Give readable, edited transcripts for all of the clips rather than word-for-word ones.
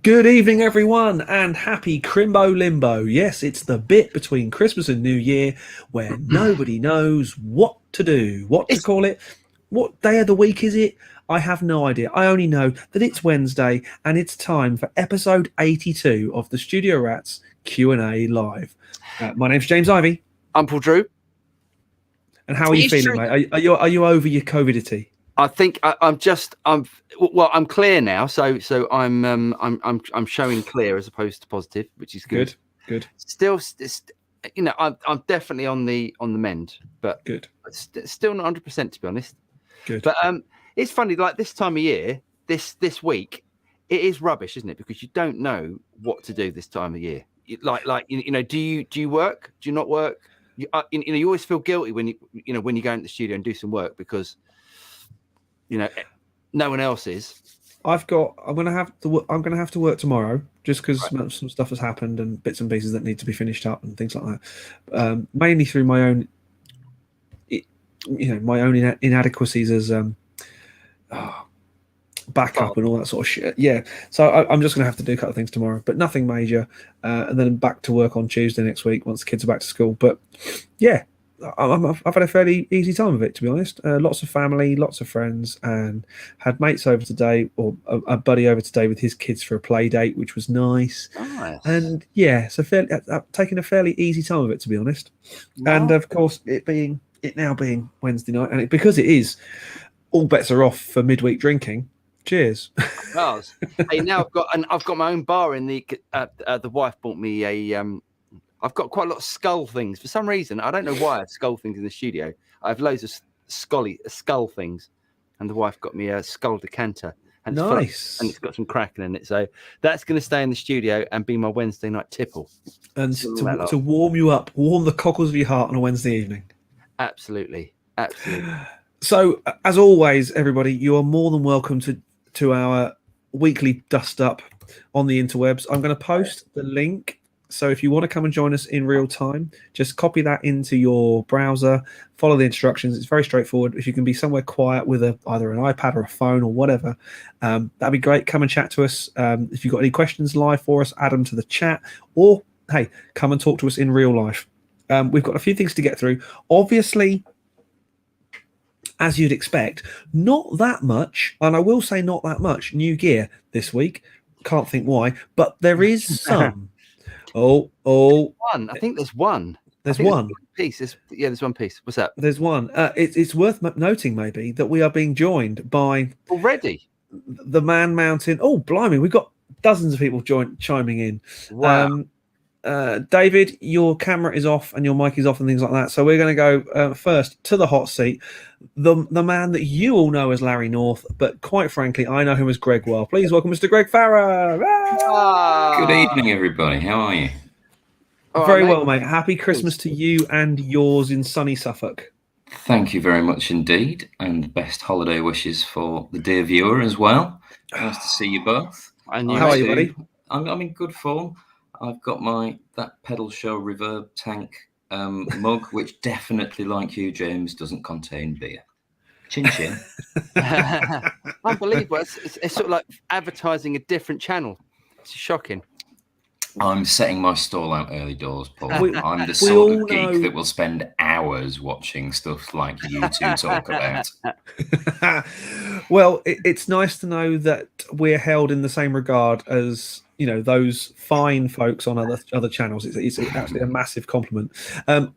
Good evening, everyone, and happy Crimbo Limbo. Yes, it's the bit between Christmas and New Year where nobody knows what to do, what to call it, what day of the week is it? I have no idea. I only know that it's Wednesday and it's time for episode 82 of the Studio Rats Q&A Live. My name's James Ivy. I'm Paul Drew. And how are you feeling, mate? Are you over your COVIDity? I think I'm clear now, so I'm showing clear as opposed to positive, which is good. Good. Still, I'm definitely on the mend, but good. Still not 100% to be honest. Good. But it's funny, like this time of year, this week, it is rubbish, isn't it? Because you don't know what to do this time of year. Do you work? Do you not work? You always feel guilty when you go into the studio and do some work because no one else is. I'm gonna have to work tomorrow just because some stuff has happened and bits and pieces that need to be finished up and things like that. Mainly through my own, inadequacies as backup and all that sort of shit. Yeah, so I'm just gonna have to do a couple of things tomorrow, but nothing major. And then back to work on Tuesday next week once the kids are back to school. But yeah. I've had a fairly easy time of it, to be honest. Lots of family, lots of friends, and had mates over today, or a buddy over today with his kids for a play date, which was nice. And yeah, so taking a fairly easy time of it, to be honest. Wow. And of course, it now being Wednesday night, and because it is, all bets are off for midweek drinking. Cheers. Hey, now I've got my own bar in the wife bought me a I've got quite a lot of skull things. For some reason, I don't know why I have skull things in the studio. I have loads of skull things. And the wife got me a skull decanter. And nice. And it's got some cracking in it. So that's going to stay in the studio and be my Wednesday night tipple. And to warm you up, warm the cockles of your heart on a Wednesday evening. Absolutely. So, as always, everybody, you are more than welcome to our weekly dust up on the interwebs. I'm going to post the link. So if you want to come and join us in real time, just copy that into your browser, follow the instructions. It's very straightforward. If you can be somewhere quiet with either an iPad or a phone or whatever, that'd be great. Come and chat to us. If you've got any questions live for us, add them to the chat, or hey, come and talk to us in real life. We've got a few things to get through. Obviously, as you'd expect, not that much, and I will say not that much new gear this week. Can't think why, but there is some. Oh! One. I think there's one. There's one piece. There's one piece. What's that? There's one. It's worth noting maybe that we are being joined by already the Man Mountain. Oh, blimey! We've got dozens of people chiming in. Wow. David, your camera is off and your mic is off and things like that. So we're going to go first to the hot seat. The man that you all know as Larry North, but quite frankly, I know him as Greg Well. Please welcome Mr. Greg Farrer. Good evening, everybody. How are you? Very well, mate. Happy Christmas to you and yours in sunny Suffolk. Thank you very much indeed, and best holiday wishes for the dear viewer as well. Nice to see you both. And how are you, buddy? I'm in good form. I've got that pedal show reverb tank mug, which definitely, like you, James, doesn't contain beer. Chin chin. Unbelievable. It's sort of like advertising a different channel. It's shocking. I'm setting my stall out early doors, Paul. I'm the sort of geek that will spend hours watching stuff like you two talk about. Well, it's nice to know that we're held in the same regard as those fine folks on other channels. It's actually a massive compliment.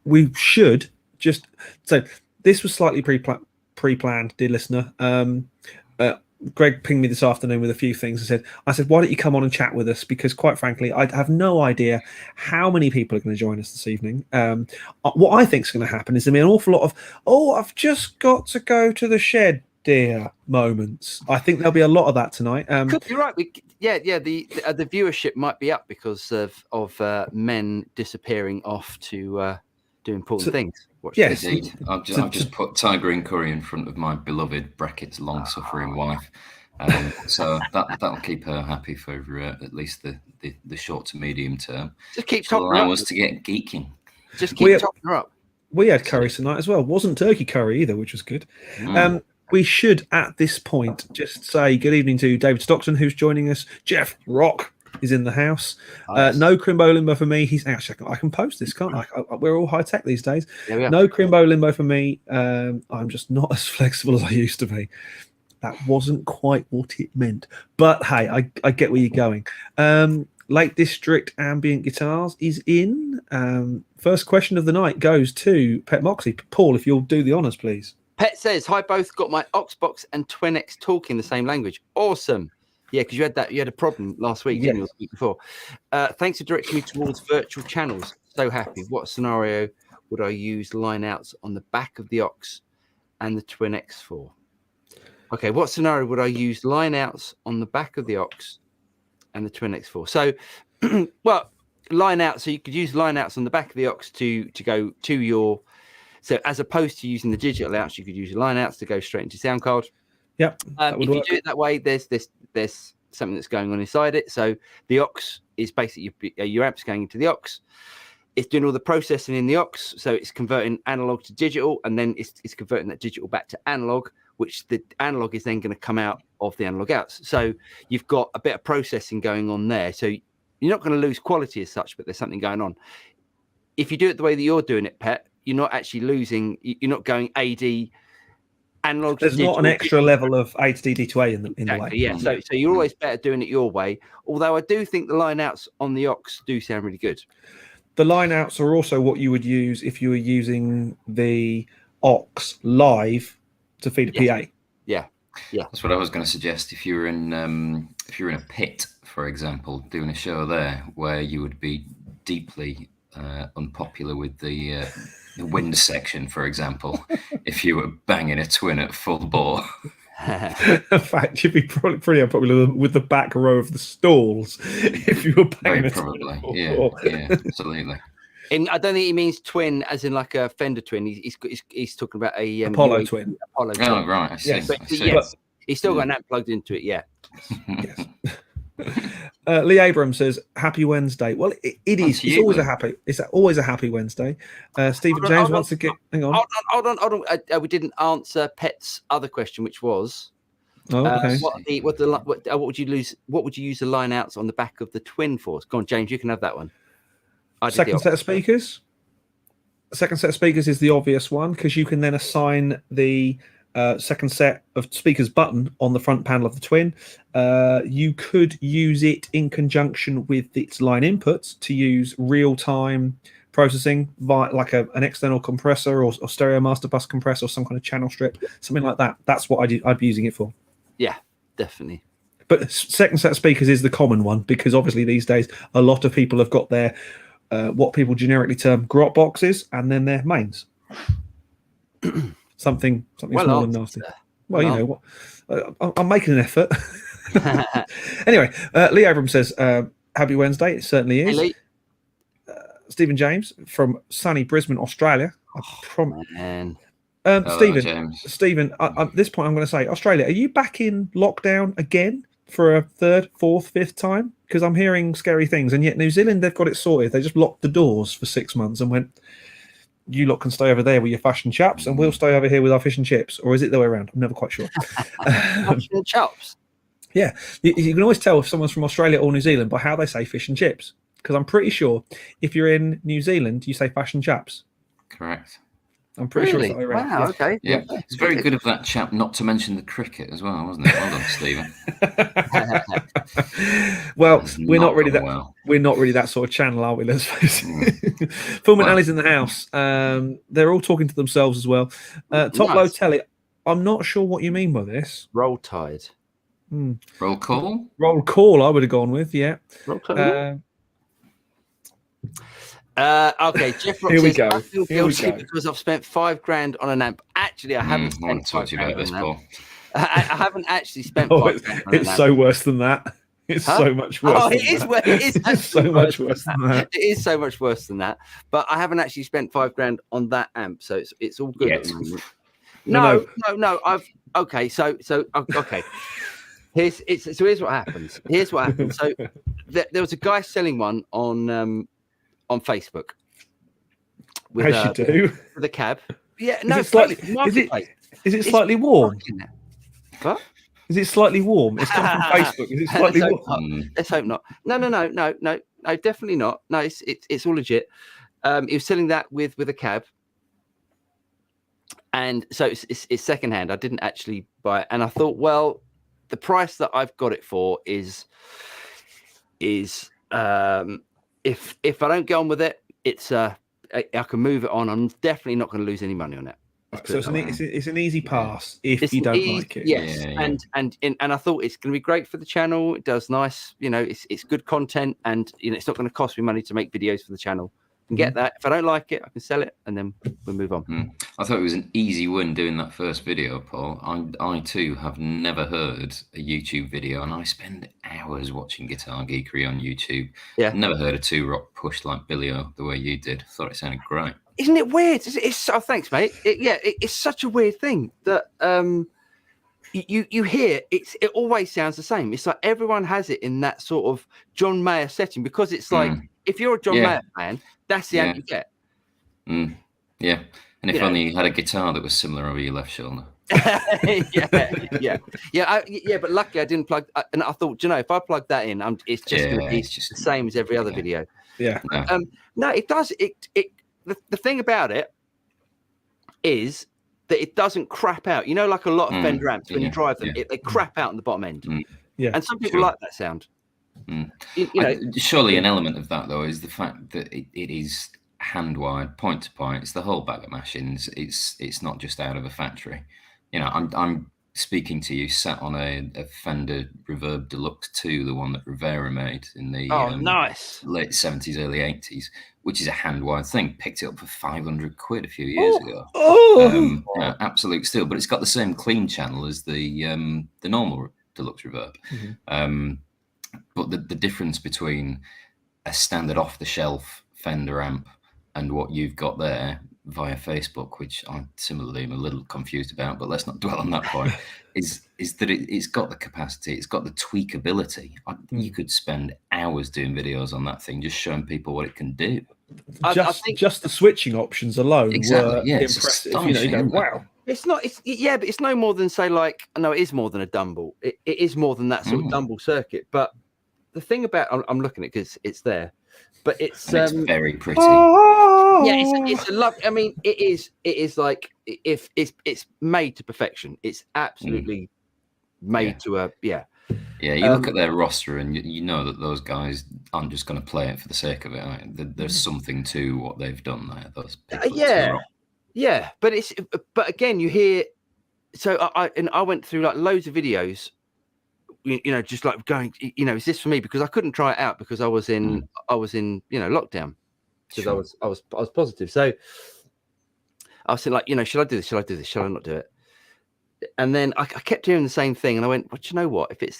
We should just so this was slightly pre-planned, dear listener. Greg pinged me this afternoon with a few things. I said, why don't you come on and chat with us? Because quite frankly, I have no idea how many people are going to join us this evening. What I think is going to happen is there'll be an awful lot of, I've just got to go to the shed, dear moments. I think there'll be a lot of that tonight. Could be right. The viewership might be up because of men disappearing off to do important things. Yes, indeed. I've just put Tiger and Curry in front of my beloved brackets long-suffering wife, so that'll keep her happy for at least the short to medium term. Just keep talking. Allow us to get geeking. Just keep talking her up. We had curry tonight as well. Wasn't turkey curry either, which was good. we should at this point just say good evening to David Stockton, who's joining us. Jeff Rock is in the house. Nice. No Crimbo Limbo for me. He's actually, I can post this, can't I? We're all high tech these days. Yeah, we are. No Crimbo Limbo for me. I'm just not as flexible as I used to be. That wasn't quite what it meant. But hey, I get where you're going. Lake District Ambient Guitars is in. First question of the night goes to Pet Moxie. Paul, if you'll do the honours, please. Pet says, hi, both got my Oxbox and Twin X talking the same language. Awesome. Yeah, because you had a problem last week, didn't you, or the week before? Thanks for directing me towards virtual channels. So happy. What scenario would I use line outs on the back of the Aux and the Twin X for? Okay, what scenario would I use line outs on the back of the Aux and the Twin X for? So, well, line out. So you could use line outs on the back of the Aux to go to your. So as opposed to using the digital outs, you could use your line outs to go straight into sound card. Yep. If you do it that way, there's something that's going on inside it. So the Aux is basically your amp's going into the Aux. It's doing all the processing in the Aux, so it's converting analog to digital, and then it's converting that digital back to analog, which the analog is then going to come out of the analog outs. So you've got a bit of processing going on there. So you're not going to lose quality as such, but there's something going on. If you do it the way that you're doing it, Pet, you're not actually losing. You're not going AD. Analog. There's not an extra level of A to D, D to A in the way. Yeah, so you're always better doing it your way. Although I do think the line outs on the Aux do sound really good. The line outs are also what you would use if you were using the Aux live to feed a PA. Yeah. That's what I was going to suggest. If you're in a pit, for example, doing a show there where you would be deeply unpopular with the wind section, for example, if you were banging a twin at full bore. In fact, you'd be probably pretty unpopular with the back row of the stalls if you were banging a probably. twin. Yeah, absolutely. And I don't think he means twin as in like a Fender twin. He's talking about a Apollo twin. Apollo twin. Oh, right. I see. Yes. But he's still got an amp plugged into it. Yeah. Yes. Lee Abrams says, "Happy Wednesday." Well, it is. It's always a happy. It's always a happy Wednesday. Stephen James wants to get. Hang on. Hold on. We didn't answer Pet's other question, which was, okay. What would you lose? What would you use the line outs on the back of the twin for? Go on, James. You can have that one. Second set of speakers. Second set of speakers is the obvious one because you can then assign the second set of speakers button on the front panel of the twin. You could use it in conjunction with its line inputs to use real-time processing via like an external compressor or stereo master bus compressor or some kind of channel strip, something like that. That's what I'd be using it for. Yeah, definitely. But second set of speakers is the common one because obviously these days a lot of people have got their what people generically term grot boxes and then their mains. Something small and nasty. Well, you know what? I'm making an effort. Anyway, Lee Abrams says, "Happy Wednesday." It certainly is. Hey, Stephen James from sunny Brisbane, Australia. Man. Stephen. At this point, I'm going to say, Australia, are you back in lockdown again for a third, fourth, fifth time? Because I'm hearing scary things, and yet New Zealand, they've got it sorted. They just locked the doors for 6 months and went, you lot can stay over there with your fish and chaps, and we'll stay over here with our fish and chips. Or is it the way around? I'm never quite sure. Fish and chops. Yeah, you can always tell if someone's from Australia or New Zealand by how they say fish and chips. Because I'm pretty sure if you're in New Zealand, you say fish and chaps. Correct. I'm pretty sure it's the way around. Wow, okay. Yeah, it's very good of that chap not to mention the cricket as well, wasn't it? Well done, Stephen. Well, we're not really that sort of channel, are we? Let's face it. Fulman Alley's in the house. They're all talking to themselves as well. Top Low Telly. I'm not sure what you mean by this. Roll Tide. Roll call. Roll call. I would have gone with Roll call. Okay, Jeff Rock Here we says, go. I feel guilty because I've spent $5,000 on an amp. Actually, I haven't I want spent to talk to you about this, Paul. I haven't actually spent $5,000 on an amp. It's so worse than that. It's so much worse. Oh, it is so much worse than that. It is so much worse than that. But I haven't actually spent $5,000 on that amp, so it's all good. Yes. No. Okay. So okay. Here's what happens. So there was a guy selling one on Facebook. As you do. With a cab. Yeah, Is Is it slightly warm? What? Is it slightly warm? It's come from Facebook. Is it slightly warm? Let's hope not. No, definitely not. No, it's all legit. He was selling that with a cab, and so it's secondhand. I didn't actually buy it, and I thought, well, the price that I've got it for is if I don't get on with it, it's I can move it on. I'm definitely not going to lose any money on it. So it's an easy pass if you don't like it. Yes, and I thought it's going to be great for the channel. It does nice, it's good content, and it's not going to cost me money to make videos for the channel. I can get that. If I don't like it, I can sell it, and then we'll move on. I thought it was an easy win doing that first video, Paul. I too have never heard a YouTube video, and I spend hours watching Guitar Geekery on YouTube. Yeah, never heard a 2-rock pushed like Billy O the way you did. I thought it sounded great. Isn't it weird? It's thanks, mate. It's such a weird thing that you hear. It always sounds the same. It's like everyone has it in that sort of John Mayer setting, because it's like if you're a John Mayer fan, that's the amp you get. Yeah, and if only you had a guitar that was similar over your left shoulder. yeah. But luckily I didn't plug. And I thought, if I plug that in, it's just going to be the same as every other video. Yeah. No, it does. The thing about it is that it doesn't crap out. Like a lot of Fender amps, when you drive them, they crap out in the bottom end. Yeah, and some people like that sound. Surely an element of that, though, is the fact that it is hand wired, point to point. It's the whole bag of mashings. It's not just out of a factory. I'm speaking to you sat on a Fender Reverb Deluxe 2, the one that Rivera made in the nice late 70s, early 80s, which is a hand-wired thing. Picked it up for 500 quid a few years ago. Absolute steal, but it's got the same clean channel as the normal Deluxe Reverb. But the difference between a standard off-the-shelf Fender amp and what you've got there via Facebook, which I similarly am a little confused about, but let's not dwell on that point, is that it's got the capacity, it's got the tweakability. You could spend hours doing videos on that thing, just showing people what it can do. Just the switching options alone were impressive. You go, wow. It's not. But it's no more than say like. No, it is more than a Dumble. It is more than that sort of Dumble circuit. But the thing about I'm looking at it because it's there, but it's very pretty. It's a love. I mean, it is like if it's made to perfection. It's absolutely made to a Yeah, you look at their roster and you know that those guys aren't just going to play it for the sake of it. Right? There's something to what they've done there. Those people but again, you hear. So I went through like loads of videos, just like going, is this for me? Because I couldn't try it out because I was in lockdown because I was positive. So I was like, should I do this? Should I do this? Should I not do it? And then I kept hearing the same thing, and I went, well, you know what? If it's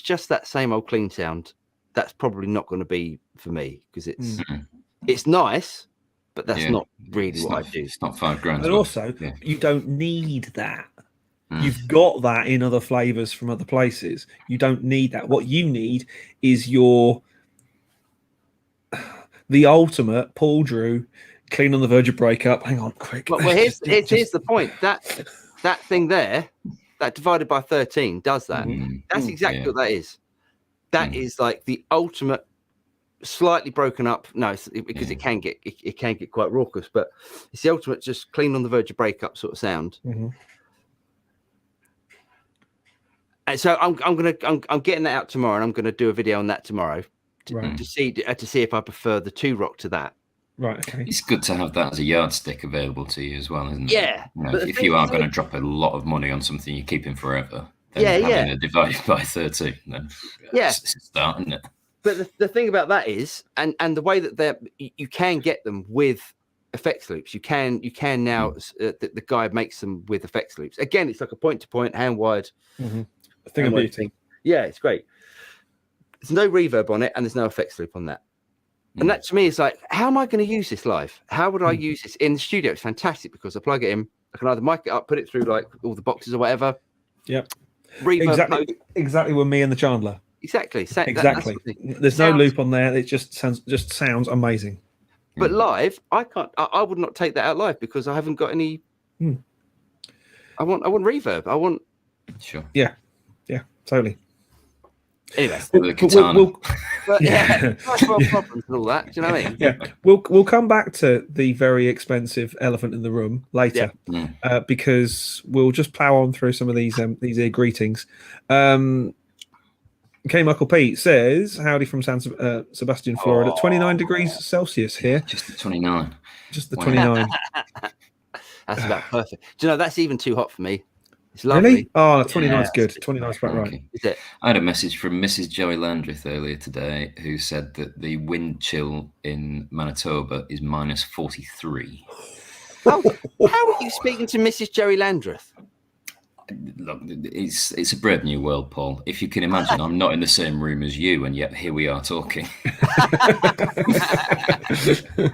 just that same old clean sound, that's probably not going to be for me because it's nice, but that's not really what I do. It's not $5,000. And also, you don't need that. You've got that in other flavors from other places. You don't need that. What you need is the ultimate Paul Drew, clean on the verge of breakup. Hang on, quick. Well, here's the point. That thing there, that divided by 13 does that. That's exactly what that is. That is like the ultimate, slightly broken up. No, because it can get quite raucous, but it's the ultimate just clean on the verge of breakup sort of sound. And so I'm getting that out tomorrow, and I'm gonna do a video on that tomorrow to see if I prefer the 2-rock to that. Right. Okay. It's good to have that as a yardstick available to you as well, isn't it? Yeah. If you are going to drop a lot of money on something you're keeping forever, then having it divided by 13, then it's a start, isn't it? But the thing about that is, and the way that you can get them with effects loops. You can now. The guy makes them with effects loops. Again, it's like a point-to-point, hand-wired thing of beauty. Yeah, it's great. There's no reverb on it, and there's no effects loop on that. And that to me is like, how am I going to use this live? How would I use this in the studio? It's fantastic because I plug it in. I can either mic it up, put it through like all the boxes or whatever. Yep. Reverb exactly with me and the Chandler. Exactly. There's no loop on there. It just sounds amazing. But live, I can't. I would not take that out live because I haven't got any. I want reverb. I want. Sure. Yeah, totally. Anyway, The katana. but yeah, first world problems and all that. Do you know what I mean? Yeah, we'll come back to the very expensive elephant in the room later, because we'll just plow on through some of these greetings. K. Michael Pete says, "Howdy from San Sebastian, Florida. 29 degrees Celsius here. Just the 29. Just the Wow. 29. That's about perfect. Do you know that's even too hot for me? It's lovely. Really? Oh, 29 is good. 29 is about right. Okay. Is it? I had a message from Mrs. Joey Landreth earlier today, who said that the wind chill in Manitoba is minus 43. How are you speaking to Mrs. Joey Landreth? Look, it's a brave new world, Paul. If you can imagine, I'm not in the same room as you, and yet here we are talking.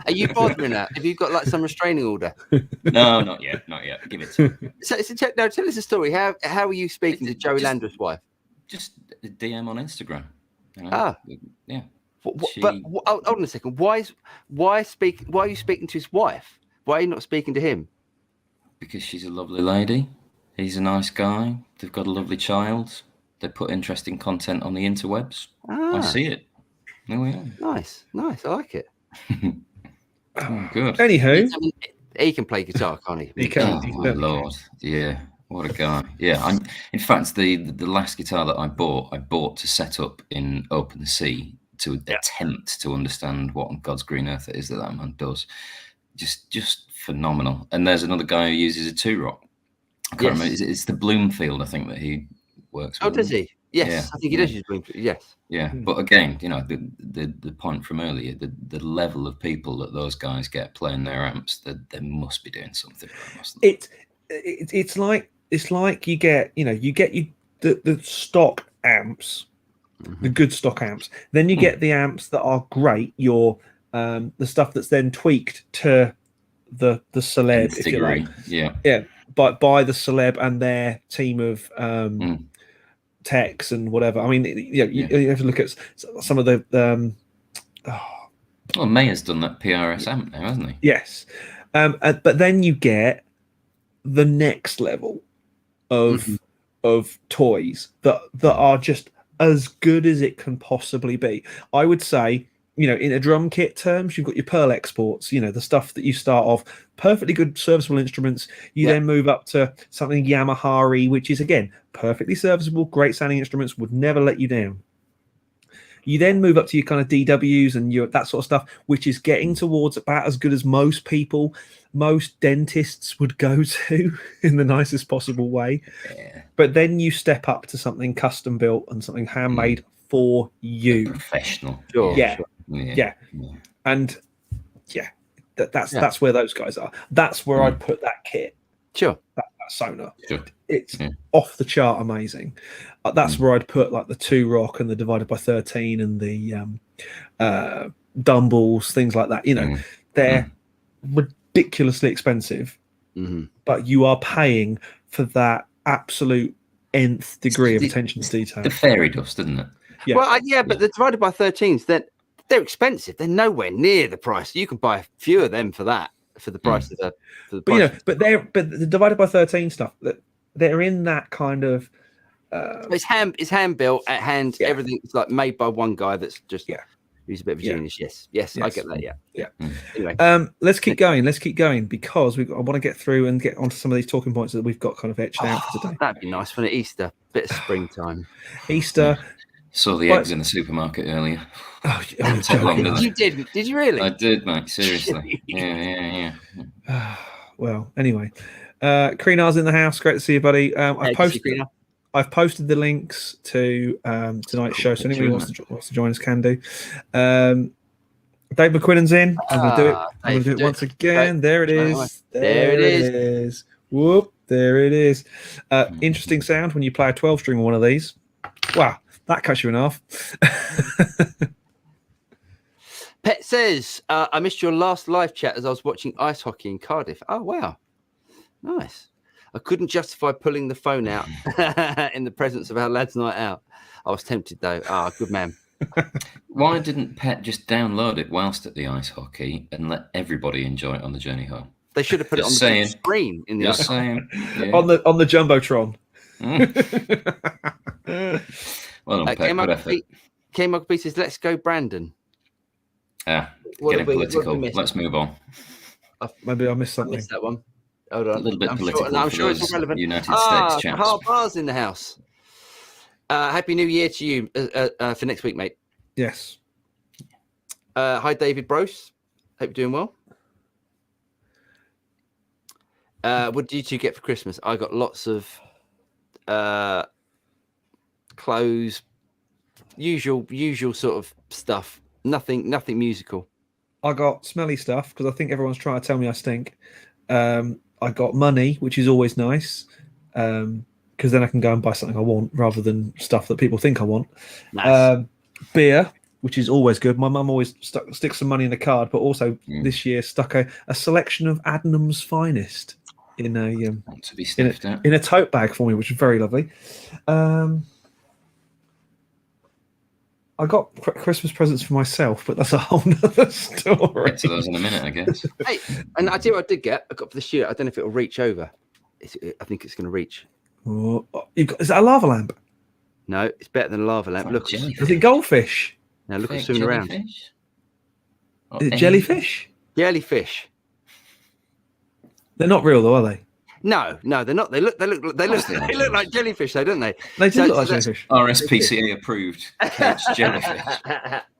Are you bothering her? Have you got like some restraining order? No, not yet. Give it to me. So tell us a story. How are you speaking to Joey Landreth's wife? Just a DM on Instagram. You know? Yeah. But hold on a second. Why are you speaking to his wife? Why are you not speaking to him? Because she's a lovely lady. He's a nice guy. They've got a lovely child. They put interesting content on the interwebs. I see it. There we are. Nice. I like it. Oh, good. Anywho, he can play guitar, can't he? He can. Oh, my Lord. Yeah. What a guy. Yeah. In fact, the last guitar that I bought to set up in open sea to attempt to understand what on God's green earth it is that man does. Just phenomenal. And there's another guy who uses a two-rock. I can't remember. It's the Bloomfield, I think, that he works with. Oh, does he? Yes, Yeah. I think he does use Bloomfield. Yes. Yeah, but again, you know, the point from earlier, the level of people that those guys get playing their amps, that they must be doing something. It's like you get the stock amps, the good stock amps. Then you get the amps that are great. The stuff that's then tweaked to the celeb, if you like. Yeah. But by the celeb and their team of techs and whatever. I mean, you have to look at some of the. Well, Mayer's done that PRS amp now, hasn't he? Yes, but then you get the next level of toys that are just as good as it can possibly be. I would say, in a drum kit terms, you've got your Pearl exports, the stuff that you start off perfectly good serviceable instruments. You then move up to something Yamaha, which is again perfectly serviceable, great sounding instruments, would never let you down. You then move up to your kind of DWs and that sort of stuff, which is getting towards about as good as most dentists would go to in the nicest possible way. Yeah. But then you step up to something custom built and something handmade for you. Professional. Sure. Yeah. And that's where those guys are. That's where I'd put that kit. Sure. That Sonar. Sure. It's off the chart amazing. That's where I'd put like the 2-rock and the divided by 13 and the Dumbles, things like that. They're ridiculously expensive, but you are paying for that absolute nth degree of attention to detail. The fairy dust, isn't it? Yeah. Well, but the divided by 13s, they're expensive. They're nowhere near the price. You can buy a few of them for that, for the price of the. But the divided by 13 stuff, that they're in that kind of. It's hand built at hand. Yeah. Everything's like made by one guy that's just who's a bit of a genius. Yes, I get that. Yeah. Anyway, let's keep going. Because I want to get through and get onto some of these talking points that we've got kind of etched out for today. That'd be nice for Easter, bit of springtime. Ester. Saw the eggs in the supermarket earlier. You did? Did you really? I did, mate. Seriously. Yeah. Well, anyway, Kreenar's in the house. Great to see you, buddy. I've posted the links to tonight's show, so anyone who wants to join us can do. Dave McQuillan's in. I'm going to do it. I'm going to do it once again. There it is. There it is. Whoop! There it is. Interesting sound when you play a 12-string on one of these. Wow. That cuts you in half. Pet says, I missed your last live chat as I was watching ice hockey in Cardiff. Oh, wow. Nice. I couldn't justify pulling the phone out in the presence of our lads' night out. I was tempted, though. Good man. Why didn't Pet just download it whilst at the ice hockey and let everybody enjoy it on the journey home? They should have put it on Just the big saying. screen in the Just archive. saying. Yeah. on the jumbotron. Well done, Peg. Good effort. K-Mug says, let's go, Brandon. Getting political. Let's move on. Maybe I missed I something. missed that one. Hold on. A little bit I'm political sure, I'm for sure those it's all relevant. United States chaps. Hard bars in the house. Happy New Year to you for next week, mate. Yes. Hi, David Brose. Hope you're doing well. What did you two get for Christmas? I got lots of clothes, usual sort of stuff. Nothing musical. I got smelly stuff because I think everyone's trying to tell me I stink. I got money, which is always nice, because then I can go and buy something I want rather than stuff that people think I want. Nice. Beer, which is always good. My mum always sticks some money in the card, but also this year stuck a selection of Adnam's finest in a tote bag for me, which was very lovely. I got Christmas presents for myself, but that's a whole nother story. We'll get to those in a minute, I guess. Hey, and I tell you what I did get. I got for the shoot. I don't know if it'll reach over. I think it's going to reach. Oh, is that a lava lamp? No, it's better than a lava lamp. Look, is it goldfish? Now look what's swimming around. Is it jellyfish? Jellyfish. They're not real, though, are they? No, they're not. They look like jellyfish, though, don't they? They do look like jellyfish. RSPCA approved caged jellyfish.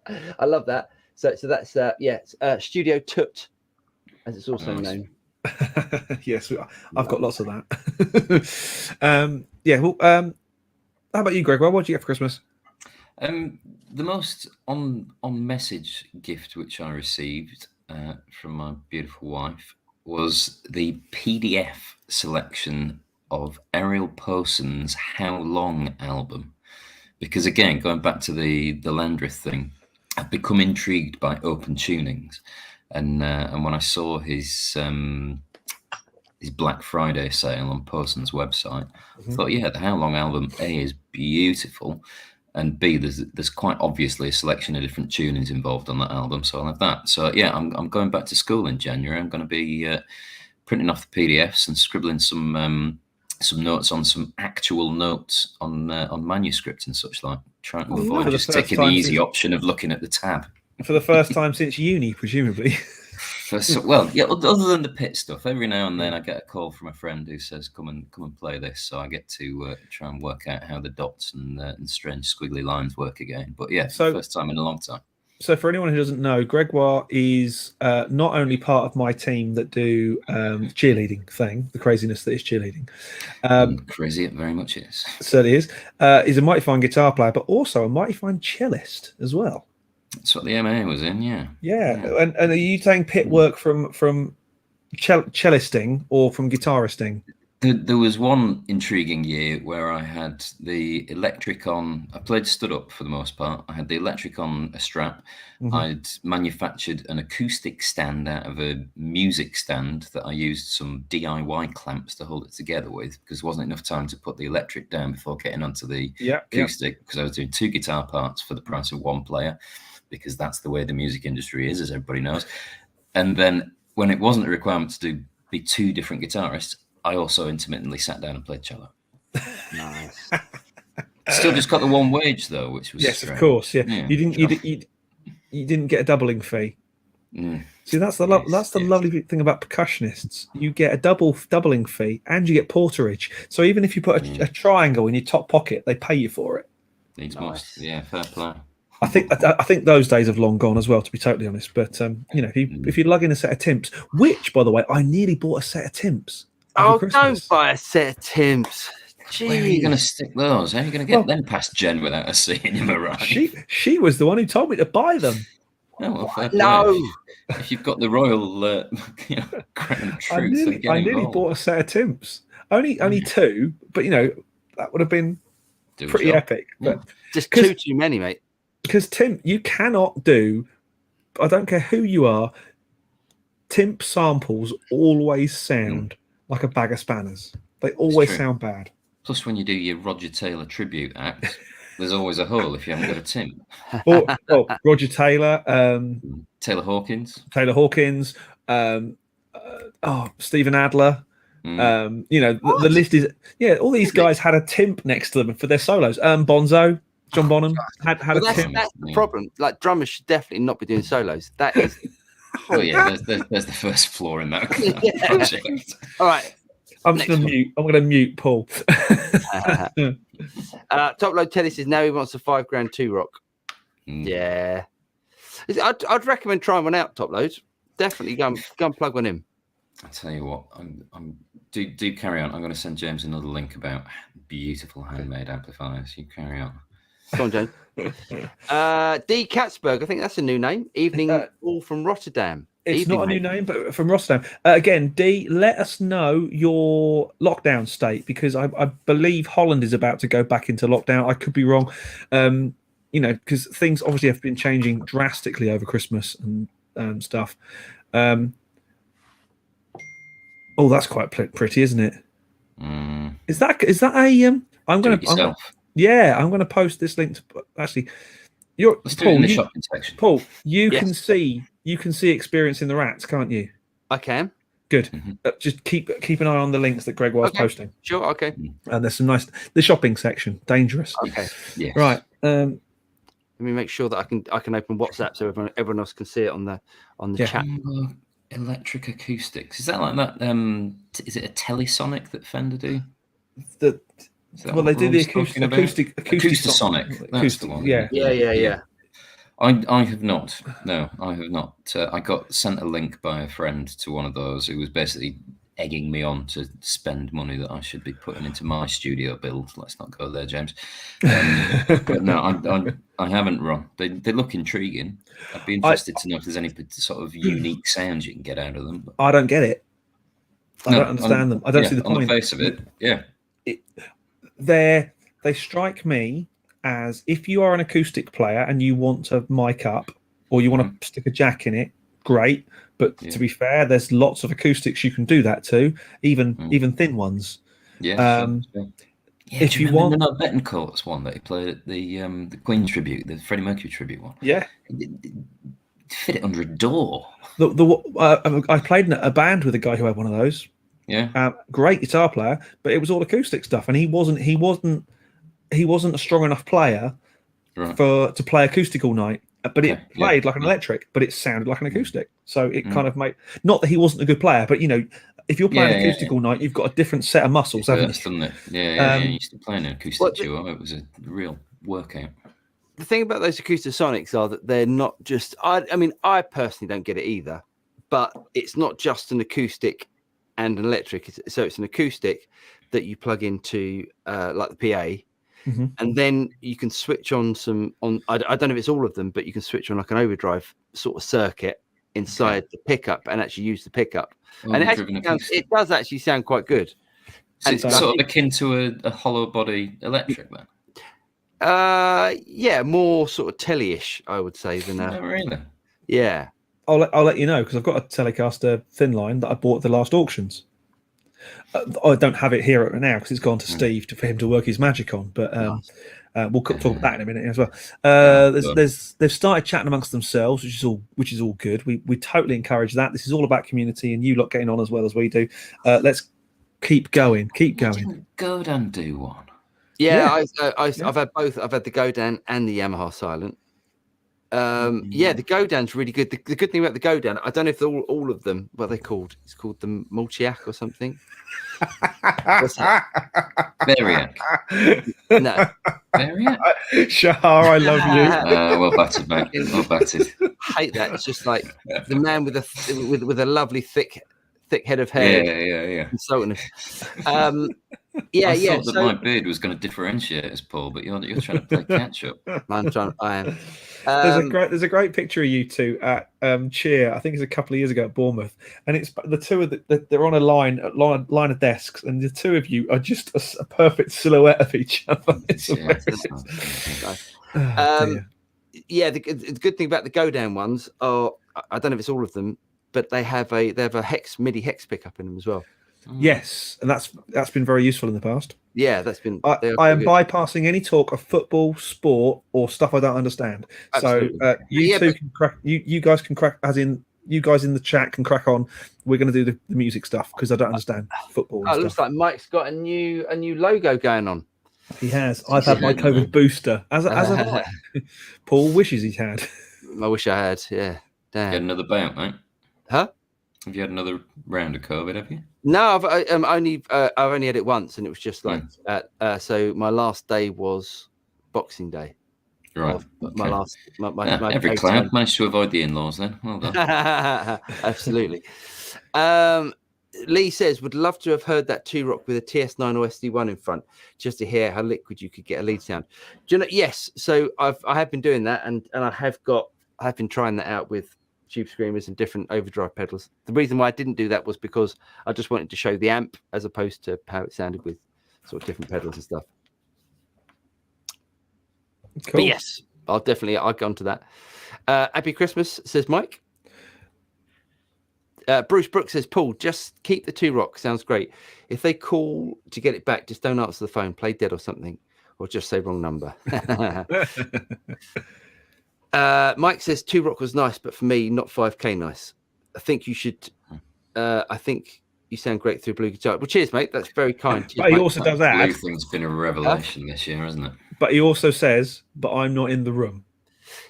I love that. So that's Studio Toot, as it's also known. Yes, I've got lots of that. How about you, Greg? What did you get for Christmas? The most on message gift which I received from my beautiful wife was the PDF selection of Ariel Poson's How Long album. Because again, going back to the Landreth thing, I've become intrigued by open tunings. And when I saw his Black Friday sale on Poson's website, I thought, the How Long album, A, is beautiful, and B, there's quite obviously a selection of different tunings involved on that album, so I'll have that. So I'm going back to school in January. I'm going to be printing off the PDFs and scribbling some notes on some actual notes on manuscript and such like. Trying to avoid just taking the easy option of looking at the tab. For the first time since uni, presumably. Other than the pit stuff, every now and then I get a call from a friend who says, "Come and play this." So I get to try and work out how the dots and strange squiggly lines work again. But first time in a long time. So for anyone who doesn't know, Gregoire is not only part of my team that do cheerleading thing, the craziness that is cheerleading. Crazy, it very much is. Certainly is. He's a mighty fine guitar player, but also a mighty fine cellist as well. That's what the MA was in, yeah. And are you saying pit work from cellisting or from guitaristing? There was one intriguing year where I had the electric on. I played stud up for the most part. I had the electric on a strap. I'd manufactured an acoustic stand out of a music stand that I used some DIY clamps to hold it together with, because there wasn't enough time to put the electric down before getting onto the acoustic, because I was doing 2 guitar parts for the price of 1 player, because that's the way the music industry is, as everybody knows. And then when it wasn't a requirement to be 2 different guitarists, I also intermittently sat down and played cello. Nice. Still just got the 1 wage though, which was strange. Of course. You didn't get a doubling fee. See, that's the lovely thing about percussionists. You get a doubling fee and you get porterage. So even if you put a triangle in your top pocket, they pay you for it. Needs most. Fair play. I think those days have long gone as well, to be totally honest. But if you lug in a set of Timps, which by the way, I nearly bought a set of Timps. Oh, don't buy a set of Timps. Jeez. Where are you going to stick those? How are you going to get them past Jen without her seeing him arrive? She was the one who told me to buy them. No. If you've got the royal crown of truth, I nearly bought a set of Timps. Only 2, but that would have been pretty epic. But just too many, mate. Because Tim, you cannot do. I don't care who you are. Timp samples always sound like a bag of spanners. They always sound bad. Plus, when you do your Roger Taylor tribute act, there's always a hole if you haven't got a Timp. Or Roger Taylor, Taylor Hawkins, Taylor Hawkins. Stephen Adler. You know, the list is all these guys had a timp next to them for their solos. Bonzo, John Bonham had a timp. That's the problem. Like drummers should definitely not be doing solos. That is. Oh yeah, there's the first flaw in that project. All right. I'm just going to mute. I'm going to mute Paul. Top Load Teddy says now he wants a $5,000 2 rock. Yeah, I'd recommend trying one out. Top Load, definitely go and plug one in. I tell you what, do carry on. I'm going to send James another link about beautiful handmade amplifiers. You carry on. Go on, James. D. Katzberg, I think that's a new name. Evening all from Rotterdam. It's not a new name, but from Rotterdam. Again, D, let us know your lockdown state, because I believe Holland is about to go back into lockdown. I could be wrong. You know, because things obviously have been changing drastically over Christmas and stuff. Oh, that's quite pretty, isn't it? Is that a? I'm going to post this link to actually. Let's do it in the shopping section. Paul, you can see Experiencing the Rats, can't you? I can. Good. Just keep an eye on the links that Greg was posting. Sure. Okay. And there's some the shopping section. Dangerous. Okay. Yes. Right. Let me make sure that I can open WhatsApp so everyone else can see it on the chat. Electric acoustics. Is that like that? Is it a Telesonic that Fender do? They do the Acoustic. That's the one. Yeah. I have not. No, I have not. I got sent a link by a friend to one of those who was basically egging me on to spend money that I should be putting into my studio build. Let's not go there, James. But no, I haven't run. They look intriguing. I'd be interested to know if there's any sort of unique sounds you can get out of them. I don't get it. I don't understand them. I don't see the point. On the face of it, yeah. They strike me as, if you are an acoustic player and you want to mic up or you want to stick a jack in it, great. But to be fair, there's lots of acoustics you can do that to, even thin ones. Yeah. If you want the Betancourt's one that he played at the Queen tribute, the Freddie Mercury tribute one. Yeah. Fit it under a door. I played in a band with a guy who had one of those. Yeah. Great guitar player, but it was all acoustic stuff, and he wasn't a strong enough player to play acoustic all night. But it played like an electric, but it sounded like an acoustic. So it kind of made, not that he wasn't a good player, but you know, if you're playing acoustic all night, you've got a different set of muscles, haven't you? Doesn't it? Yeah. You used to play an acoustic duo. It was a real workout. The thing about those Acoustasonics are that they're not just. I mean, I personally don't get it either, but it's not just an acoustic and an electric. So it's an acoustic that you plug into like the PA. And then you can switch on I don't know if it's all of them, but you can switch on like an overdrive sort of circuit inside the pickup and actually use the pickup. And it does actually sound quite good. So it's sort of akin to a hollow body electric then? Yeah, more sort of telly-ish, I would say, than really? Yeah. I'll let you know, because I've got a Telecaster thin line that I bought at the last auctions. I don't have it here now because it's gone to Steve for him to work his magic on. But we'll talk about that in a minute as well. They've started chatting amongst themselves, which is all good. We totally encourage that. This is all about community, and you lot getting on as well as we do. Let's keep going. Didn't Godin do one? Yeah. I've had both. I've had the Godin and the Yamaha Silent. The Godin's really good. The good thing about the Godin, I don't know if they're all of them, what they're called. It's called the Multiac or something. What's that? Variac. No. Variac? Shahar, I love you. Well battered, mate. Well battered. I hate that. It's just like the man with a lovely thick head of hair. Yeah. Consultant. I thought that my beard was going to differentiate us, Paul, but you're trying to play catch up. I am. There's a great picture of you two at Cheer. I think it's a couple of years ago at Bournemouth, and it's the two of they're on a line of desks, and the two of you are just a perfect silhouette of each other. It's the good thing about the Godin ones are, I don't know if it's all of them, but they have a MIDI hex pickup in them as well. Yes, and that's been very useful in the past. Yeah, that's been. I am bypassing any talk of football, sport, or stuff I don't understand. Absolutely. So you guys can crack, as in you guys in the chat can crack on. We're going to do the music stuff because I don't understand football. Oh, And it looks stuff. like Mike's got a new logo going on. He has. I've had my COVID booster, as have I. Paul wishes he had. I wish I had. Yeah. Damn. You had another bout, mate? Huh? Have you had another round of COVID? Have you? No, I've only had it once, and it was just like so. My last day was Boxing Day. Right. My last. My every cloud managed to avoid the in-laws. Then well done. Absolutely. Lee says, would love to have heard that 2-Rock with a TS9 or SD1 in front, just to hear how liquid you could get a lead sound. Do you know? Yes. So I have been doing that, and I have been trying that out with tube screamers and different overdrive pedals. The reason why I didn't do that was because I just wanted to show the amp as opposed to how it sounded with sort of different pedals and stuff. Cool. But yes, I'll go on to that. Happy Christmas, says Mike. Bruce Brooks says, Paul, just keep the 2-Rock. Sounds great. If they call to get it back, just don't answer the phone. Play dead or something, or just say wrong number. Mike says 2-Rock was nice, but for me, not 5K nice. I think you should. I think you sound great through blue guitar. Well, cheers, mate. That's very kind. Cheers, but he Mike. also does that. Blue thing's been a revelation this year, hasn't it? But he also says, "But I'm not in the room."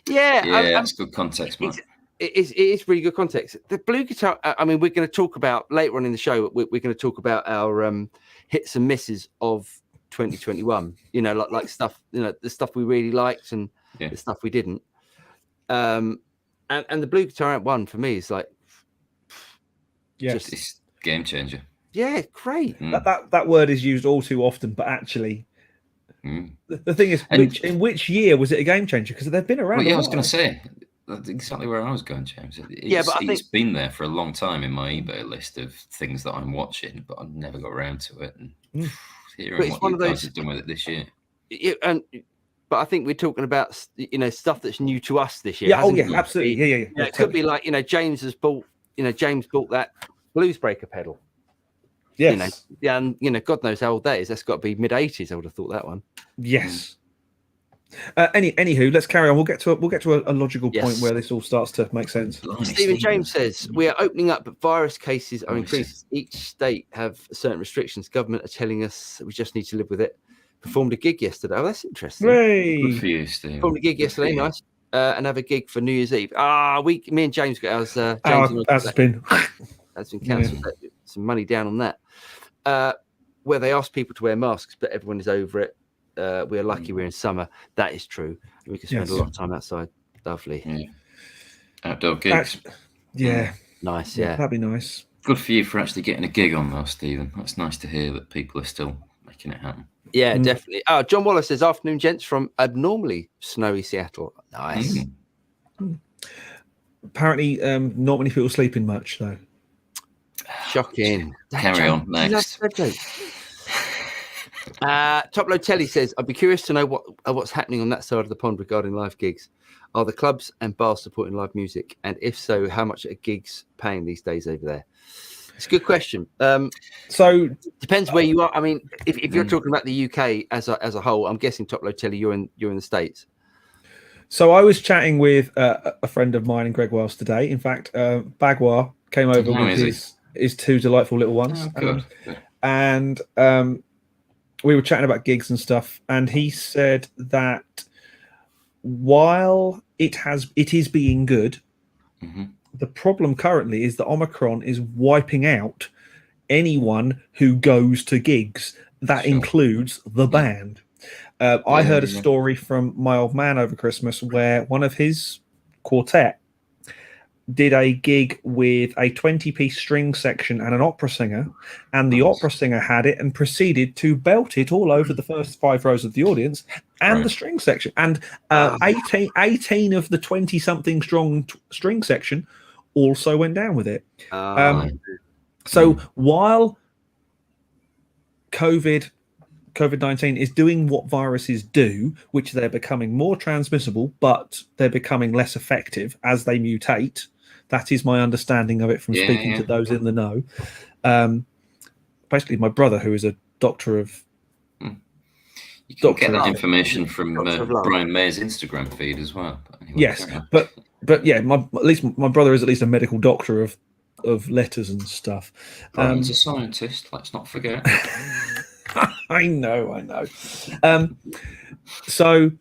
Yeah, that's good context, Mike. It is really good context. The blue guitar. I mean, we're going to talk about later on in the show. We're going to talk about our hits and misses of 2021. You know, like stuff. You know, the stuff we really liked and the stuff we didn't. And the blue guitar amp one for me is like, yes, it's game changer. Yeah, great. That word is used all too often, but actually, the thing is, in which year was it a game changer? Because they've been around. Well, yeah, I was going to say that's exactly where I was going, James. But it's been there for a long time in my eBay list of things that I'm watching, but I never got around to it. And hearing what you guys have done with it this year. But I think we're talking about stuff that's new to us this year. Yeah, absolutely. Yeah. It could be like James bought that Blues Breaker pedal. Yes. And God knows how old that is. That's got to be mid-80s. I would have thought that one. Yes. Anywho, let's carry on. We'll get to a logical point where this all starts to make sense. Stephen James says we are opening up, but virus cases are increasing. Each state have certain restrictions. Government are telling us we just need to live with it. Performed a gig yesterday. Oh, that's interesting. Good for you, Steve. Performed a gig yesterday. Nice. Another gig for New Year's Eve. Me and James got ours. That's been cancelled. Yeah. Some money down on that. Where they asked people to wear masks, but everyone is over it. We're lucky we're in summer. That is true. We can spend a lot of time outside. Lovely. Yeah. Outdoor gigs. Nice. Yeah. That'd be nice. Good for you for actually getting a gig on though, Stephen. That's nice to hear that people are still making it happen. Yeah, definitely. John Wallace says, afternoon, gents, from abnormally snowy Seattle. Nice. Apparently, not many people sleeping much, though. Shocking. Carry on. Next. Top Low Telly says, I'd be curious to know what's happening on that side of the pond regarding live gigs. Are the clubs and bars supporting live music? And if so, how much are gigs paying these days over there? It's a good question. So depends where you are. I mean, if you're talking about the UK as a whole, I'm guessing Top Low Telly, you're in the States. So I was chatting with a friend of mine in Greg Wells today. In fact, Bagua came over with his two delightful little ones. And we were chatting about gigs and stuff. And he said that while it is being good, the problem currently is that Omicron is wiping out anyone who goes to gigs. That includes the band. I heard a story from my old man over Christmas where one of his quartet did a gig with a 20-piece string section and an opera singer, and the opera singer had it and proceeded to belt it all over the first 5 rows of the audience and the string section. And 18 of the 20-something strong string section also went down with it. So while COVID-19 is doing what viruses do, which they're becoming more transmissible, but they're becoming less effective as they mutate. That is my understanding of it from speaking to those in the know. Basically, my brother, who is a doctor of You can Doctor get that of- information from Doctor of Love. Brian May's Instagram feed as well. But anyway, Yes, carry on. but yeah, at least my brother is at least a medical doctor of letters and stuff. Brian's a scientist. Let's not forget. I know. So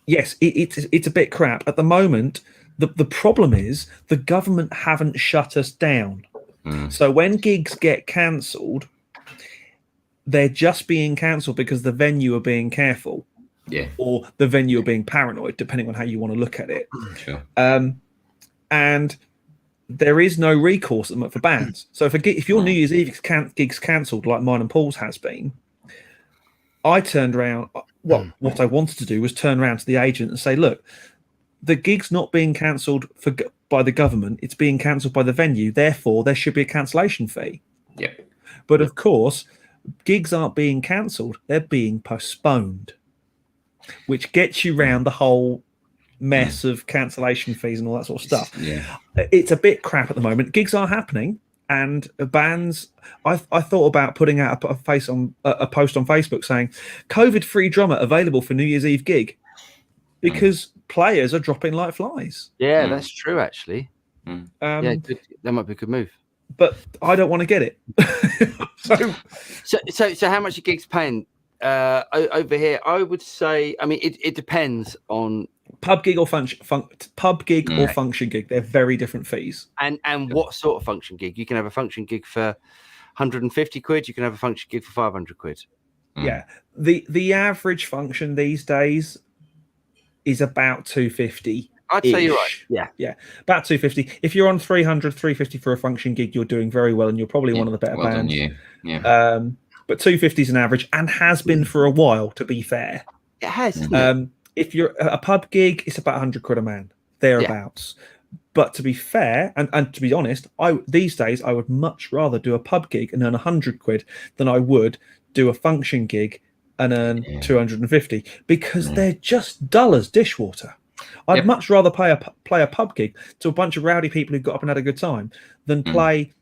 yes, it's a bit crap at the moment. The problem is the government haven't shut us down. So when gigs get cancelled, they're just being cancelled because the venue are being careful, or the venue are being paranoid, depending on how you want to look at it. Sure. And there is no recourse at the moment for bands. So if your New Year's Eve gig's cancelled, like mine and Paul's has been, I turned around. What I wanted to do was turn around to the agent and say, look, the gig's not being cancelled by the government. It's being cancelled by the venue. Therefore, there should be a cancellation fee. Yep. But of course, gigs aren't being cancelled. They're being postponed, which gets you round the whole mess of cancellation fees and all that sort of stuff. Yeah. It's a bit crap at the moment. Gigs are happening, and bands. I thought about putting out a post on Facebook saying COVID-free drummer available for New Year's Eve gig, because players are dropping like flies. Yeah, that's true. Actually, Yeah, that might be a good move. But I don't want to get it. So how much are gigs paying over here? I would say, I mean, it depends on pub gig or or function gig. They're very different fees. And what sort of function gig? You can have a function gig for 150 quid. You can have a function gig for 500 quid. Yeah, the average function these days is about 250. I'd say you're right. Yeah, about 250. If you're on 300, 350 for a function gig, you're doing very well, and you're probably one of the better bands. Yeah. But 250 is an average, and has been for a while. To be fair, it has. If you're a pub gig, it's about 100 quid a man, thereabouts. Yeah. But to be fair, and to be honest, these days I would much rather do a pub gig and earn 100 quid than I would do a function gig and earn 250, because they're just dull as dishwater. I'd much rather play a pub gig to a bunch of rowdy people who got up and had a good time than play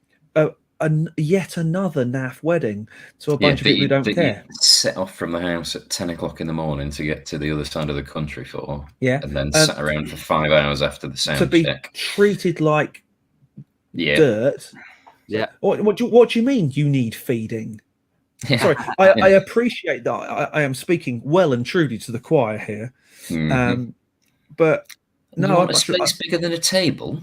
yet another naff wedding to a bunch of people who don't care. Set off from the house at 10 o'clock in the morning to get to the other side of the country for, and then sat around for 5 hours after the sound check. Be treated like dirt. Yeah. What do you mean you need feeding? Yeah. Sorry, I appreciate that. I am speaking well and truly to the choir here. But no, you want a space bigger than a table?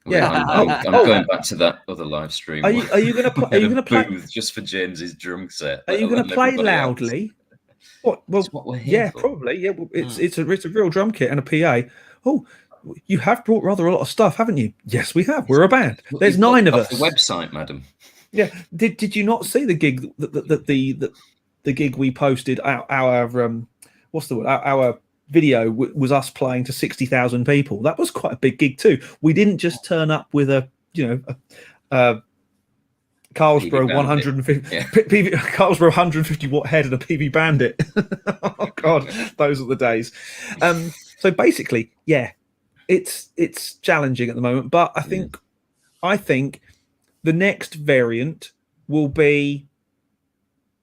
Yeah, I'm going back to that other live stream. Are you going to play? Are you going to play just for James's drum set? Are you going to play loudly? What? Well, what we're here for. Probably. Yeah, well, it's a real drum kit and a PA. Oh, you have brought rather a lot of stuff, haven't you? Yes, we have. We're a band. There's 9 of us. The website, madam. Yeah. Did you not see the gig? The gig we posted? Our what's the word? Our video was us playing to 60,000 people. That was quite a big gig too. We didn't just turn up with a Carlsborough 150 Carlsborough 150 watt head and a PV Bandit. Oh God, those are the days. So basically, it's challenging at the moment, but I think the next variant will be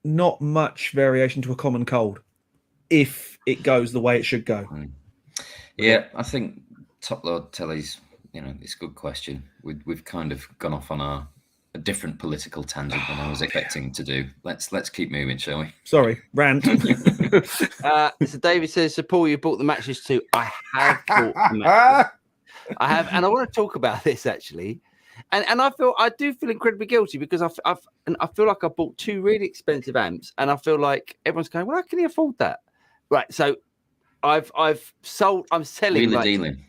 not much variation to a common cold, if it goes the way it should go. Yeah, I think Top Load Telly's, it's a good question. We've kind of gone off on a different political tangent than I was expecting to do. Let's keep moving, shall we? Sorry, rant. So David says, so Paul, you bought the matches too. I have bought the matches. I have, and I want to talk about this actually. And I do feel incredibly guilty, because I feel like I bought 2 really expensive amps, and I feel like everyone's going, well, how can you afford that? Right, so I'm selling. Really dealing.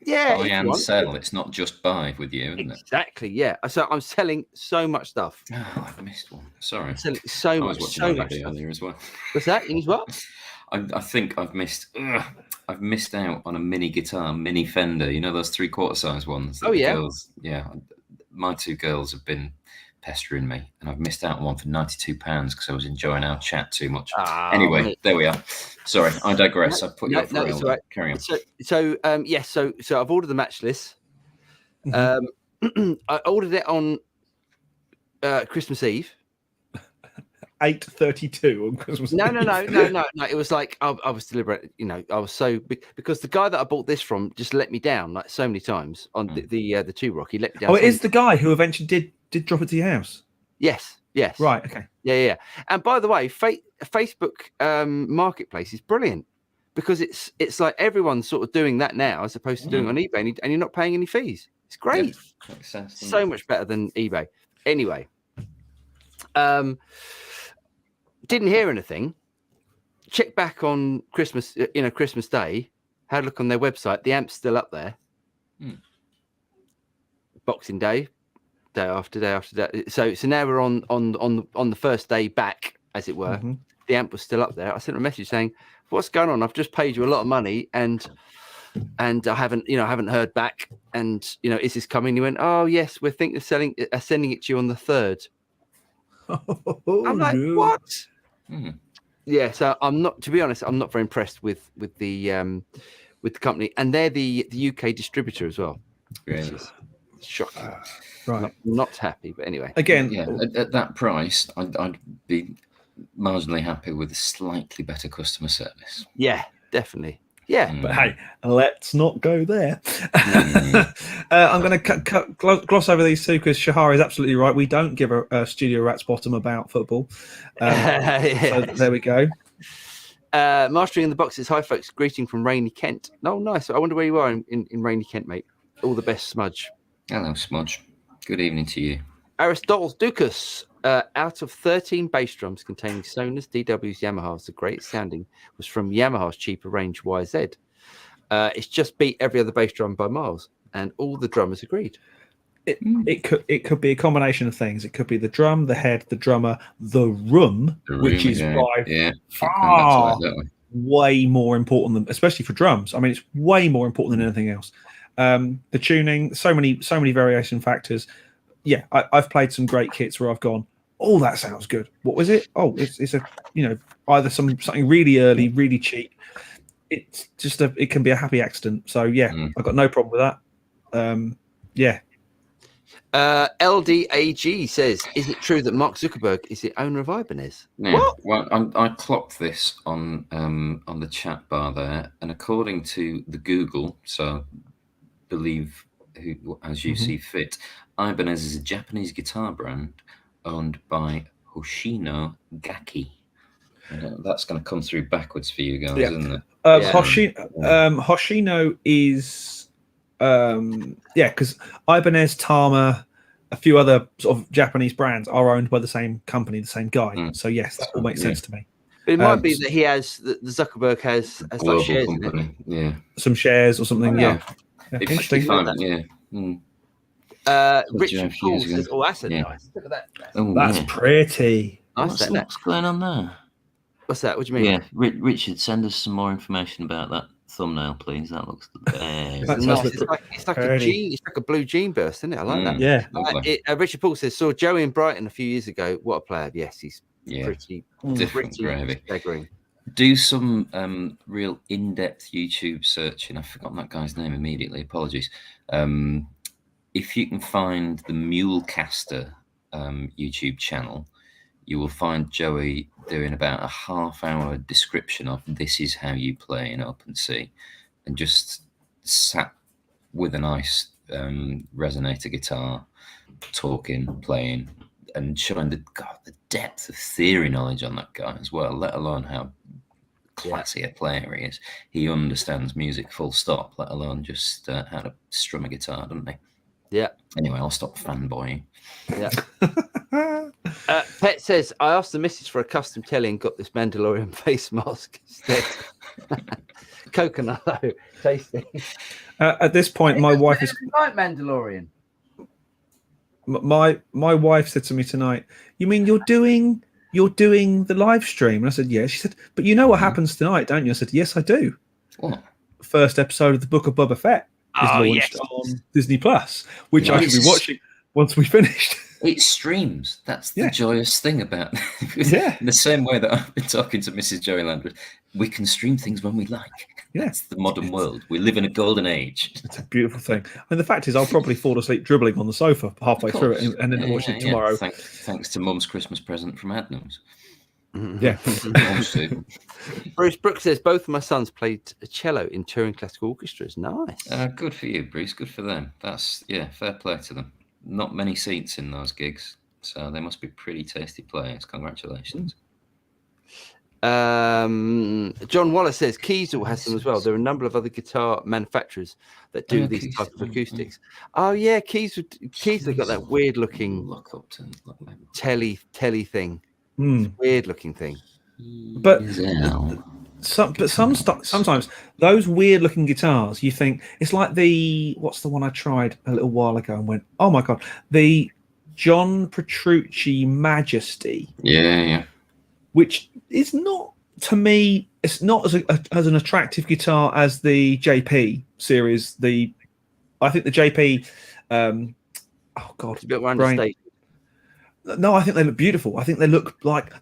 Yeah, buy and sell. It's not just buy with you, isn't it? Exactly. Yeah. So I'm selling so much stuff. Oh, I've missed one. Sorry. I'm selling so much stuff earlier as well. What's that? You need what? I think I've missed. I've missed out on a mini guitar, mini Fender. You know those 3/4 size ones. Oh yeah. Girls, yeah. My 2 girls have been pestering me, and I've missed out on one for £92 because I was enjoying our chat too much. Anyway, there we are. Sorry, I digress. I've put you up for a right. Carry on. So I've ordered the match list. I ordered it on Christmas Eve. 8:32 on Christmas No. Eve. It was like I was deliberate. I was so because the guy that I bought this from just let me down like so many times on the Two Rock. He let me down. Oh, it is the guy who eventually did drop it to your house. Yes. Right. Okay. Yeah. And by the way, Facebook Marketplace is brilliant because it's like everyone's sort of doing that now as opposed to doing it on eBay, and you're not paying any fees. It's great. Yeah, makes sense, so much better than eBay. Anyway, didn't hear anything. Check back on Christmas, Christmas Day. Had a look on their website. The amp's still up there. Boxing Day, day after day. So now we're on the first day back, as it were. Mm-hmm. The amp was still up there. I sent a message saying, "What's going on? I've just paid you a lot of money, and I haven't heard back. And is this coming?" He went, "Oh yes, we're thinking of sending it to you on the 3rd." I'm like, no. What? Yeah, so I'm not. To be honest, I'm not very impressed with the company, and they're the UK distributor as well. Really shocking. Right, not happy, but anyway. Again, yeah, at that price, I'd be marginally happy with slightly better customer service. Yeah, definitely. Yeah, but hey, let's not go there. I'm going to gloss over these two because Shahar is absolutely right. We don't give a studio rat's bottom about football. So there we go. Mastering in the boxes. Hi, folks. Greeting from rainy Kent. Oh, nice. I wonder where you are in rainy Kent, mate. All the best, Smudge. Hello, Smudge. Good evening to you. Aristotle Dukas. Out of 13 bass drums containing Sonos, DWs, Yamahas, the greatest sounding was from Yamaha's cheaper range YZ. It's just beat every other bass drum by miles, and all the drummers agreed. It could be a combination of things. It could be the drum, the head, the drummer, the room, which is by far way more important than, especially for drums. I mean, it's way more important than anything else. The tuning, so many variation factors. Yeah, I've played some great kits where I've gone, oh, that sounds good. What was it? Oh, it's a either something really early, really cheap. It's just it can be a happy accident. So yeah, I've got no problem with that. Yeah. LDAG says, "Is it true that Mark Zuckerberg is the owner of Ibanez?" Yeah. Well, I clocked this on the chat bar there, and according to the Google, so believe who as you see fit, Ibanez is a Japanese guitar brand owned by Hoshino Gaki. That's going to come through backwards for you guys, isn't it? Hoshino is because Ibanez, Tama, a few other sort of Japanese brands are owned by the same company, the same guy. So yes, that all makes sense to me. But it might be that he has the Zuckerberg has like shares company. in it. Some shares or something. Yeah. Interesting. Richard Paul says, "Oh, that's nice. Look at that. That's pretty. Nice. What's going on there? What's that? What do you mean? Yeah, Richard, send us some more information about that thumbnail, please. That looks it's like a jean. It's like a blue jean burst, isn't it? I like that. Yeah. Richard Paul says, "Saw Joey in Brighton a few years ago. What a player! Yes, he's pretty staggering." Do some real in-depth YouTube searching. I've forgotten that guy's name immediately. Apologies. If you can find the Mulecaster YouTube channel, you will find Joey doing about a half-hour description of this is how you play an open C, and just sat with a nice resonator guitar, talking, playing, and showing the depth of theory knowledge on that guy as well, let alone how classy a player he is. He understands music full stop, let alone just how to strum a guitar, doesn't he? Yeah. Anyway, I'll stop fanboying. Yeah. Pet says, "I asked the missus for a custom telly and got this Mandalorian face mask instead." Coconut though, tasty. At this point, my wife is like Mandalorian. My wife said to me tonight, "You mean you're doing the live stream?" And I said, "Yeah." She said, "But you know what happens tonight, don't you?" I said, "Yes, I do." What? First episode of the Book of Boba Fett is launched on Disney Plus, which I should be watching once we finished. It streams. That's the joyous thing about it. In the same way that I've been talking to Mrs. Joey Landry, we can stream things when we like. That's the modern world. We live in a golden age. It's a beautiful thing. And the fact is, I'll probably fall asleep dribbling on the sofa halfway through it and then watch it tomorrow. Thanks to Mum's Christmas present from Adnams. Yeah. Bruce Brooks says both of my sons played cello in touring classical orchestras. Nice. Good for you, Bruce. Good for them. That's fair play to them. Not many seats in those gigs, so they must be pretty tasty players. Congratulations. John Wallace says Kiesel has them as well. There are a number of other guitar manufacturers that do these type of acoustics. Oh yeah, Kiesel got that weird looking telly thing. Weird looking thing. But sometimes those weird looking guitars, you think it's like what's the one I tried a little while ago and went, oh my god, the John Petrucci Majesty. Yeah. Which is not, to me, it's not as an attractive guitar as the JP series. I think the JP, oh god, it's a bit understated. No, I think they look beautiful. I think they look like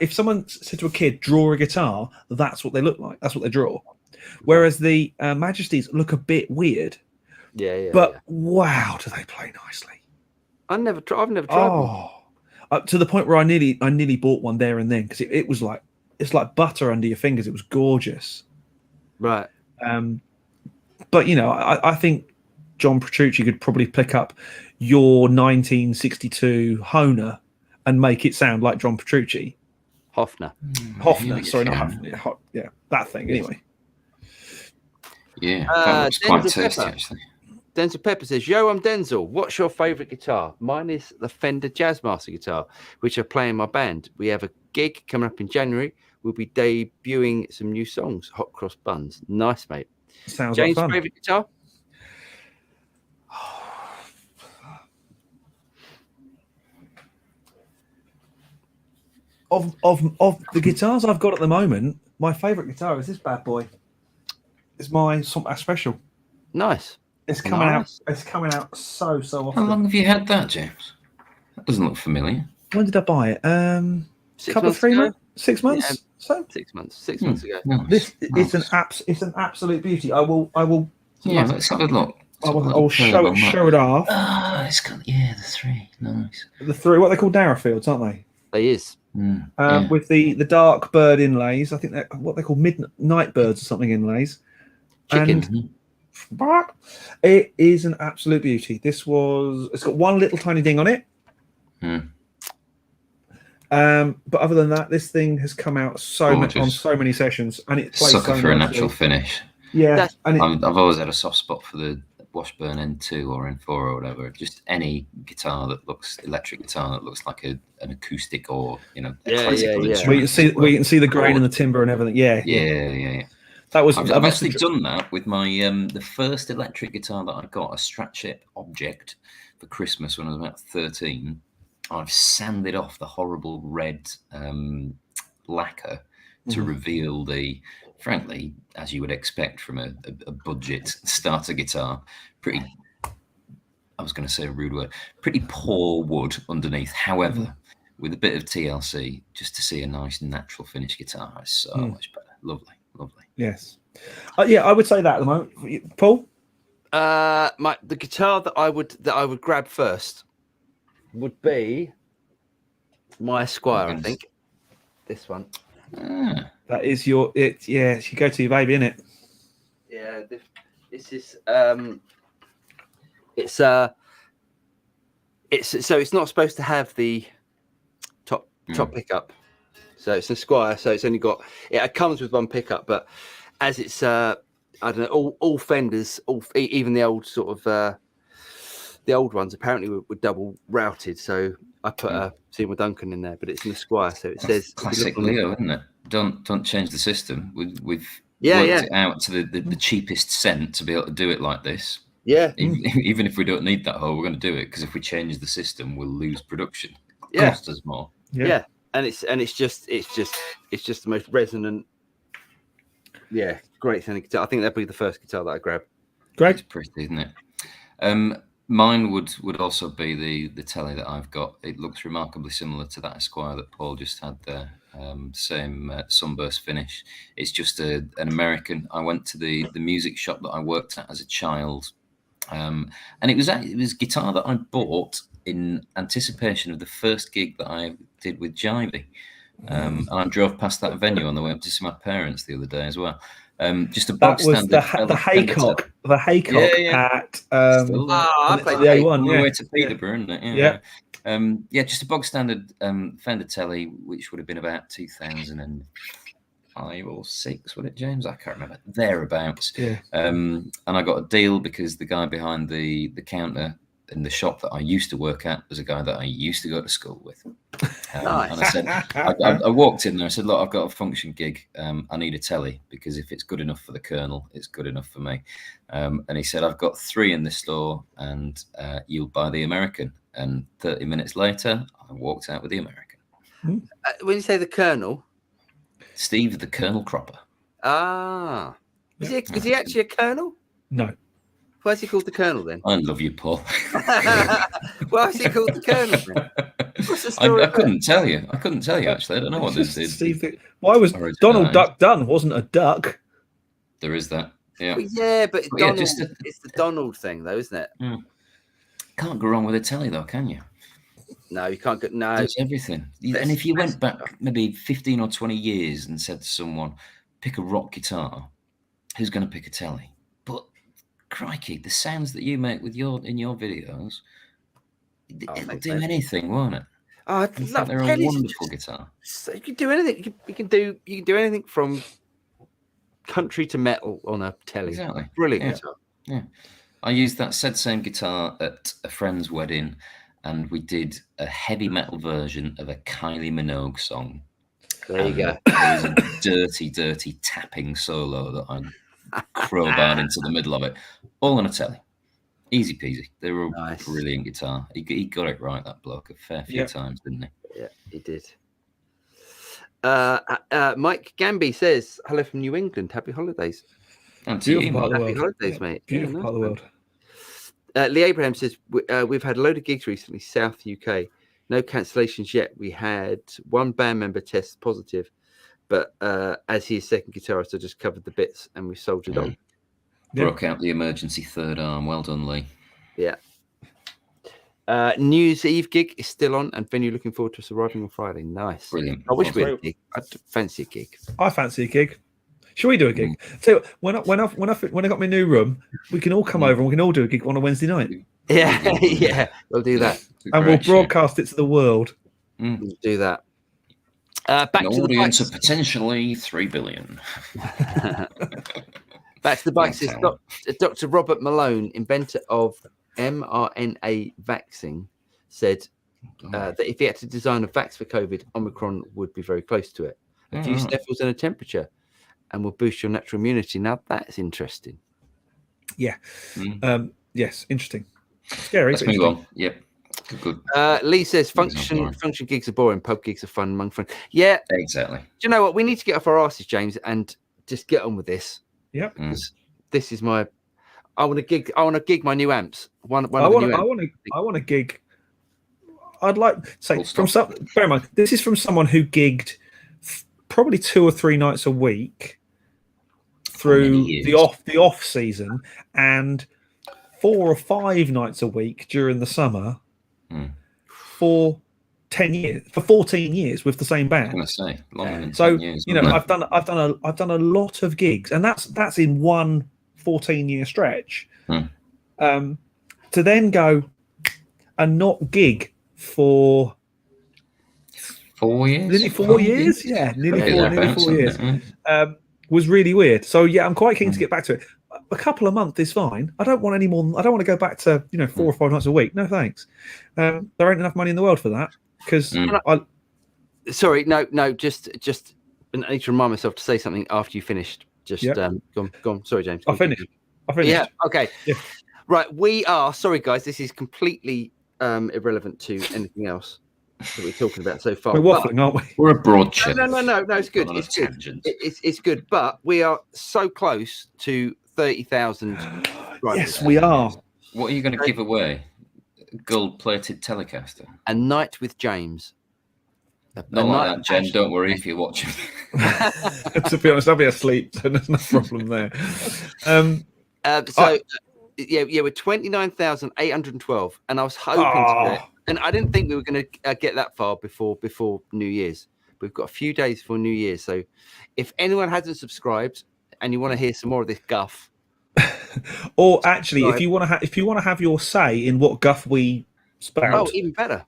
if someone said to a kid, draw a guitar, that's what they look like. That's what they draw. Whereas the Majesties look a bit weird. Yeah. But wow, do they play nicely? I've never tried one. To the point where I nearly bought one there and then, because it was like, it's like butter under your fingers. It was gorgeous. Right. But I think John Petrucci could probably pick up your 1962 Hohner and make it sound like John Petrucci. Hofner, sorry, not Hofner. Yeah, that thing. Anyway. Yeah, that looks quite tasty actually. Denzel Pepper says, "Yo, I'm Denzel. What's your favourite guitar? Mine is the Fender Jazzmaster guitar, which I play in my band. We have a gig coming up in January. We'll be debuting some new songs. Hot cross buns. Nice, mate. Sounds James, like fun. favourite guitar? Of the guitars I've got at the moment, my favourite guitar is this bad boy. It's my special. Nice. It's coming out. It's coming out so often. How long have you had that, James? That doesn't look familiar. When did I buy it? 6 months ago? 6 months. Yeah. So 6 months. 6 months ago. Nice. It's an absolute beauty. I will. Yeah, let's have a look. I will show it off. Ah, it's got the three. Nice. The three, what they call Narrowfields, aren't they? They is. With the dark bird inlays. I think they're what they call midnight birds or something inlays. Chicken. And it is an absolute beauty. It's got one little tiny ding on it. But other than that, this thing has come out on so many sessions, and it plays sucker so for a nicely. natural finish. Yeah, I've always had a soft spot for the Washburn N2 or N4 or whatever. Just any electric guitar that looks like an acoustic or classical instrument. We can see the grain and the timbre and everything. Yeah. That was. I've actually done that with my the first electric guitar that I got, a Stratship Object, for Christmas when I was about 13. I've sanded off the horrible red lacquer to reveal the, frankly, as you would expect from a budget starter guitar, I was going to say a rude word, pretty poor wood underneath. However, with a bit of TLC, just to see a nice natural finish guitar is so much better. Lovely. Yes. I would say that at the moment. Paul? The guitar that I would grab first would be my Esquire, I think. This one. That is your you go to your baby, innit? Yeah, this is it's not supposed to have the top pickup. So it's an Esquire, so it's only got it comes with one pickup, but as it's I don't know, all Fenders, even the old sort of the old ones apparently were double routed, so I put a Seymour Duncan in there, but it's an Esquire, so it says classic Leo, isn't it? Don't change the system. We've worked it out to the cheapest cent to be able to do it like this. Yeah. Even if we don't need that hole, we're going to do it, because if we change the system, we'll lose production. It costs us more. Yeah. And it's just the most resonant, great sounding guitar. I think that'd be the first guitar that I grab. Great. It's pretty, isn't it? Mine would also be the telly that I've got. It looks remarkably similar to that Esquire that Paul just had there. Same sunburst finish. It's just an American. I went to the music shop that I worked at as a child, and it was a guitar that I bought in anticipation of the first gig that I did with Jivey, And I drove past that venue on the way up to see my parents the other day as well. Just a That bog was standard the Fender Haycock, at Still there. I the played A1. On the Yeah, way to Peterborough, isn't it? Yeah. Just a bog standard Fender telly, which would have been about 2005 or 6, would it, James? I can't remember. Thereabouts. Yeah. And I got a deal because the guy behind the counter in the shop that I used to work at was a guy that I used to go to school with. Nice. And I said, I walked in there. I said, look, I've got a function gig. I need a telly because if it's good enough for the Colonel, it's good enough for me. And he said, I've got 3 in the store, and you'll buy the American. And 30 minutes later, I walked out with the American. When you say the Colonel, Steve, the Colonel Cropper. Is he actually a Colonel? No. Why is he called the Colonel then? I love you, Paul. Why is he called the Colonel then? What's the story? I couldn't tell you. Actually. I don't know what this is. Why was Donald Duck Dunn wasn't a duck? There is that. Yeah. Well, yeah, but But Donald, it's the Donald thing, though, isn't it? Can't go wrong with a telly, though, can you? No, you can't get. No, Does everything. And if you went back maybe 15 or 20 years and said to someone, pick a rock guitar, who's going to pick a telly? But crikey, the sounds that you make with in your videos, it'll do anything, won't it? Oh, I love they're a wonderful guitar. You can do anything. You can do anything from country to metal on a telly. Exactly. Brilliant guitar. Yeah. I used that same guitar at a friend's wedding, and we did a heavy metal version of a Kylie Minogue song. There you go. There was a dirty, dirty tapping solo that I crowbarred into the middle of it, all on a telly. Easy peasy. They were a brilliant guitar. He got it right, that bloke, a fair few times, didn't he? Yeah, he did. Mike Gamby says, hello from New England. Happy holidays. And to you, Mark. Happy holidays, mate. Beautiful part of the world. Lee Abraham says, we've had a load of gigs recently, South UK. No cancellations yet. We had one band member test positive, but as he's second guitarist, I just covered the bits and we soldiered on. Broke out the emergency third arm. Well done, Lee. Yeah. New Year's Eve gig is still on, and venue looking forward to us arriving on Friday. Nice. Brilliant. I wish we had a gig. I'd fancy a gig. I fancy a gig. Shall we do a gig? So when I got my new room, we can all come over and we can all do a gig on a Wednesday night. Yeah, yeah, we'll do that, and we'll broadcast it to the world. We'll do that. Back An to the audience bikes. of potentially 3 billion. Back to the bikes. Is Dr. Robert Malone, inventor of mRNA vaccine, said that if he had to design a vax for COVID, Omicron would be very close to it. A few sniffles and a temperature, and will boost your natural immunity. Now that's interesting. Yeah. Yes, interesting. Scary. Let's move on. Yep. Good. Lee says function gigs are boring, pub gigs are fun among friends. Yeah, exactly. Do you know what? We need to get off our asses, James, and just get on with this. Yep. This is my. I want to gig my new amps. I want to gig. I'd like to say from some. Bear in mind, this is from someone who gigged probably 2 or 3 nights a week through the off season, and 4 or 5 nights a week during the summer for 10 years, for 14 years with the same band. I was going to say longer than 10 years. You know, I've done a lot of gigs, and that's in one 14-year stretch. To then go and not gig for 4 years, nearly 4 years, nearly 4 years, was really weird. So yeah, I'm quite keen to get back to it. A couple of months is fine. I don't want any more. I don't want to go back to 4 or 5 nights a week. No thanks. There ain't enough money in the world for that. Because sorry, no, just I need to remind myself to say something after you finished. Just go on. Sorry, James. I finished. Yeah. Okay. Yeah. Right. We are sorry, guys. This is completely irrelevant to anything else that we're talking about so far. We're waffling, aren't we? We're a broad chip. No. It's good. It's good. It's good. But we are so close to 30,000. Yes, we are. What are you going to give away? Gold-plated Telecaster. A night with James. Not like that, Jen. Don't worry if you're watching. To be honest, I'll be asleep, so there's no problem there. We're 29,812, and I was hoping to do it, and I didn't think we were going to get that far before New Year's. We've got a few days for New Year, so if anyone hasn't subscribed and you want to hear some more of this guff, or actually, if subscribe. you want to have your say in what guff we spout, even better.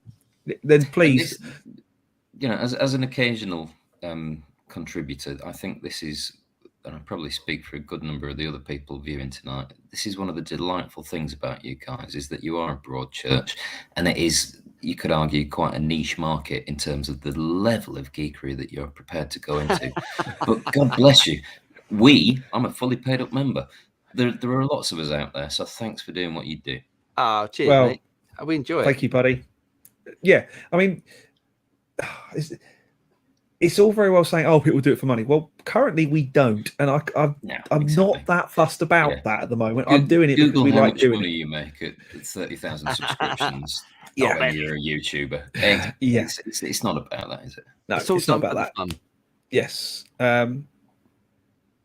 then please. This, you know, as an occasional contributor, I think this is, and I probably speak for a good number of the other people viewing tonight, this is one of the delightful things about you guys, is that you are a broad church, and it is, you could argue, quite a niche market in terms of the level of geekery that you're prepared to go into. But God bless you. I'm a fully paid up member. There are lots of us out there, so thanks for doing what you do. Oh, cheers, Well, mate. We enjoy it. Thank you, buddy. Yeah, I mean, it's all very well saying, "Oh, people do it for money." Well, currently we don't, and I'm exactly. not that fussed about that at the moment. I'm doing it Google because we how like much doing money it. you make at 30,000 subscriptions. Yeah. When you're a YouTuber. It's not about that, is it? No, It's it's not about that. Fun. Yes.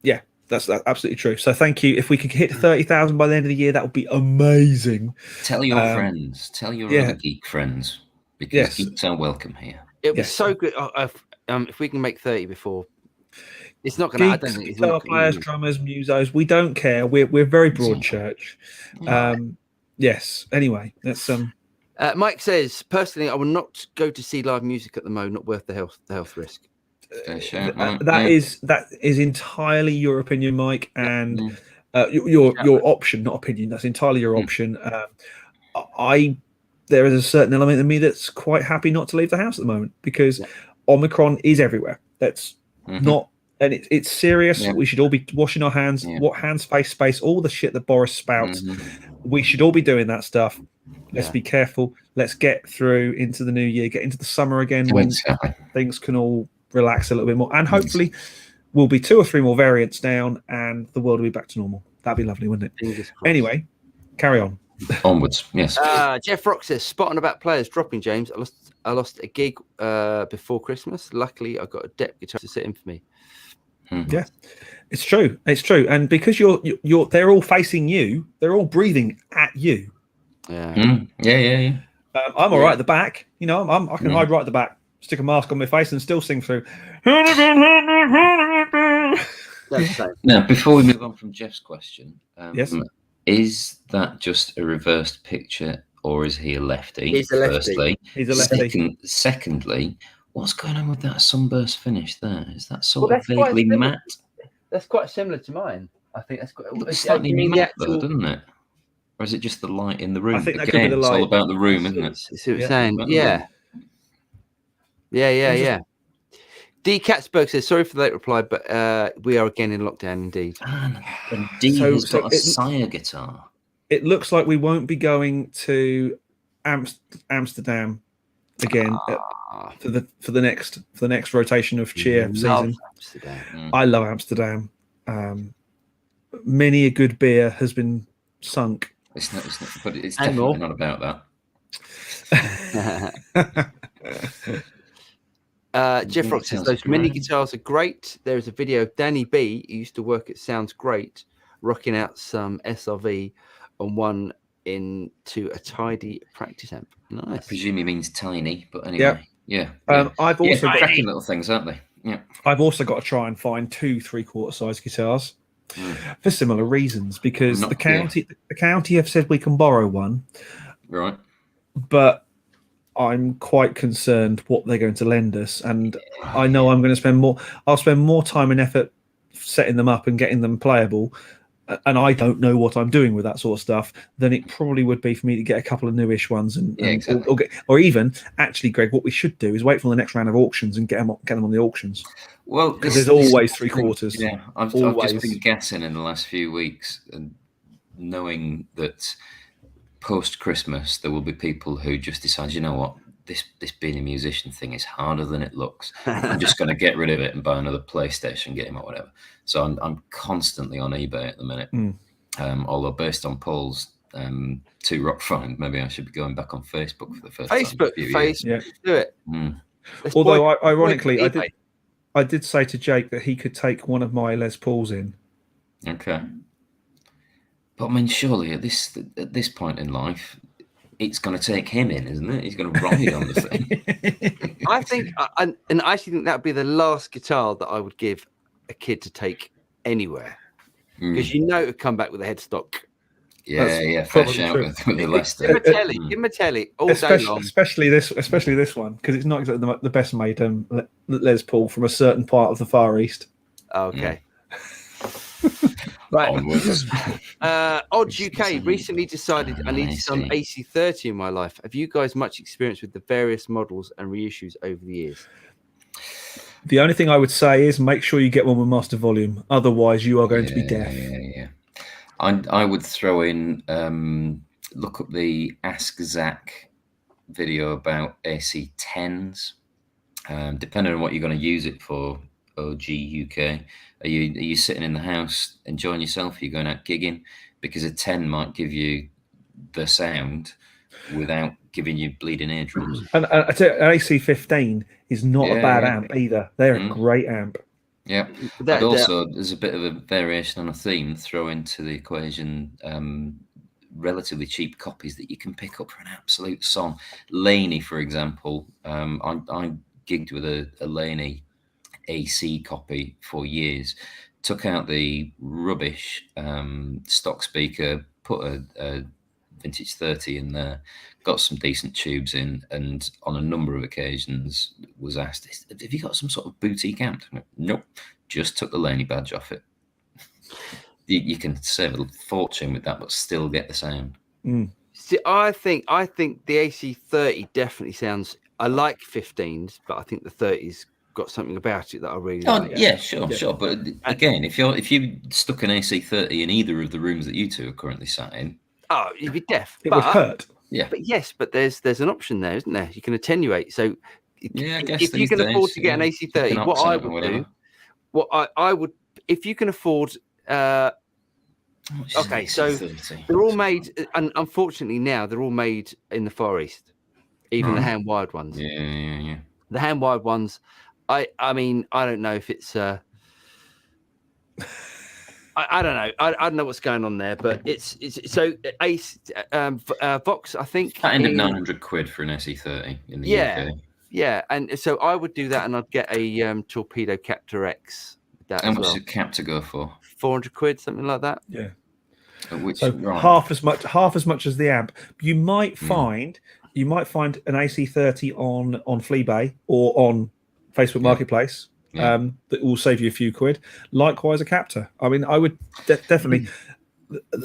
Yeah, that's absolutely true. So thank you. If we could hit 30,000 by the end of the year, that would be amazing. Tell your friends. Tell your other geek friends, because geeks are welcome here. It was so good. If we can make 30 before, it's not going to. I don't think it's guitar players, drummers, musos. We don't care. We're very broad church. Yes. Anyway, that's Mike says, personally, I will not go to see live music at the moment. Not worth the health risk. That is entirely your opinion, Mike, and your option, not opinion. That's entirely your option. There is a certain element of me that's quite happy not to leave the house at the moment, because Omicron is everywhere. That's not, and it's serious. We should all be washing our hands. What hands, face, space, all the shit that Boris spouts. We should all be doing that stuff. Let's be careful. Let's get through into the new year, get into the summer again, when things can all relax a little bit more, and hopefully we'll be 2 or 3 more variants down and the world will be back to normal. That'd be lovely, wouldn't it? Anyway, carry on. Onwards. Yes. Jeff Rock says, spot on about players dropping, James. I lost a gig before Christmas. Luckily I got a deck guitar to sit in for me. Yeah, it's true, and because they're all facing you, they're all breathing at you. I'm all right at the back, you know. I can hide right at the back, stick a mask on my face and still sing through. Now, before we move on from Jeff's question, yes, is that just a reversed picture, or is he a lefty? He's a lefty. Firstly, he's a lefty. Secondly, what's going on with that sunburst finish there? Is that sort of vaguely matte? That's quite similar to mine. I think that's quite. It's slightly matte, though, doesn't it? Or is it just the light in the room? I think that Again, could be the light. It's all about the room, isn't it? See what you're saying? Yeah. D. Katzberg says, sorry for the late reply, but we are again in lockdown indeed. And D has got a Sire guitar. It looks like we won't be going to Amsterdam again for the next rotation of Cheer season. I love Amsterdam. Many a good beer has been sunk. It's not, but it's definitely not about that. Jeff Rock says those mini guitars are great. There is a video of Danny B, who used to work at Sounds Great, rocking out some SRV on one into a tidy practice amp. Nice. I presume he means tiny, but anyway. Yeah. I've also got cracking little things, aren't they? Yeah. I've also got to try and find 2 3/4 size guitars for similar reasons, because the county have said we can borrow one, right? But I'm quite concerned what they're going to lend us, and I know I'm going to spend more. I'll spend more time and effort setting them up and getting them playable, and I don't know what I'm doing with that sort of stuff, than it probably would be for me to get a couple of newish ones, or even actually, Greg, what we should do is wait for the next round of auctions and get them on the auctions. Well, because there's always 3/4. Yeah, I've just been guessing in the last few weeks, and knowing that post Christmas there will be people who just decide, you know what, this being a musician thing is harder than it looks. I'm just going to get rid of it and buy another PlayStation game or whatever. So I'm constantly on eBay at the minute. Although based on Paul's 2 Rock Find, maybe I should be going back on Facebook for the first time. Facebook, do it. Although ironically, I did say to Jake that he could take one of my Les Pauls in. Okay. But I mean, surely at this point in life, it's going to take him in, isn't it? He's going to ride on the thing. I think, and I actually think that would be the last guitar that I would give a kid to take anywhere, because you know it would come back with a headstock. Yeah, fair shout with the Leicester. Give him a telly all day long. Especially this one, because it's not exactly the best made Les Paul from a certain part of the Far East. Okay. Right. Odds UK recently decided I need some AC30 in my life. Have you guys much experience with the various models and reissues over the years? The only thing I would say is make sure you get one with master volume. Otherwise, you are going to be deaf. Yeah. I would throw in, look up the Ask Zach video about AC10s. Depending on what you're going to use it for, OG UK, are you sitting in the house enjoying yourself? Are you going out gigging? Because a 10 might give you the sound without giving you bleeding eardrums. And I tell you, an AC15 is not a bad amp either. They're a great amp. Yeah, but also there's a bit of a variation on a theme. Throw into the equation relatively cheap copies that you can pick up for an absolute song. Laney, for example, I gigged with a Laney AC copy for years. Took out the rubbish stock speaker, put a vintage 30 in there, got some decent tubes in, and on a number of occasions was asked, have you got some sort of boutique amp? Nope, just took the Laney badge off it. You can save a fortune with that, but still get the sound. See, I think the AC30 definitely sounds, I like 15s, but I think the 30s got something about it that I really like. Yeah, sure. But again, if you stuck an AC30 in either of the rooms that you two are currently sat in, you'd be deaf. It would hurt. Yeah, but there's an option there, isn't there? You can attenuate. So I guess if you can afford to get an AC30, what I would do, I would, if you can afford. Okay, so they're all made, and unfortunately now they're all made in the Far East, even the hand wired ones. Yeah. The hand wired ones. I mean, I don't know if it's. I don't know. I don't know what's going on there, but it's so Ace Vox. I think that ended £900 for an SE30 in the UK. Yeah, and so I would do that, and I'd get a Torpedo Captor X. How much does a Captor go for? £400, something like that. Yeah. Half as much as the amp. You might find an AC30 on Fleabay or on Facebook Marketplace. That will save you a few quid. Likewise, a Captor. I mean, I would definitely.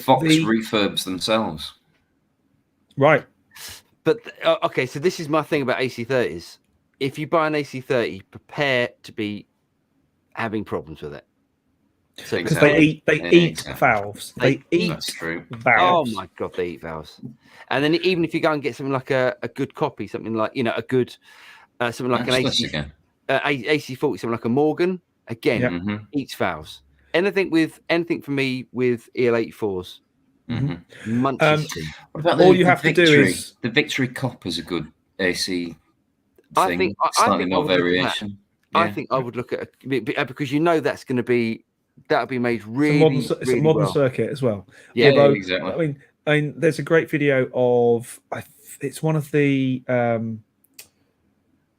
Vox refurbs themselves, right? But okay, so this is my thing about AC30s. If you buy an AC30, prepare to be having problems with it. So because they eat valves. They eat valves. Oh my god, they eat valves. And then even if you go and get something like a good copy, something like a good something like an AC40, something like a Morgan, again eats valves. Anything for me with EL84s. Munches. What about all you have to do is the Victory Cop is a good AC thing. I think slightly more variation. I think I would look at because that's going to be that'll be made really. It's a modern circuit as well. Yeah, exactly. I mean, there's a great video of it's one of the.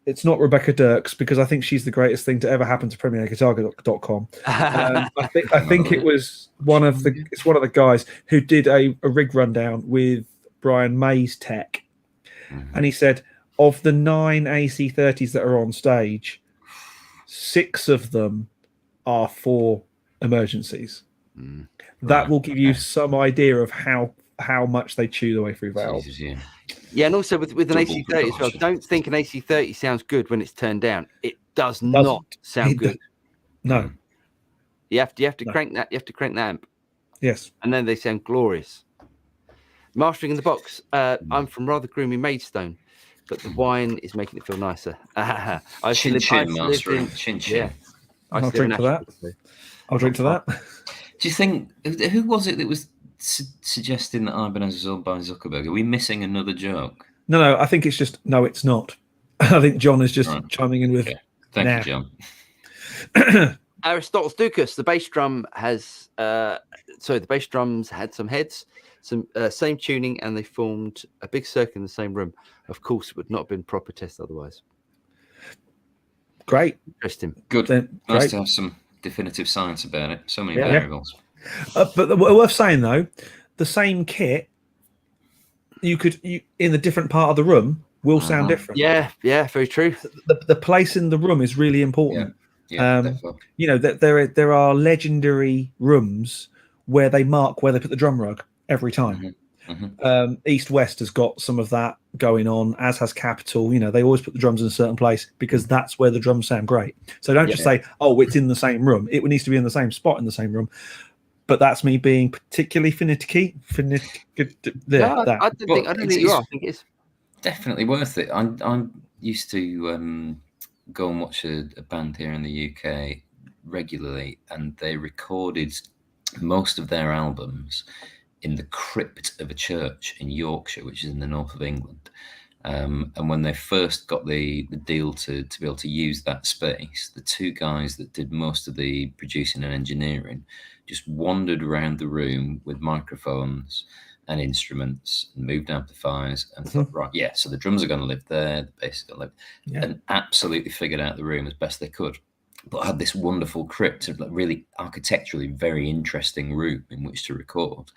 It's not Rebecca Dirks because I think she's the greatest thing to ever happen to PremierGuitar.com. I think it was one of the guys who did a rig rundown with Brian May's tech, and he said of the 9 AC30s that are on stage, 6 of them are for emergencies. That will give you some idea of how much they chew their way through valves. Jesus, yeah, and also with an AC30 as well. Don't think an AC30 sounds good when it's turned down. It does not sound good. No, you have to crank that. You have to crank the amp. Yes, and then they sound glorious. Mastering in the box. I'm from rather groomy Maidstone, but the wine is making it feel nicer. Chin mastering. Yeah, I'll drink to that. I'll drink to that. Do you think who was it that was suggesting that Ibanez was owned by Zuckerberg? Are we missing another joke? No, I think it's just no, it's not. I think John is just chiming in with. Okay. Thank you, John. Aristotle's Dukas, the bass drum has the bass drums had some heads. Some same tuning, and they formed a big circle in the same room. Of course, it would not have been proper test otherwise. Great. Interesting. Good. Then, Nice great. to have some definitive science about it. So many Yeah. variables. But worth saying though, the same kit you in the different part of the room will sound different. Yeah, very true. The place in the room is really important. Yeah, definitely. You know that there are legendary rooms where they mark where they put the drum rug every time. East West has got some of that going on, as has Capitol. You know, they always put the drums in a certain place because that's where the drums sound great. So don't just say, "Oh, it's in the same room." It needs to be in the same spot in the same room. But that's me being particularly finicky. I don't think you are. I think it's definitely worth it. I'm used to go and watch a band here in the UK regularly, and they recorded most of their albums in the crypt of a church in Yorkshire, which is in the north of England. And when they first got the deal to be able to use that space, the two guys that did most of the producing and engineering just wandered around the room with microphones and instruments and moved amplifiers and thought, right, yeah, so the drums are going to live there, the bass is going to live, and absolutely figured out the room as best they could. But had this wonderful crypt of really architecturally very interesting room in which to record.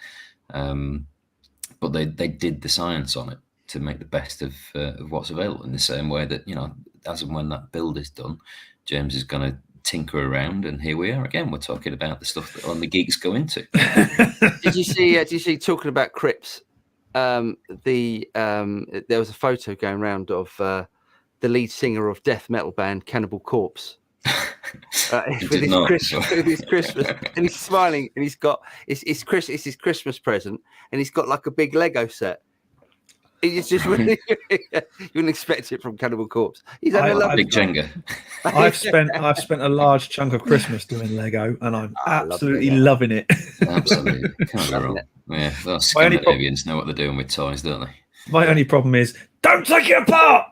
But they did the science on it to make the best of what's available, in the same way that, you know, as and when that build is done, James is going to tinker around, and here we are again. We're talking about the stuff that only geeks go into. Did you see talking about crypts? There was a photo going around of the lead singer of death metal band Cannibal Corpse. With his Christmas, and he's smiling, and he's got it's his Christmas present, and he's got like a big Lego set. It's just really, you wouldn't expect it from Cannibal Corpse. He's having a lovely big Jenga. I've spent a large chunk of Christmas doing Lego, and I'm absolutely loving it. Absolutely, can't go wrong. Yeah, those Scandinavians know what they're doing with toys, don't they? My only problem is, don't take it apart.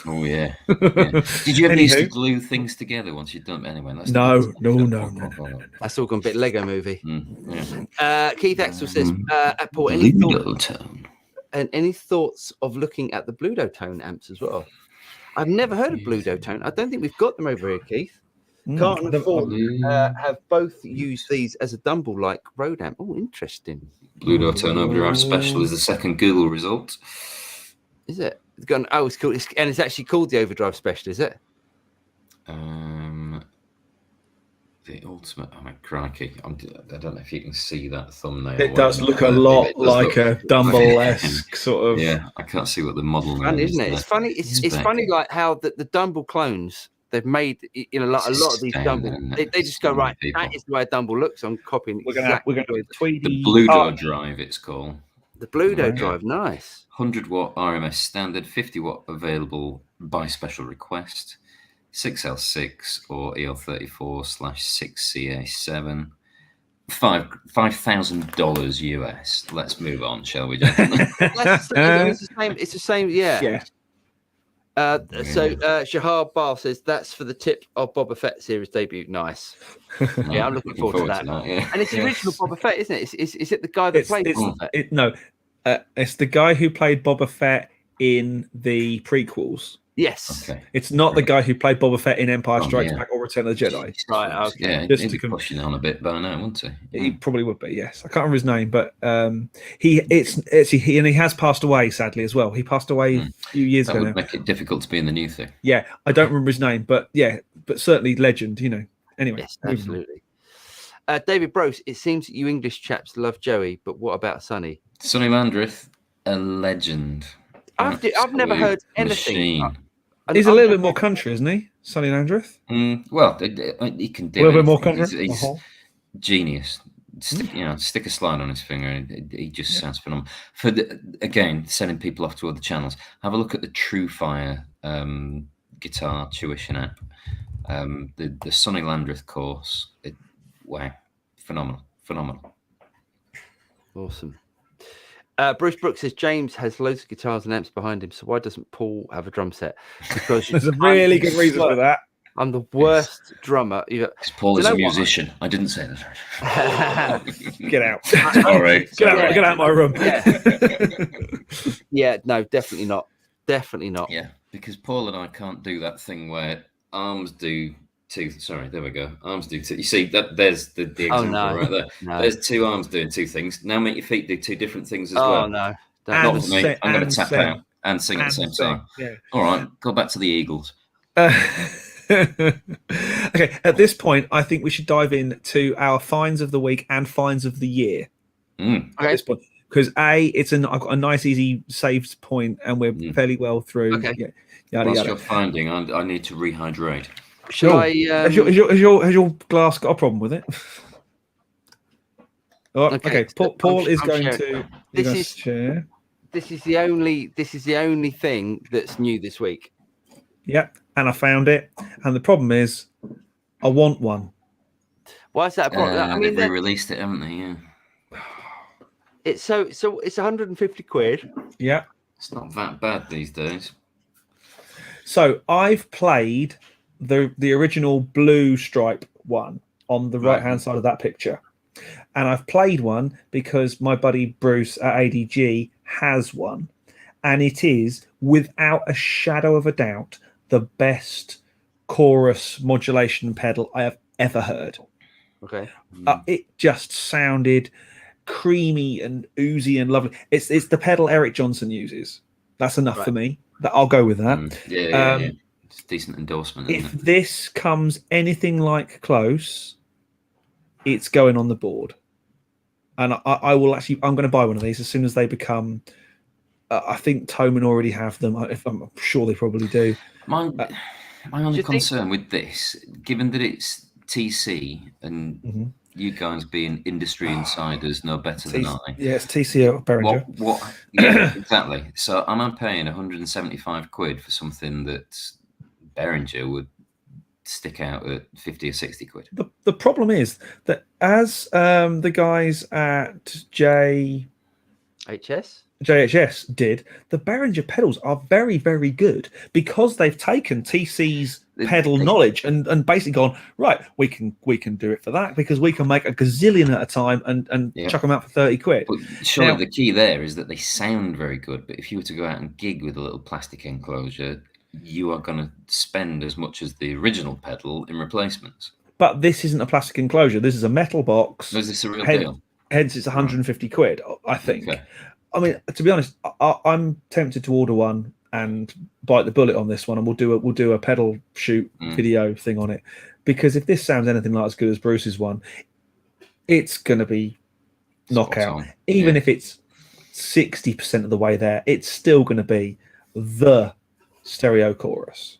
Oh yeah. Did you ever used to glue things together once you'd done it? Anyway, no. That's all gone a bit Lego movie. Keith Axel says, Paul, any thoughts of looking at the Bluetone amps as well? I've never heard of Bluetone. I don't think we've got them over here, Keith. Carton and Ford have both used these as a Dumble-like road amp. Oh, interesting. Bluetone Overdrive Special is the second Google result. Is it? It's gone. Oh, it's cool. And it's actually called the Overdrive Special, is it? The ultimate. Oh my crikey! I don't know if you can see that thumbnail. It does look a lot like a Dumble-esque sort of. Yeah, I can't see what the model name funny, is. Isn't it? It's funny. It's funny, like how the Dumble clones. They've made, you know, like a lot of these Dumble. They just go, right, that is the way a Dumble looks. I'm copying. We're gonna do the Bludo Drive. It's called the Bludo Drive. Nice. 100-watt RMS standard, 50-watt available by special request. 6L6 or EL34/6CA7. $5,000 US. Let's move on, shall we, gentlemen? It's the same. Yeah. So Shahar Bar says that's for the tip of Boba Fett series debut. Nice. Yeah, I'm looking forward to that. And it's the original Boba Fett, isn't it? Is it the guy that played Boba Fett? No, it's the guy who played Boba Fett in the prequels. Yes. Okay. It's not the guy who played Boba Fett in Empire Strikes Back or Return of the Jedi. Right. Okay. Yeah, he'd be pushing on a bit by now, wouldn't he? He probably would be. Yes, I can't remember his name, but he has passed away sadly as well. He passed away a few years ago. That would make it difficult to be in the new thing. Yeah, I don't remember his name, but certainly legend. You know. Anyway, yes, absolutely. David Brose, it seems that you English chaps love Joey, but what about Sonny? Sonny Landreth, a legend. I've never heard anything. He's a little bit more country, isn't he, Sonny Landreth? Well, he can do a little bit more country. He's genius. Stick a slide on his finger, and he just sounds phenomenal. Again, sending people off to other channels. Have a look at the Truefire guitar tuition app. The Sonny Landreth course. Wow, phenomenal. Awesome. Bruce Brooks says James has loads of guitars and amps behind him, so why doesn't Paul have a drum set? Because there's a really good reason for that. I'm the worst drummer. Because Paul is a musician. I didn't say that. Get out. Sorry. Get out of my room. Yeah, no, definitely not. Definitely not. Yeah, because Paul and I can't do that thing where arms do two. Sorry, there we go. Arms do two. You see that? There's the example right there. No. There's two arms doing two things. Now make your feet do two different things as Oh well. no. Not for me. I'm going to tap sing. out and sing at the same time. Yeah. All right, go back to the Eagles. Okay, at this point, I think we should dive into our finds of the week and finds of the year. Okay. At this point, because I've got a nice, easy saved point, and we're fairly well through. Okay. Yeah, Whilst you're finding, I need to rehydrate. Shall I? Has your glass got a problem with it? Oh, okay. Paul is going to. Share. This is the only thing that's new this week. Yeah, and I found it. And the problem is, I want one. Why is that a problem? I mean, they've re-released it, haven't they? Yeah. It's so it's 150 quid. Yeah, it's not that bad these days. So I've played the original blue stripe one on the right hand side of that picture, and I've played one because my buddy Bruce at ADG has one, and it is without a shadow of a doubt the best chorus modulation pedal I have ever heard. Okay. It just sounded creamy and oozy and lovely. It's the pedal Eric Johnson uses. That's enough for me. I'll go with that. Yeah. It's a decent endorsement. If this comes anything like close, it's going on the board. And I will actually, I'm going to buy one of these as soon as they become. I think Thomann already have them. I'm sure they probably do. My only concern with this, given that it's TC and you guys being industry insiders know better than I. Yeah, it's TC or Behringer. Yeah, exactly. So I'm paying 175 quid for something that Behringer would stick out at 50 or 60 quid. The problem is that as the guys at JHS did, the Behringer pedals are very, very good because they've taken TC's pedal knowledge and basically gone, right, we can do it for that because we can make a gazillion at a time and chuck them out for 30 quid. But surely the key there is that they sound very good, but if you were to go out and gig with a little plastic enclosure, you are going to spend as much as the original pedal in replacements. But this isn't a plastic enclosure. This is a metal box. Is this a real deal? Hence, it's 150 quid, I think. Okay. I mean, to be honest, I'm tempted to order one and bite the bullet on this one, and we'll do a pedal shoot video thing on it, because if this sounds anything like as good as Bruce's one, it's going to be knockout. Even if it's 60% of the way there, it's still going to be the stereo chorus.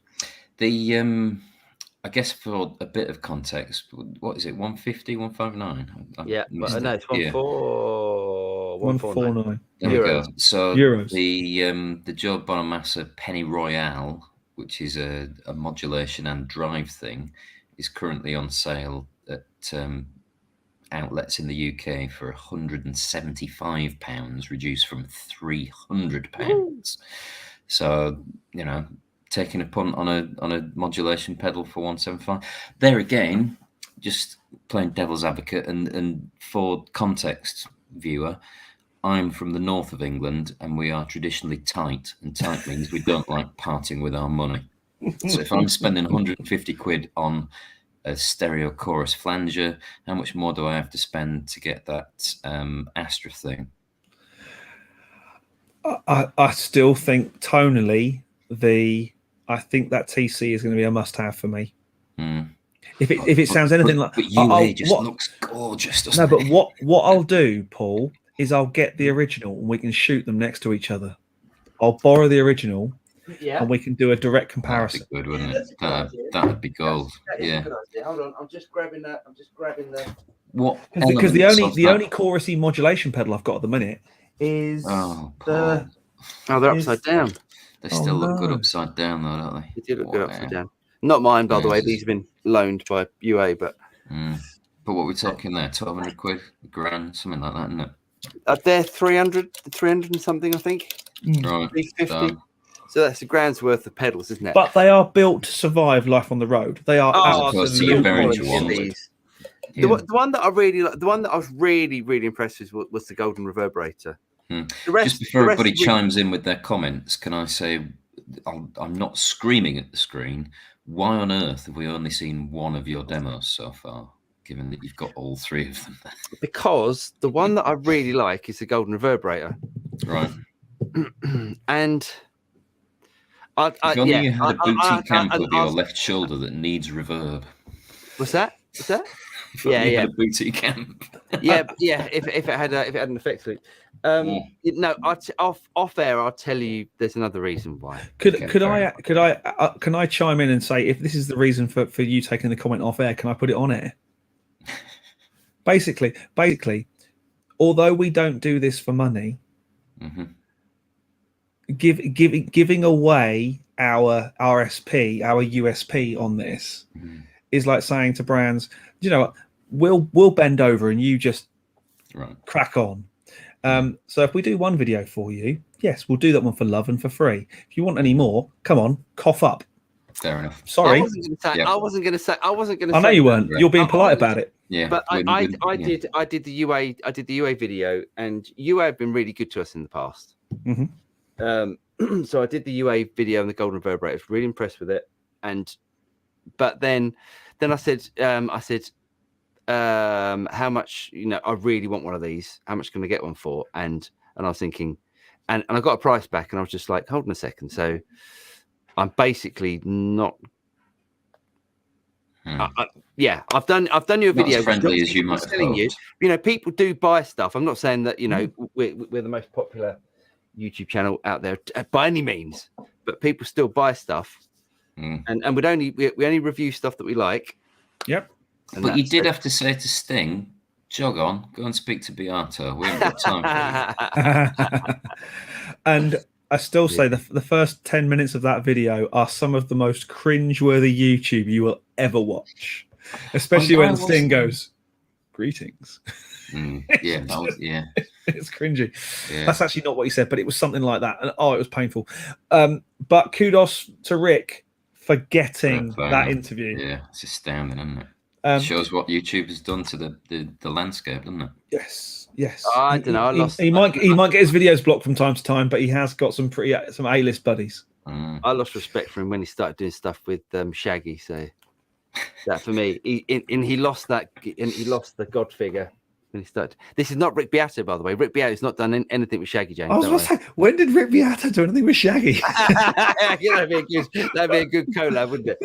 I guess for a bit of context, what is it? 150, 159? Yeah, no, it's 149. There we go. So Euros. The Joe Bonamassa Penny Royale, which is a modulation and drive thing, is currently on sale at outlets in the UK for £175, reduced from £300. So, taking a punt on a modulation pedal for 175. There again, just playing devil's advocate, and for context, viewer, I'm from the north of England, and we are traditionally tight, and tight means we don't like parting with our money. So if I'm spending 150 quid on a stereo chorus flanger, how much more do I have to spend to get that Astra thing? I still think tonally, I think that TC is going to be a must-have for me. If it sounds anything like, but UA just looks gorgeous, doesn't it? No, but what I'll do, Paul, is I'll get the original and we can shoot them next to each other. I'll borrow the original, and we can do a direct comparison. That'd be good, wouldn't it? That'd be gold. Yeah. Hold on, I'm just grabbing the. What? Because the only chorusy modulation pedal I've got at the minute is they're upside down. They still look good upside down, though, don't they? They do look good upside down. Not mine, by the way. These have been loaned by UA, but. But what we're talking there, 1,200 quid, grand, something like that, isn't it? They're 300 and something, I think. Right. 350. So that's a grand's worth of pedals, isn't it? But they are built to survive life on the road. They are opposed to the absolutely Behringer solid. ones. The one that I really like, the one that I was really impressed with was the golden reverberator. Hmm. The rest, Just before everybody really... chimes in with their comments, can I say I'm not screaming at the screen. Why on earth have we only seen one of your demos so far, given that you've got all three of them? Because the one that I really like is the golden reverberator. Right. And if only you had a boutique amp over your left shoulder that needs reverb. What's that? What's that? If only you had a boutique amp. yeah. If it had an effects loop. No, off air, I'll tell you. There's another reason why. Can I chime in and say, if this is the reason for you taking the comment off air, can I put it on air? Basically, although we don't do this for money, giving away our RSP, our USP on this is like saying to brands, you know what, we'll bend over and you just crack on. So if we do one video for you, yes, we'll do that one for love and for free. If you want any more, come on, cough up. Fair enough. Sorry, I wasn't going to say. I know you weren't. You're being polite about it. Yeah, but I did the UA video, and UA have been really good to us in the past. So I did the UA video on the golden reverberator. I was really impressed with it, but then I said, how much? I really want one of these. How much can I get one for? And I was thinking, and I got a price back, and I was just like, hold on a second. So I'm basically not. I've done you a video. Not as friendly as you might have hoped. People do buy stuff. I'm not saying that we're the most popular YouTube channel out there by any means, but people still buy stuff, and we only review stuff that we like. Yep. But you did have to say to Sting, jog on, go and speak to Beato. We haven't got time for you. And I still say the first 10 minutes of that video are some of the most cringeworthy YouTube you will ever watch, especially when Sting goes, "Greetings." Yeah, it's cringy. Yeah. That's actually not what he said, but it was something like that, and it was painful. But kudos to Rick for getting that interview. Yeah, it's astounding, isn't it? Shows what YouTube has done to the landscape, doesn't it? Yes. I don't know. He might get his videos blocked from time to time, but he has got some A-list buddies. I lost respect for him when he started doing stuff with Shaggy. So that for me, he lost that, and he lost the God figure when he started. This is not Rick Beato, by the way. Rick Beato's not done anything with Shaggy, James. I was going to say, when did Rick Beato do anything with Shaggy? That'd be a good collab, wouldn't it?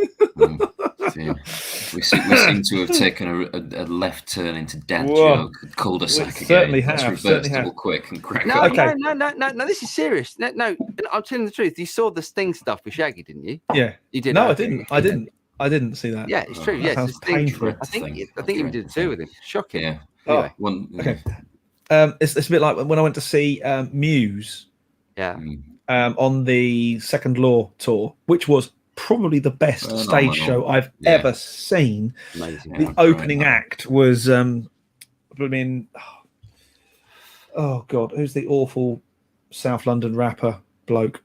We seem to have taken a left turn into dad joke cul-de-sac again. Certainly Let's have. reverse double quick and crack No, on. No, this is serious. No, I'm telling the truth. You saw the Sting stuff with Shaggy, didn't you? Yeah. You did. No, I didn't see that. Yeah, it's true. Yes, sounds painful. I think you did two with him. Shocking. Yeah. Anyway. Okay. It's a bit like when I went to see Muse. Yeah. On the Second Law tour, which was probably the best stage show I've ever seen. Amazing. The opening act was oh god, who's the awful South London rapper bloke?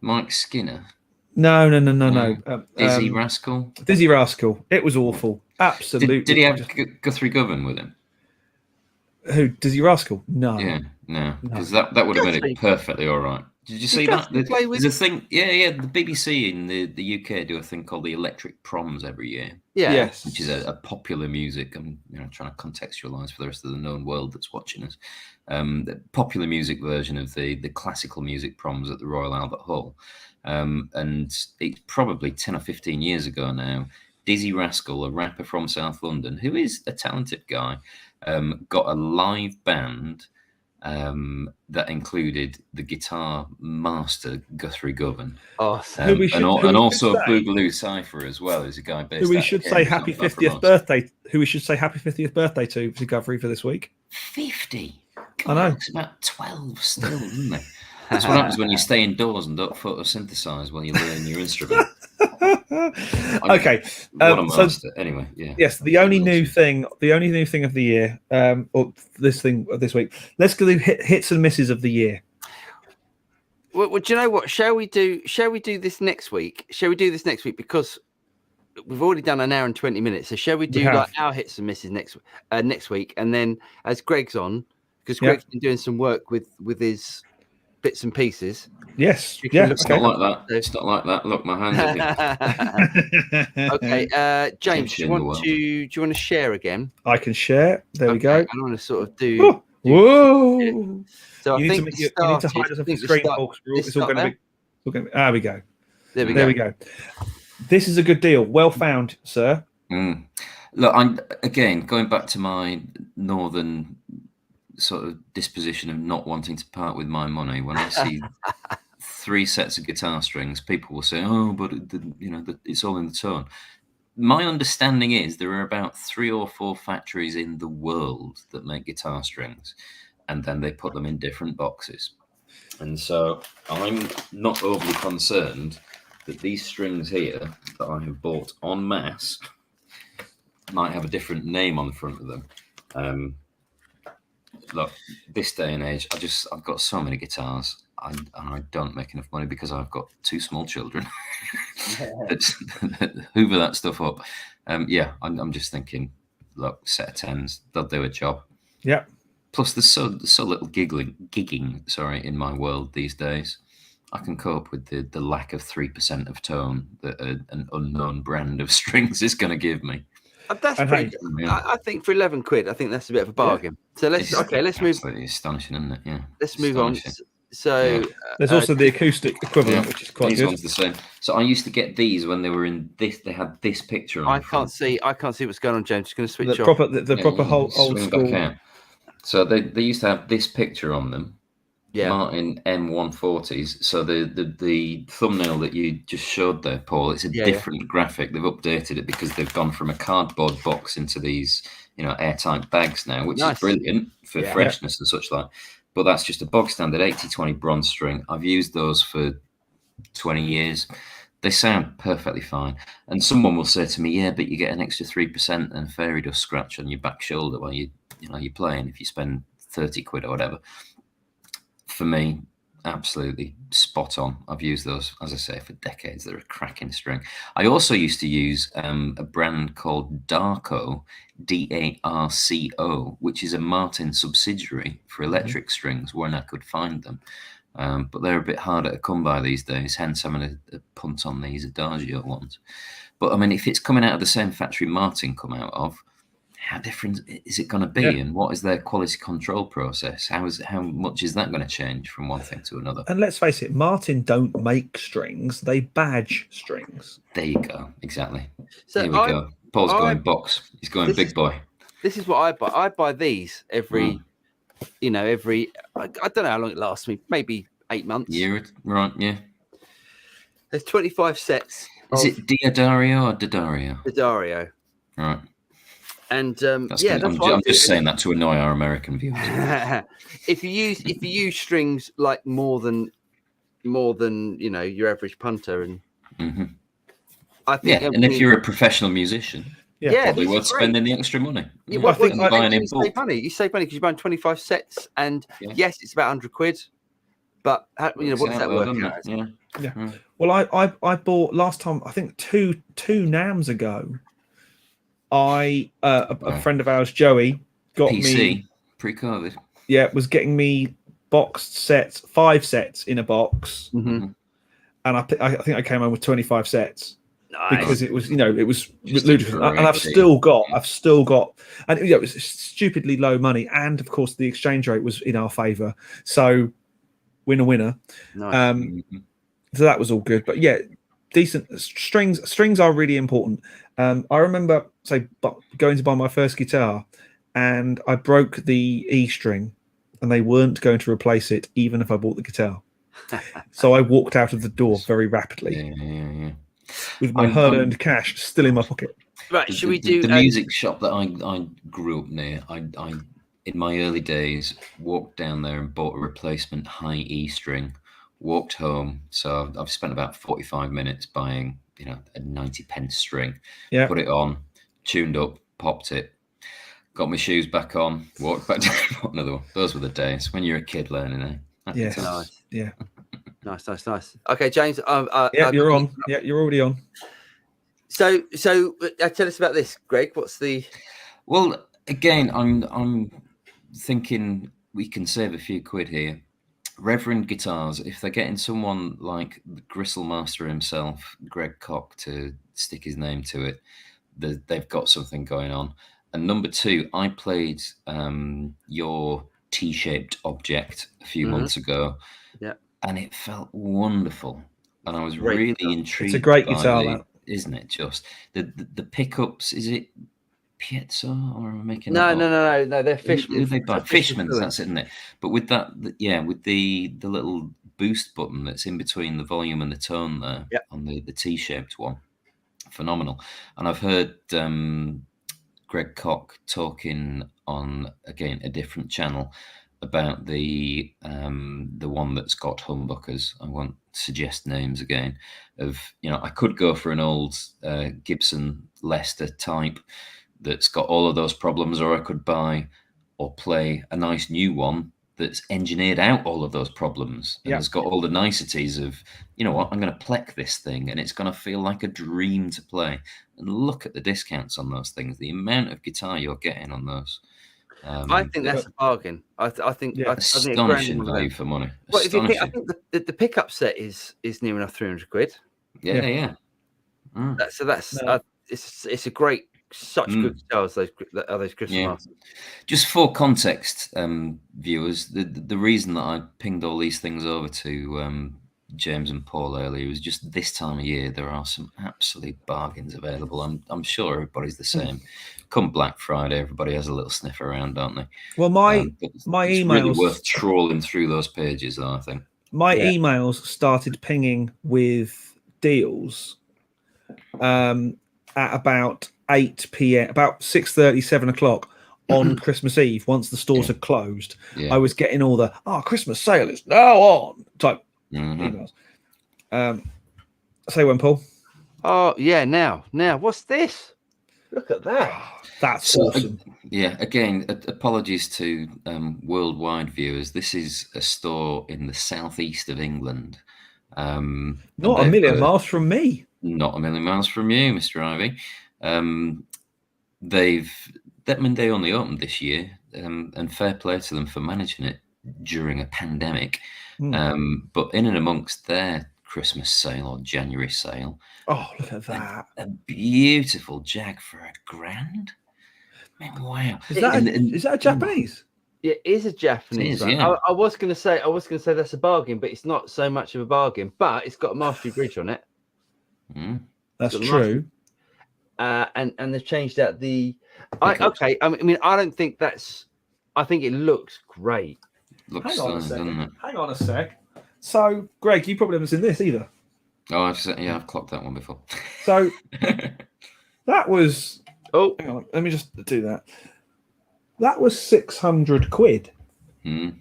Mike Skinner. No. Dizzy Rascal. Dizzy Rascal. It was awful. Absolutely. Did he have Guthrie Govan with him? Who? Dizzy Rascal? No. Yeah, no, because that would have made it perfectly all right. Did you see that? There's a thing. Yeah. The BBC in the UK do a thing called the Electric Proms every year. Yeah. Yes. Which is a popular music. I'm trying to contextualize for the rest of the known world that's watching us. The popular music version of the classical music proms at the Royal Albert Hall. And it's probably 10 or 15 years ago now. Dizzy Rascal, a rapper from South London, who is a talented guy, got a live band that included the guitar master Guthrie Govan, and also Boogaloo Cypher as well. Is a guy based. Who we should say happy 50th birthday. Who we should say happy 50th birthday to Guthrie for this week. 50. I know. It's about 12 still, isn't it? That's what happens when you stay indoors and don't photosynthesize while you learn your instrument. Okay. So anyway, yeah. Yes, the only new thing of the year, or this week. Let's go hits and misses of the year. Well, do you know what? Shall we do this next week? Shall we do this next week? Because we've already done an hour and 20 minutes. So shall we do like our hits and misses next week? And then as Greg's on, because Greg's been doing some work with his bits and pieces. Yes. It's not like that. It's not like that. Look, my hands are here. Okay. James, do you want to share again? I can share. There we go. I want to sort of do. Whoa! So you I need think you need to hide us off the screen, folks. It's all going to be. There we go. There we go. This is a good deal. Well found, sir. Look, I'm again going back to my northern sort of disposition of not wanting to part with my money. When I see 3 sets of guitar strings, people will say, "Oh, but it's all in the tone." My understanding is there are about 3 or 4 factories in the world that make guitar strings, and then they put them in different boxes. And so I'm not overly concerned that these strings here that I have bought en masse might have a different name on the front of them. Look, this day and age, I've got so many guitars, and I don't make enough money because I've got 2 small children. Hoover that stuff up. I'm just thinking, look, set of 10s, they'll do a job. Yeah. Plus, there's so little gigging, in my world these days. I can cope with the lack of 3% of tone that an unknown brand of strings is going to give me. That's pretty good. I think for 11 quid, I think that's a bit of a bargain. So let's move. Absolutely astonishing, isn't it? Yeah. Let's move on. So there's also the acoustic equivalent, which is quite these good. Ones the same. So I used to get these when they were in this. They had this picture on. I can't see what's going on, James. Just going to switch off. The proper old school. So they used to have this picture on them. Yeah. Martin M140s. So the thumbnail that you just showed there, Paul, it's a different graphic. They've updated it because they've gone from a cardboard box into these, airtight bags now, which is brilliant for freshness and such like. But that's just a bog standard 80/20 bronze string. I've used those for 20 years. They sound perfectly fine. And someone will say to me, "Yeah, but you get an extra 3% and fairy dust scratch on your back shoulder while you're playing if you spend 30 quid or whatever." For me, absolutely spot on. I've used those, as I say, for decades. They're a cracking string. I also used to use a brand called Darko, DARCO, which is a Martin subsidiary for electric strings when I could find them. But they're a bit harder to come by these days, hence having a punt on these Adagio ones. But I mean, if it's coming out of the same factory Martin come out of, how different is it going to be, and what is their quality control process? How much is that going to change from one thing to another? And let's face it, Martin don't make strings; they badge strings. There you go, exactly. So here we go. Paul's going box. He's going big boy. This is what I buy. I buy these every. I don't know how long it lasts me. Maybe 8 months. Year, right? Yeah. There's 25 sets. Is it Diodario or Daddario? Daddario. Right. And I'm just saying that to annoy our American viewers. if you use strings like more than your average punter, and I think and if you're a professional musician, probably worth spending the extra money. You save money. You save money because you're buying 25 sets, and yes, it's about 100 quid. But what does that work out? Yeah. Well, I bought last time, I think two NAMs ago. A friend of ours, Joey, got me pre-COVID. Yeah, was getting me boxed sets, 5 sets in a box, and I think I came home with 25 sets because it was ludicrous. And I've still got, and it was stupidly low money, and of course the exchange rate was in our favour, so winner. Nice. So that was all good, but decent strings are really important. I remember going to buy my first guitar, and I broke the E string, and they weren't going to replace it even if I bought the guitar. So I walked out of the door very rapidly with my hard-earned cash still in my pocket. Right, should we do the music shop that I grew up near? I in my early days walked down there and bought a replacement high E string. Walked home, so I've spent about 45 minutes buying, a 90p string. Yeah. Put it on, tuned up, popped it, got my shoes back on, walked back down, bought another one. Those were the days when you're a kid learning, eh? Yes. Nice. Yeah. Nice. Okay, James. Yeah, you're on. Yeah, you're already on. So tell us about this, Greg. What's the? Well, again, I'm thinking we can save a few quid here. Reverend Guitars, if they're getting someone like the Gristle Master himself, Greg Koch, to stick his name to it, they've got something going on. And number two, I played your T-shaped object a few months ago, and it felt wonderful. And I was really intrigued. It's a great by guitar, isn't it? Just the pickups. Is it Piezo, or am I making No, that up? they're Fishman. Fishman's, that's it, isn't it? But with that, with the little boost button that's in between the volume and the tone there on the T-shaped one, phenomenal. And I've heard Greg Koch talking on, again, a different channel about the one that's got humbuckers. I won't suggest names again. I could go for an old Gibson Lester type that's got all of those problems, or I could buy or play a nice new one that's engineered out all of those problems and has got all the niceties of, I'm going to pleck this thing and it's going to feel like a dream to play. And look at the discounts on those things, the amount of guitar you're getting on those. I think that's a bargain. I think astonishing value for money. Well, if you think, I think the pickup set is near enough 300 quid. Yeah. So that's it's a great. Such good guitars, those Crystal Masters. Just for context, viewers, the reason that I pinged all these things over to James and Paul earlier was just this time of year there are some absolute bargains available. I'm sure everybody's the same. Come Black Friday, everybody has a little sniff around, don't they? Well, my it's emails really worth trawling through those pages, though, I think. My emails started pinging with deals at about 8 p.m., about 6:30, 7 o'clock on Christmas Eve, once the stores had closed. I was getting all the Christmas sale is now on type emails. Say when, Paul. Oh yeah, now what's this? Look at that. That's awesome. Again, apologies to worldwide viewers. This is a store in the southeast of England. Not a million miles from me. Not a million miles from you, Mr. Ivy. They only opened this year, and fair play to them for managing it during a pandemic. But in and amongst their Christmas sale or January sale, look at that! A beautiful Jag for $1,000. I mean, wow! Is that a Japanese? It is a Japanese. I was going to say that's a bargain, but it's not so much of a bargain. But it's got a mastery bridge on it. That's true. And they've changed out the. I don't think that's. I think it looks great. Hang on a sec. So, Greg, you probably haven't seen this either. Oh, I've clocked that one before. So that was. Oh, hang on. Let me just do that. That was 600 quid. But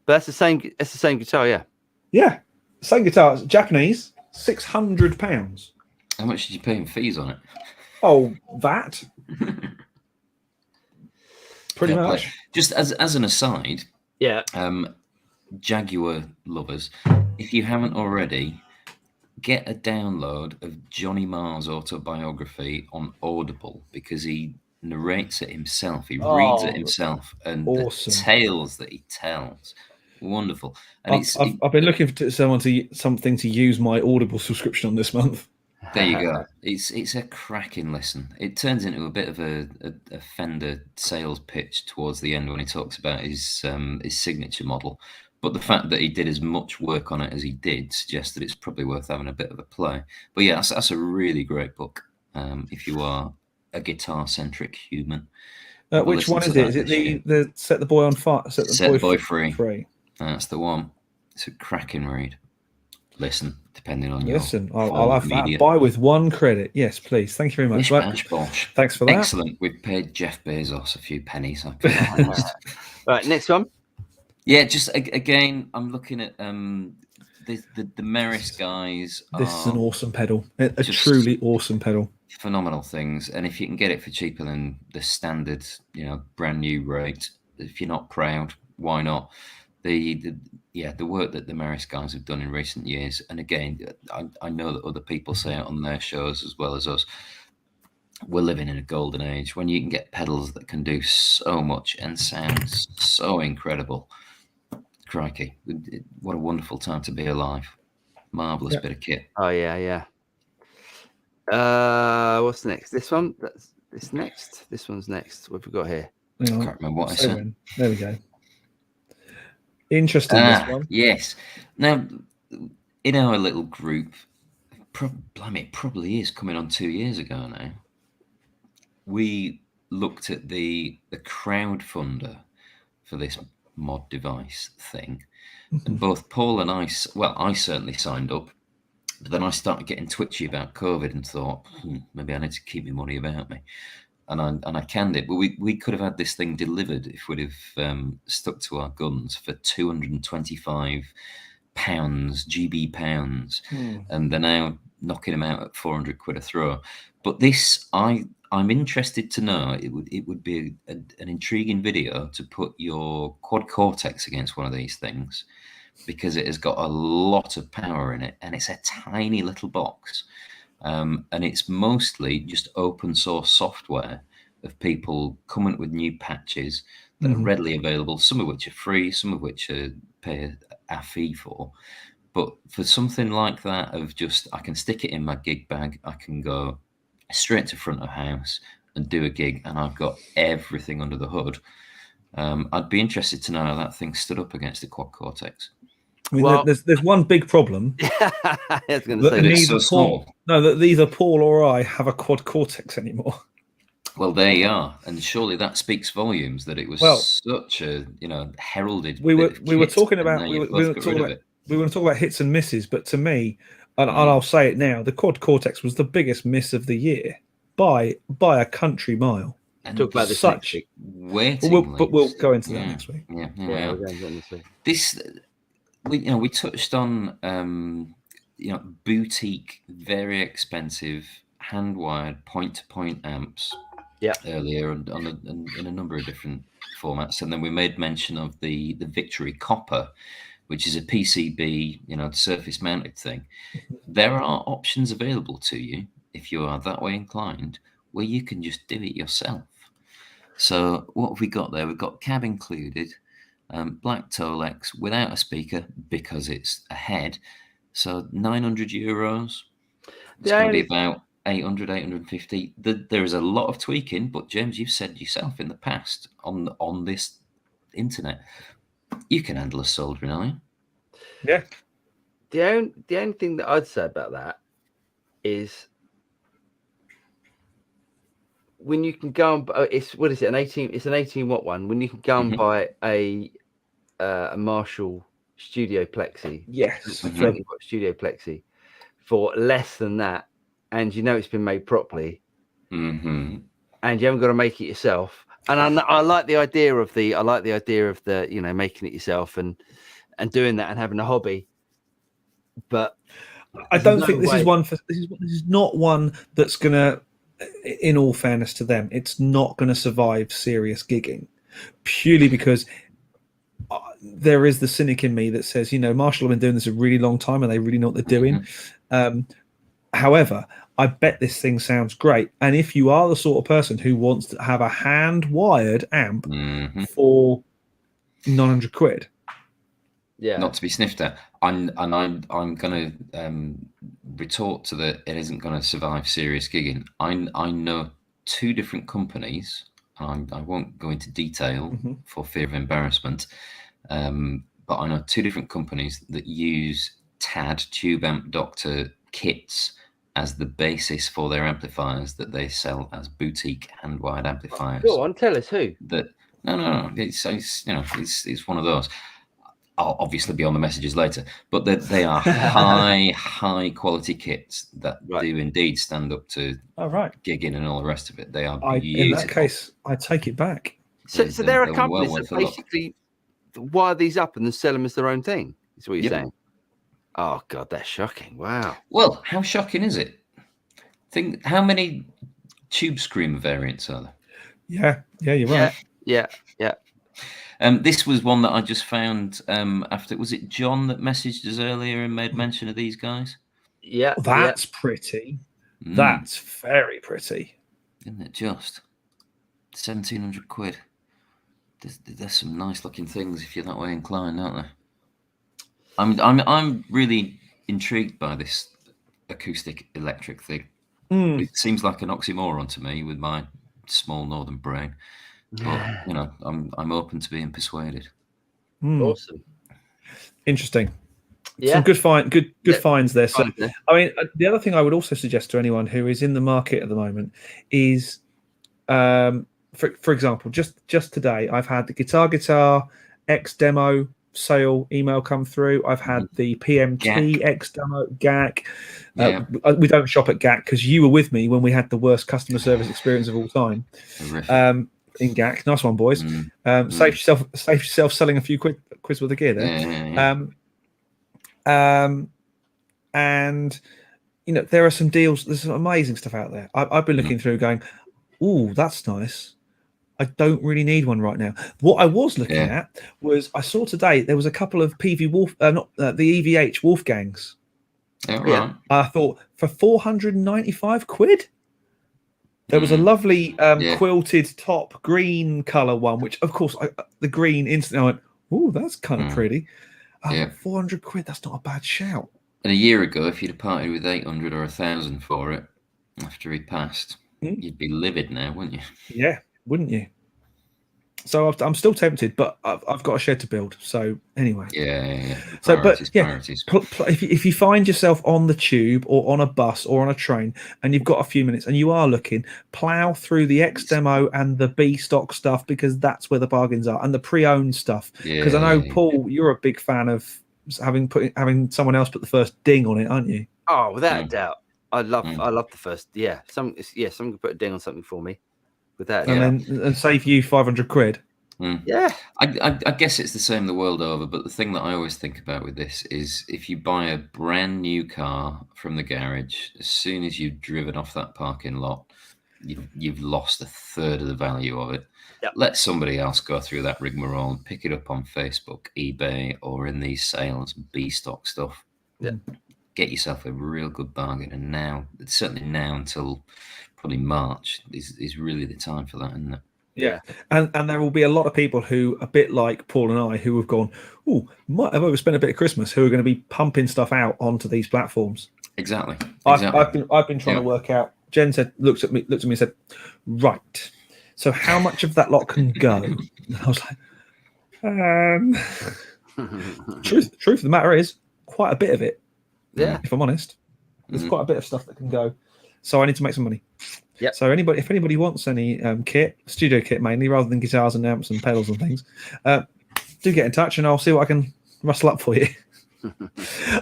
that's the same. It's the same guitar, yeah. Yeah, same guitar. It's Japanese. £600. How much did you pay in fees on it? Oh, that. Pretty much. Just as an aside, yeah. Jaguar lovers, if you haven't already, get a download of Johnny Marr's autobiography on Audible, because he narrates it himself. He reads it himself, and the tales that he tells, wonderful. And I've been looking for something to use my Audible subscription on this month. There you go. It's a cracking listen. It turns into a bit of a Fender sales pitch towards the end when he talks about his signature model. But the fact that he did as much work on it as he did suggests that it's probably worth having a bit of a play. But yeah, that's a really great book if you are a guitar-centric human. Which one is it? Is it the Set the Boy on Fire? Set the Boy Free. That's the one. It's a cracking read. Listen, depending on your... Listen, I'll have that. Buy with one credit. Yes, please. Thank you very much. Bosh. Thanks for that. Excellent. We've paid Jeff Bezos a few pennies. Right, next one. Yeah, just again, I'm looking at the Meris guys. This is an awesome pedal. A truly awesome pedal. Phenomenal things. And if you can get it for cheaper than the standard, brand new rate, if you're not proud, why not? yeah, the work that the Maris guys have done in recent years, and again, I know that other people say it on their shows as well as us. We're living in a golden age when you can get pedals that can do so much and sound so incredible. Crikey, what a wonderful time to be alive. Marvelous bit of kit. Oh yeah. What's next? This one? This next. This one's next. What have we got here? I can't remember what I said. There we go. Interesting, this one. Yes. Now, in our little group, it probably is coming on 2 years ago now. We looked at the crowdfunder for this mod device thing, and both Paul and I certainly signed up, but then I started getting twitchy about COVID and thought, maybe I need to keep my money about me. And I canned it, but we could have had this thing delivered if we'd have stuck to our guns for £225 GB pounds, and they're now knocking them out at 400 quid a throw. But this, I'm interested to know. It would be an intriguing video to put your quad cortex against one of these things, because it has got a lot of power in it, and it's a tiny little box. And it's mostly just open source software of people coming up with new patches that are readily available, some of which are free, some of which are pay a fee for. But for something like that, of just, I can stick it in my gig bag, I can go straight to front of house and do a gig, and I've got everything under the hood. I'd be interested to know how that thing stood up against the quad cortex. I mean, there's one big problem. I was going to say it's so small. No, that neither Paul or I have a quad cortex anymore. Well, there you are, and surely that speaks volumes that it was such a heralded. We were talking about we were going to talk about hits and misses, but to me, and I'll say it now, the quad cortex was the biggest miss of the year by a country mile. And talk about this such waiting, but we'll go into that next week. Yeah, we're going to this week. This. We touched on boutique, very expensive hand-wired point-to-point amps earlier, and in a number of different formats, and then we made mention of the Victory Copper, which is a PCB, surface-mounted thing. There are options available to you if you are that way inclined, where you can just do it yourself. So what have we got there? We've got cab included. Black Tolex without a speaker because it's a head, so €900. It's going to be about 800, 850. There is a lot of tweaking, but James, you've said yourself in the past on this internet, you can handle a soldering iron. Yeah. The only thing that I'd say about that is, when you can go and it's an 18 watt one. When you can go and buy a Marshall Studio Plexi, yes, 20 watt Studio Plexi for less than that, and it's been made properly, and you haven't got to make it yourself. And I like the idea of the making it yourself and doing that and having a hobby. But I don't think this is not one that's gonna. In all fairness to them, it's not going to survive serious gigging, purely because there is the cynic in me that says, Marshall have been doing this a really long time and they really know what they're doing. However, I bet this thing sounds great. And if you are the sort of person who wants to have a hand-wired amp for 900 quid, not to be sniffed at, I'm going to retort to that. It isn't going to survive serious gigging. I know two different companies. I won't go into detail for fear of embarrassment, but I know two different companies that use TAD Tube Amp Doctor kits as the basis for their amplifiers that they sell as boutique hand-wired amplifiers. Go on, tell us who. No. It's one of those. I'll obviously be on the messages later, but they are high quality kits that do indeed stand up to gigging and all the rest of it. They are beautiful. In that case, I take it back. So there are companies that basically wire these up and then sell them as their own thing. Is what you're saying? Oh God, that's shocking! Wow. Well, how shocking is it? Think how many Tube Screamer variants are there? Yeah, you're right. Yeah. This was one that I just found after. Was it John that messaged us earlier and made mention of these guys? Yeah, That's pretty. That's very pretty. Isn't it just? 1,700 quid. There's some nice looking things if you're that way inclined, aren't there? I'm really intrigued by this acoustic electric thing. It seems like an oxymoron to me with my small northern brain, but you know, I'm open to being persuaded. Awesome. Interesting. Yeah. Some good finds there. So, Finds there. I mean, the other thing I would also suggest to anyone who is in the market at the moment is, for example, just today, I've had the Guitar X demo sale email come through. I've had the PMT X demo GAC. We don't shop at GAC because you were with me when we had the worst customer service experience of all time. In GAC. Nice one, boys. Save yourself selling a few quids worth of gear there. And you know, there are some deals. There's some amazing stuff out there. I've been looking through, going, "Ooh, that's nice." I don't really need one right now. What I was looking at was I saw today there was a couple of PV Wolf, not the EVH Wolfgangs. Right. I thought for 495 quid. There was a lovely quilted top green color one, which of course the green instantly I went, "Ooh, that's kind of pretty." 400 quid. That's not a bad shout. And a year ago, if you'd have parted with 800 or 1,000 for it after he passed, you'd be livid now, wouldn't you? Yeah, wouldn't you? So I'm still tempted, but I've got a shed to build. So anyway, So, priorities. If you find yourself on the tube or on a bus or on a train, and you've got a few minutes, and you are looking, plow through the X demo and the B stock stuff, because that's where the bargains are, and the pre-owned stuff. Because I know, Paul, you're a big fan of having someone else put the first ding on it, aren't you? Oh, without a doubt. I love the first. Someone can put a ding on something for me. Without and save you 500 quid. Yeah, I guess it's the same the world over, but the thing that I always think about with this is if you buy a brand new car from the garage, as soon as you've driven off that parking lot, you've lost a third of the value of it. Let somebody else go through that rigmarole and pick it up on Facebook, eBay, or in these sales, B stock stuff. Get yourself a real good bargain. And now, certainly now until probably March, is really the time for that, isn't it? Yeah. And there will be a lot of people who, a bit like Paul and I, who have gone, "Oh, might have overspent a bit of Christmas," who are going to be pumping stuff out onto these platforms. Exactly. I've been trying to work out. Jen looked at me and said, "Right, so how much of that lot can go?" And I was like, truth of the matter is, quite a bit of it. Yeah. If I'm honest, there's quite a bit of stuff that can go. So I need to make some money. Yeah. So if anybody wants any kit, studio kit mainly, rather than guitars and amps and pedals and things, do get in touch and I'll see what I can rustle up for you.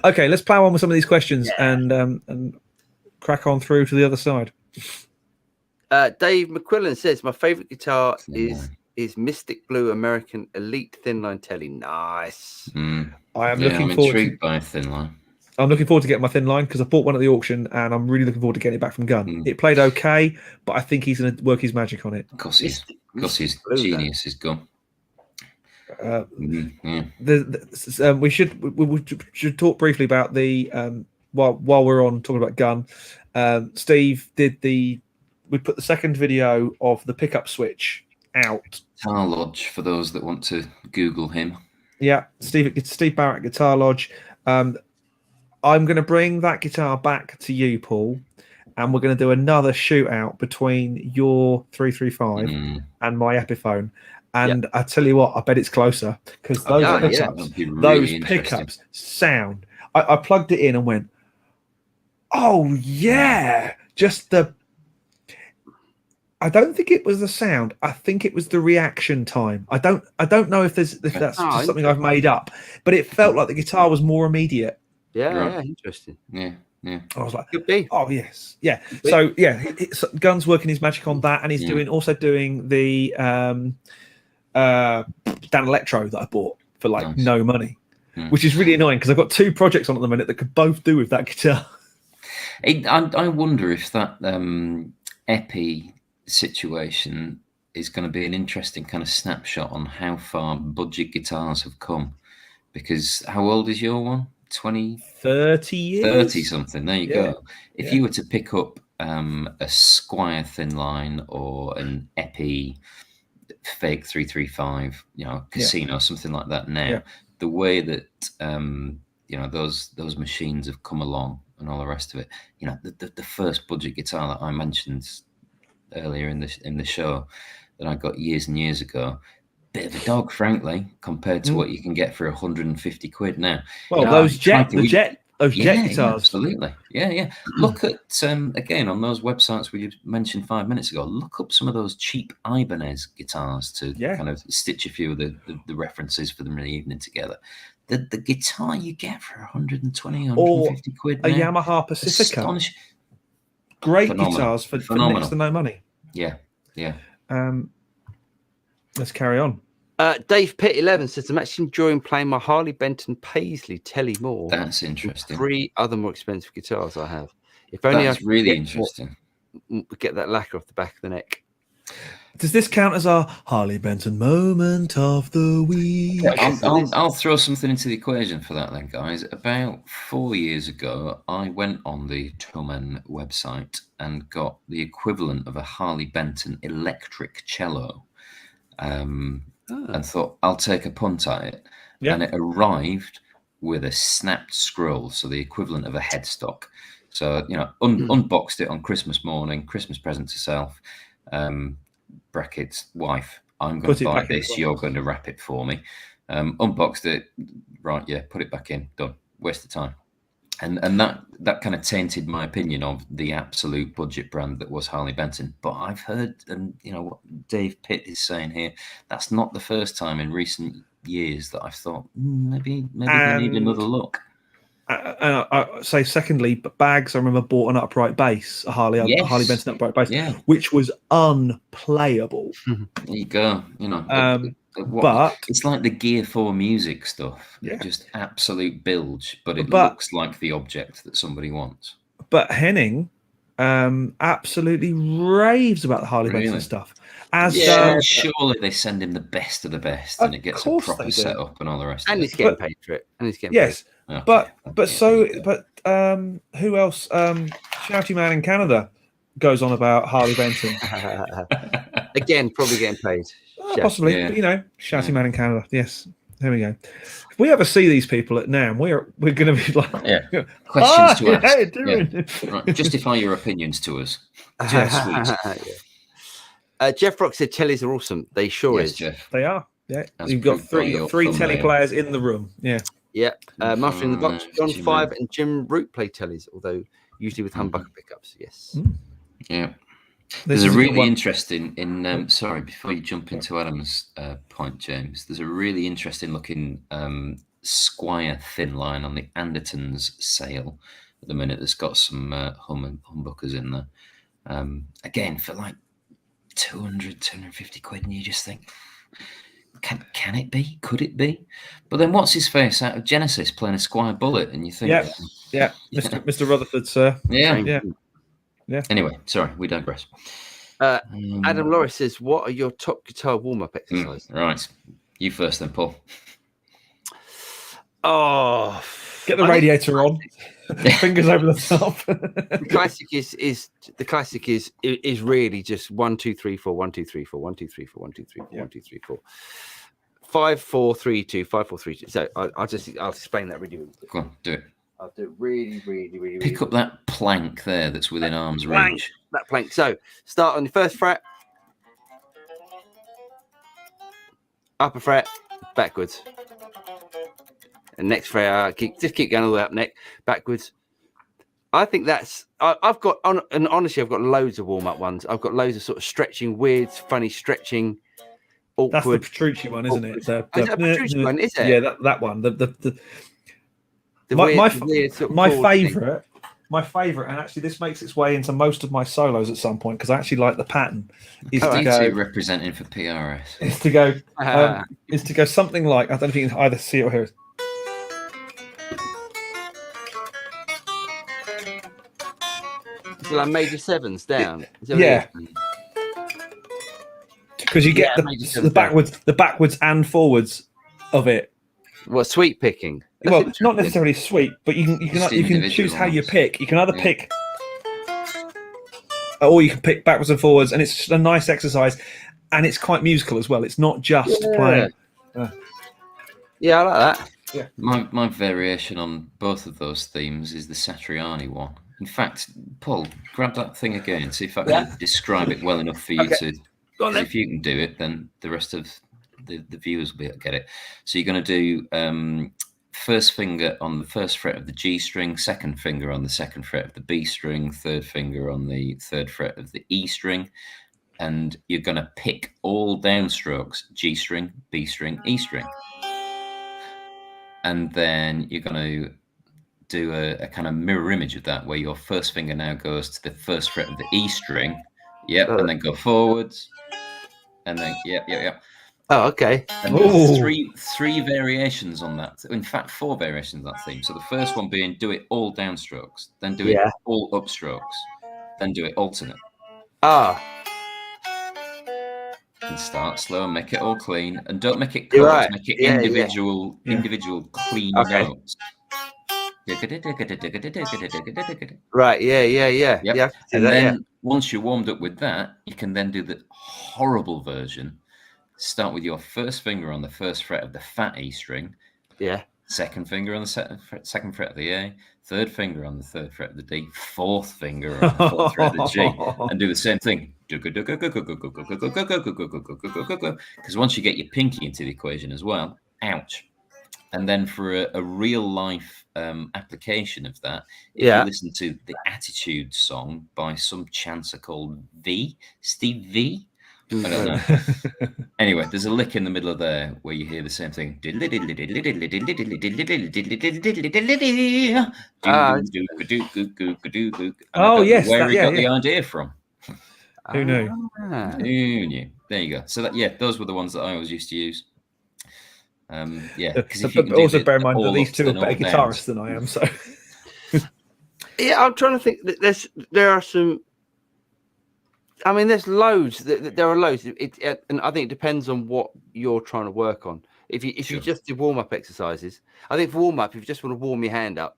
Okay, let's plow on with some of these questions and crack on through to the other side. Dave McQuillan says my favorite guitar is Mystic Blue American Elite Thinline Telly. Nice. I am looking forward intrigued by a thin line. I'm looking forward to getting my thin line because I bought one at the auction and I'm really looking forward to getting it back from Gunn. It played okay, but I think he's going to work his magic on it. Because his genius is gone. We should talk briefly about the while we're on talking about Gunn. Steve we put the second video of the pickup switch out. Guitar Lodge, for those that want to Google him. Yeah, Steve Barrett, Guitar Lodge. I'm going to bring that guitar back to you, Paul, and we're going to do another shootout between your 335 and my Epiphone. And I tell you what, I bet it's closer because those pickups sound. I plugged it in and went, "Oh yeah!" I don't think it was the sound. I think it was the reaction time. I don't know if that's just something I've made up, but it felt like the guitar was more immediate. Yeah, interesting. Yeah. I was like, could be. Oh yes, yeah. So yeah, Gunn's working his magic on that, and he's also doing the Dan Electro that I bought for no money, which is really annoying because I've got two projects on at the minute that could both do with that guitar. I wonder if that Epi situation is going to be an interesting kind of snapshot on how far budget guitars have come. Because how old is your one? 20, 30 years. 30 something. There you Yeah. go. If you were to pick up a Squire thin line or an Epi fake 335, Casino, something like that now, the way that those machines have come along and all the rest of it, the first budget guitar that I mentioned earlier in the show that I got years and years ago, bit of a dog, frankly, compared to what you can get for 150 quid now. Well, those jet guitars. Absolutely. Yeah. Look at, again, on those websites we mentioned 5 minutes ago, look up some of those cheap Ibanez guitars to kind of stitch a few of the references for them in the evening together. The guitar you get for 120, 150 quid a now, Yamaha Pacifica. Great guitars for next to no money. Yeah. Let's carry on. Dave Pitt 11 says, I'm actually enjoying playing my Harley Benton Paisley Telly more. That's interesting. 3 other more expensive guitars I have. If only that's really interesting. Get that lacquer off the back of the neck. Does this count as our Harley Benton moment of the week? I'll throw something into the equation for that then, guys. About 4 years ago, I went on the Tomen website and got the equivalent of a Harley Benton electric cello. And thought, I'll take a punt at it. Yeah. And it arrived with a snapped scroll, so the equivalent of a headstock. So, unboxed it on Christmas morning, Christmas present to self, brackets, wife, I'm going to buy this, you're going to wrap it for me. Unboxed it, right, put it back in, done, waste of time. And that kind of tainted my opinion of the absolute budget brand that was Harley Benton. But I've heard, and what Dave Pitt is saying here, that's not the first time in recent years that I've thought maybe they need another look. And I say, secondly, Bags, I remember bought an upright bass, a Harley Benton upright bass, which was unplayable. There you go. But it's like the Gear 4 music stuff. Just absolute bilge, but it looks like the object that somebody wants. But Henning absolutely raves about the Harley Benton stuff. Surely they send him the best of the best, and it gets a proper setup and all the rest. And he's getting paid for it. And he's getting paid. But who else? Shouty Man in Canada goes on about Harley Benton. Again, probably getting paid. Possibly, but, Shouty Man in Canada. Yes, there we go. If we ever see these people at NAMM, we're going to be like, questions to ask. Right. Justify your opinions to us. Jeff Rock said Tellys are awesome. They sure is. Jeff. They are. Yeah, you've got three telly players in the room. Yeah. Master in the Box, John 5 and Jim Root play Tellys, although usually with humbucker pickups. Yes. Yeah. There's a really interesting sorry, before you jump into Adam's point, James, there's a really interesting looking Squire thin line on the Andertons sale at the minute that's got some humbuckers in there. Again, for like 200, 250 quid, and you just think, can it be? Could it be? But then what's his face out of Genesis playing a Squire Bullet, and you think, Mr. Rutherford, sir. Yeah. Anyway, sorry, we digress. Adam Lorris says, what are your top guitar warm-up exercises? Right. You first then, Paul. Get the radiator on. Fingers over the top. The classic is really just 1 2 3 4 1 2 3 4 1 2 3 4 1 2 3 4 1 2 3 4 5 4 3 2 5 4 3 2. So I'll explain that really. Go on, do it. I'll do it really. Pick up that plank there that's within arm's reach. That plank. So start on the first fret, upper fret, backwards, and next fret. Just keep going all the way up, neck, backwards. I think that's. I've got loads of warm up ones. I've got loads of sort of stretching, weird, funny stretching. Awkward. That's the Petrucci one, isn't it? Is that a Petrucci one? Is it? Yeah, that one. My favorite, and actually this makes its way into most of my solos at some point because I actually like the pattern. Is to go representing for PRS. Is to go something like, I don't know if you can either see it or hear it. So like major sevens down. To because you get the backwards and forwards of it. Well, sweep picking. Well, not necessarily sweep, but you can choose how you pick. You can either pick, or you can pick backwards and forwards, and it's just a nice exercise, and it's quite musical as well. It's not just playing. Yeah, I like that. Yeah. My variation on both of those themes is the Satriani one. In fact, Paul, grab that thing again and see if I can describe it well enough for you to. If you can do it, then the rest of the viewers will be able to get it. So you're going to do first finger on the first fret of the G string, second finger on the second fret of the B string, third finger on the third fret of the E string, and you're going to pick all downstrokes: G string, B string, E string. And then you're going to do a kind of mirror image of that, where your first finger now goes to the first fret of the E string, and then go forwards, and then Oh, okay. And there's three variations on that. In fact, 4 variations on that theme. So the first one being do it all downstrokes, then do it all upstrokes, then do it alternate. And start slow and make it all clean, and don't make it chords, make it individual clean notes. Right, yeah. And then once you're warmed up with that, you can then do the horrible version. Start with your first finger on the first fret of the fat E string. Yeah. Second finger on the second fret of the A. Third finger on the third fret of the D. Fourth finger on the fourth fret of the G. And do the same thing. Because once you get your pinky into the equation as well, ouch. And then for a real life application of that, if you listen to the Attitude song by some chancer called Steve V. I don't know. Anyway, there's a lick in the middle of there where you hear the same thing. Yes, where he got the idea from. Who knew? Who knew? There you go. So those were the ones that I always used to use. Because if you can also bear in mind that these two are better guitarists than I am. So I'm trying to think that there are some. I mean, there's loads. There are loads. And I think it depends on what you're trying to work on. If you just do warm up exercises, I think for warm up, if you just want to warm your hand up.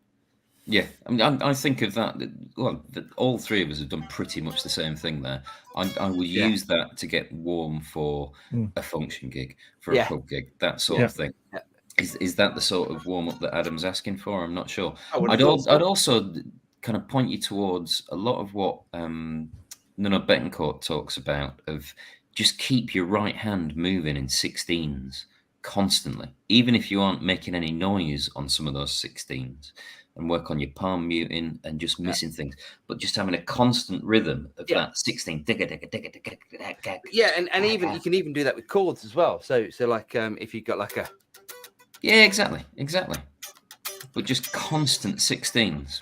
Yeah, I mean, I think of that. Well, all three of us have done pretty much the same thing there. I will use that to get warm for a function gig, for a pub gig, that sort of thing. Yeah. Is that the sort of warm up that Adam's asking for? I'm not sure. I'd also kind of point you towards a lot of what Nuno Betancourt talks about, of just keep your right hand moving in 16s constantly, even if you aren't making any noise on some of those 16s, and work on your palm muting and just missing things, but just having a constant rhythm of that 16. Yeah, and even you can even do that with chords as well. So like if you've got like a exactly, but just constant 16s.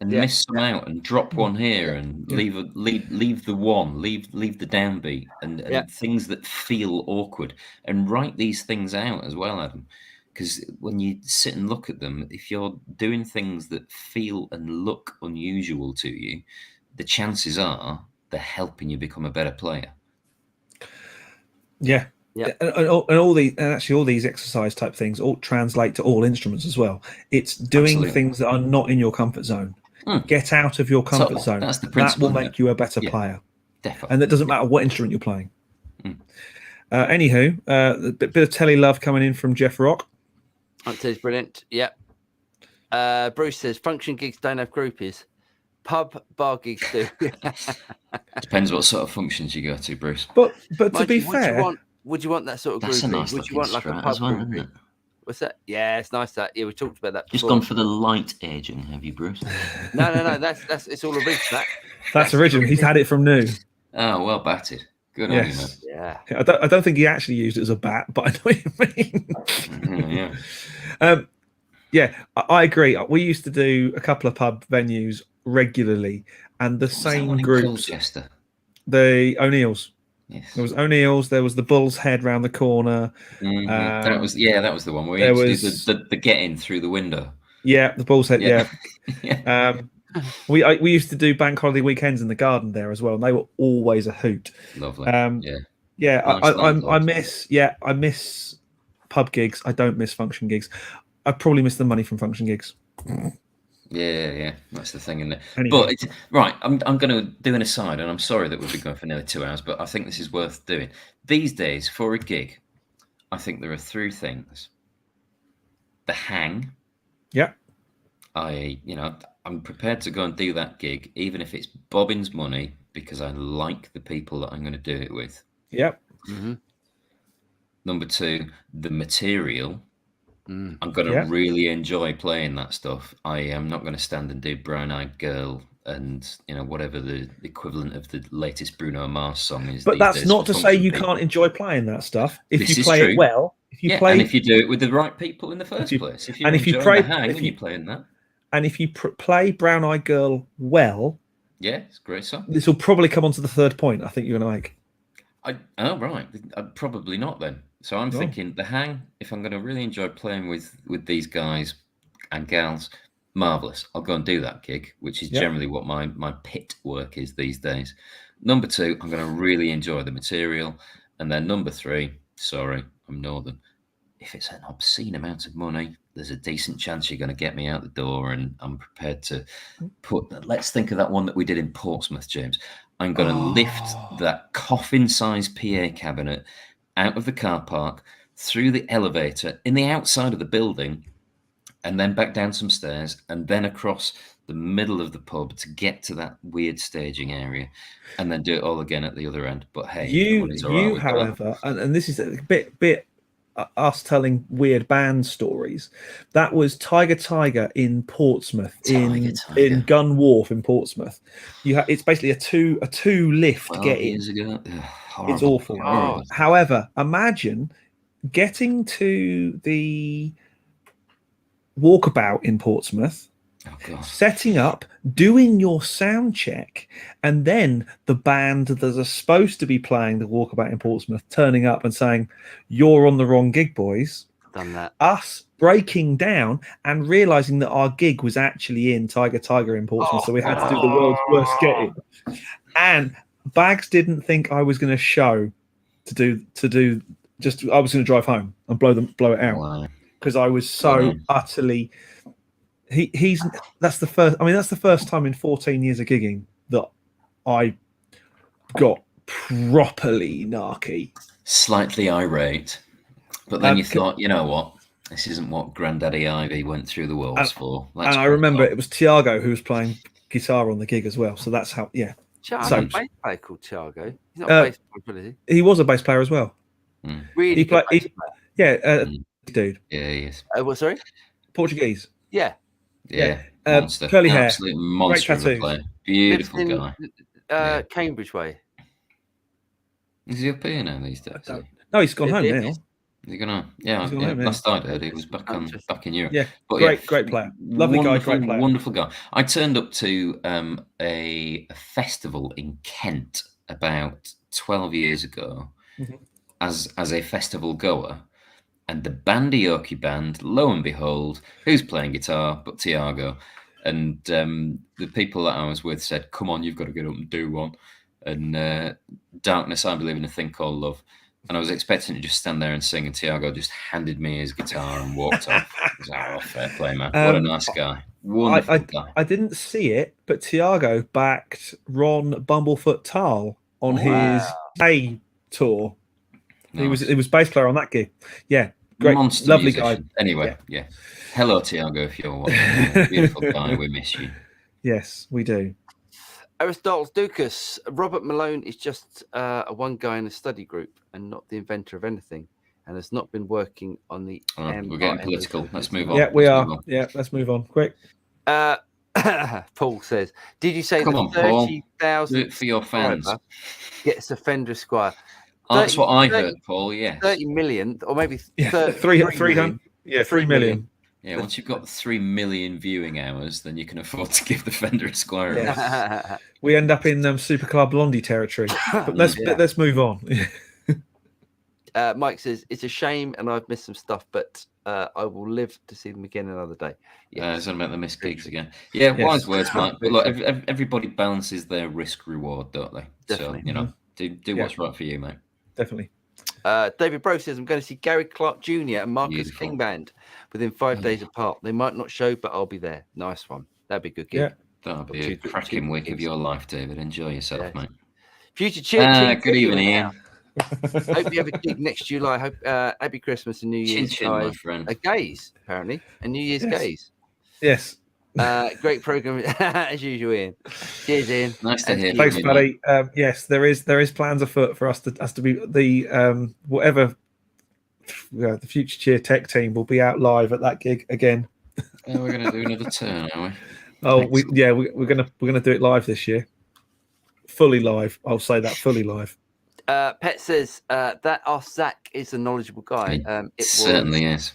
And miss some out and drop one here and leave the one, leave the downbeat and things that feel awkward, and write these things out as well, Adam. Because when you sit and look at them, if you're doing things that feel and look unusual to you, the chances are they're helping you become a better player. Yeah. Yeah, and all these exercise type things all translate to all instruments as well. It's doing things that are not in your comfort zone. Get out of your comfort zone. That's the principle. That will make you a better player. Definitely. And that doesn't matter what instrument you're playing. Anywho, a bit of telly love coming in from Jeff Rock. That says brilliant. Yep. Bruce says function gigs don't have groupies. Pub bar gigs do. Depends what sort of functions you go to, Bruce. But to be fair, would you want that sort of groupie? Nice, would you want like a pub groupie? What's that? Yeah, it's nice that. Yeah, we talked about that before. Just gone for the light aging, have you, Bruce? No. That's it's all original. That's original. He's had it from new. Oh, well batted. Good on you, man. Yeah. I don't think he actually used it as a bat, but I know what you mean. I agree. We used to do a couple of pub venues regularly, and the same groups. The O'Neills. Yes. There was O'Neill's. There was the Bull's Head round the corner. That was the one where there was the get in through the window. Yeah, the Bull's Head. Yeah. We used to do bank holiday weekends in the garden there as well, and they were always a hoot. Lovely. Yeah, Nice I miss pub gigs. I don't miss function gigs. I probably miss the money from function gigs. Yeah, that's the thing, isn't it? Anyway. But right, I'm going to do an aside, and I'm sorry that we've been going for nearly 2 hours, but I think this is worth doing. These days, for a gig, I think there are 3 things: the hang. Yeah. I'm prepared to go and do that gig, even if it's bobbins money, because I like the people that I'm going to do it with. Yep. Mm-hmm. Number 2, the material. I'm going to Yeah. really enjoy playing that stuff. I am not going to stand and do Brown Eyed Girl and whatever the equivalent of the latest Bruno Mars song is. But these that's days not for to say function you people. can't enjoy playing that stuff if This you is play true. it well. If you play, and if you do it with the right people in the first place. If you're enjoying the hang and you're playing that. And if you play Brown Eyed Girl well, yeah, it's a great song. This will probably come on to the third point I think you're going to make. Right. Probably not then. So I'm thinking the hang, if I'm going to really enjoy playing with these guys and gals, marvellous. I'll go and do that gig, which is generally what my pit work is these days. Number 2, I'm going to really enjoy the material. And then number 3, sorry, I'm northern. If it's an obscene amount of money, there's a decent chance you're going to get me out the door, and I'm prepared to let's think of that one that we did in Portsmouth, James. I'm going to lift that coffin-sized PA cabinet out of the car park, through the elevator, in the outside of the building, and then back down some stairs, and then across the middle of the pub to get to that weird staging area, and then do it all again at the other end. But hey, you however, and this is a bit us telling weird band stories. That was Tiger in Portsmouth, in Gun Wharf in Portsmouth. It's basically a two lift get in. Years ago. It's awful. Oh. However, imagine getting to the walkabout in Portsmouth, setting up, doing your sound check, and then the band that are supposed to be playing the walkabout in Portsmouth turning up and saying, "You're on the wrong gig, boys." Done that. Us breaking down and realizing that our gig was actually in Tiger in Portsmouth, so we had to do the world's worst get in. And Bags didn't think I was going to show to do. Just I was going to drive home and blow it out because I was so utterly. That's the first time in 14 years of gigging that I got properly narky, slightly irate. But then you thought, you know what? This isn't what Granddaddy Ivy went through the walls for. And I remember it was Tiago who was playing guitar on the gig as well. So that's how, I so, a bass player called Tiago. He's not a bass player, is he? He was a bass player as well. Really good bass player. Dude. Yeah, he is. What, sorry? Portuguese. Yeah. Monster. Curly hair. Absolute monster of a player. Beautiful guy. Cambridge way. Is he up here now these days? No, he's gone home now. Is he gonna? Yeah. Last I heard, he was back in Europe. Yeah, but great player, lovely guy, great player, wonderful guy. I turned up to a festival in Kent about 12 years ago as a festival goer, and the Bandioki band, lo and behold, who's playing guitar but Tiago, and the people that I was with said, "Come on, you've got to get up and do one." And Darkness, I Believe in a Thing Called Love. And I was expecting to just stand there and sing, and Tiago just handed me his guitar and walked off. I was like, fair play, man. What a nice guy. Wonderful guy. I didn't see it, but Tiago backed Ron Bumblefoot Tarl on his A tour. Nice. He was bass player on that gig. Yeah, great, monster lovely musician. guy. Anyway, yeah. Hello, Tiago, if you're watching. Beautiful guy, we miss you. Yes, we do. Aristotle Dukas, Robert Malone is just a one guy in a study group and not the inventor of anything, and has not been working on the. We're getting political. Let's move on. Yeah, we are. Yeah, let's move on. Quick. Paul says, "Did you say that 30,000 do it for your fans gets a Fender Esquire?" That's what I heard, Paul. Yeah, 30 million, or maybe 300. Yeah, 3 million. Yeah, once you've got 3 million viewing hours, then you can afford to give the Fender Esquire. Yeah. We end up in Supercar Blondie territory. But let's move on. Mike says, "It's a shame, and I've missed some stuff, but I will live to see them again another day. It's about the missed gigs again. Yeah, Yes. wise words, Mike. But look, everybody balances their risk reward, don't they? Definitely. So, you know, do what's right for you, mate. Definitely. David Bro says, I'm going to see Gary Clark Jr. and Marcus Beautiful. King Band within 5 days apart. They might not show, but I'll be there. Nice one. That'd be a good gig. Yeah. That'll be a cracking week of your life, David. Enjoy yourself, mate. Future Cheer Team. Good evening, Ian. Hope you have a gig next July. Hope happy Christmas and New Year's, Chin, my guys. friend. A gaze, apparently. A New Year's gaze. Yes. Great program as usual, Ian. Cheers, Ian. Nice to hear. Thanks, buddy. Yes, there is plans afoot for us to be the whatever the Future Cheer Tech team will be out live at that gig again. We're going to do another turn, are we? Oh, we're gonna do it live this year, fully live. I'll say that, fully live. Pet says that our Zach is a knowledgeable guy. It certainly is.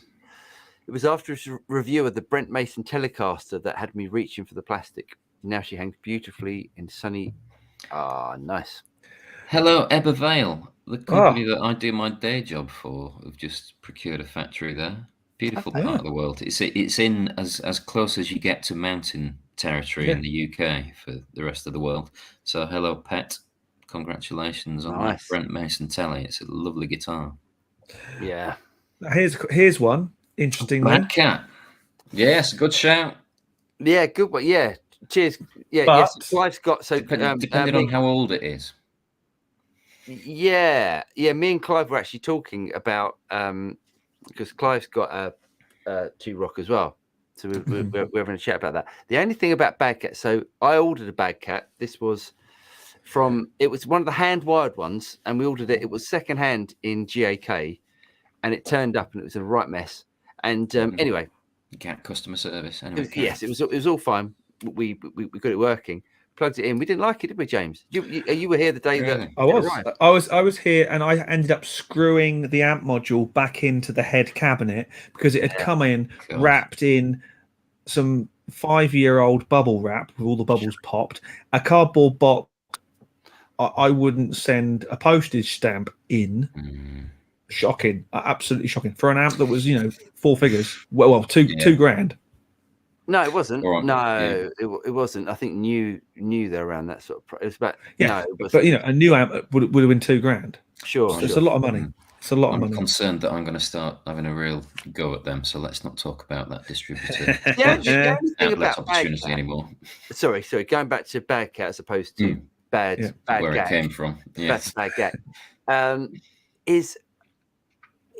It was after his review of the Brent Mason Telecaster that had me reaching for the plastic. Now she hangs beautifully in sunny. Nice. Hello, Eber Vale, the company that I do my day job for. Have just procured a factory there. Beautiful part of the world. It's in as close as you get to mountain territory in the UK for the rest of the world. So hello, Pet. Congratulations on that Brent Mason Telly. It's a lovely guitar. Yeah. Here's one interesting one. Mad Cat. Yes, good shout. Yeah, good one. Yeah. Cheers. Yeah. But, yes. Clive's got depending on how old it is. Yeah. Me and Clive were actually talking about because Clive's got a 2-rock as well. So we're having a chat about that. The only thing about Bad Cat, so I ordered a Bad Cat. This was it was one of the hand-wired ones, and we ordered it. It was secondhand in GAK, and it turned up, and it was a right mess. And anyway, Cat customer service. Anyway, yes, it was all fine. We got it working. Plugged it in. We didn't like it, did we, James? You were here the day that I was here, and I ended up screwing the amp module back into the head cabinet because it had come in wrapped in some 5-year-old bubble wrap with all the bubbles popped. A cardboard box. I wouldn't send a postage stamp in. Shocking, absolutely shocking for an amp that was 4 figures. Well, two grand. No, it wasn't. It wasn't. I think new they're around that sort of. It was about but a new amp would have been 2 grand. Sure, so it's a lot of money. It's a lot of money. I'm concerned that I'm going to start having a real go at them. So let's not talk about that distributor. The only thing about opportunity anymore. Sorry. Going back to Bad Cat as opposed to bad where Gat. it came from. That's Bad Cat. Is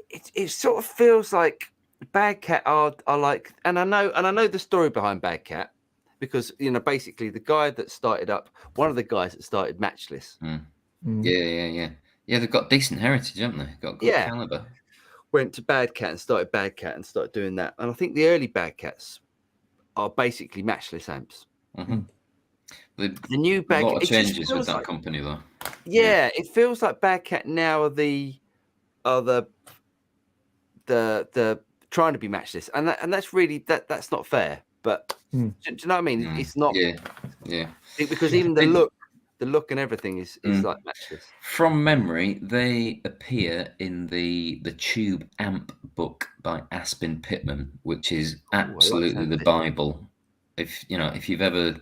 it sort of feels like Bad Cat are like, and I know the story behind Bad Cat because basically the guy that started up, one of the guys that started Matchless. Yeah, they've got decent heritage, haven't they? Got good caliber. Went to Bad Cat and started Bad Cat and started doing that. And I think the early Bad Cats are basically Matchless amps. The new Bad Cat. A lot of changes with that company, though. Yeah, it feels like Bad Cat now are the trying to be Matchless, and that's really that's not fair. But do you know what I mean? It's not. Yeah. Because even the look and everything is like Matchless. From memory, they appear in the Tube Amp book by Aspen Pittman, which is absolutely the Bible. If you've ever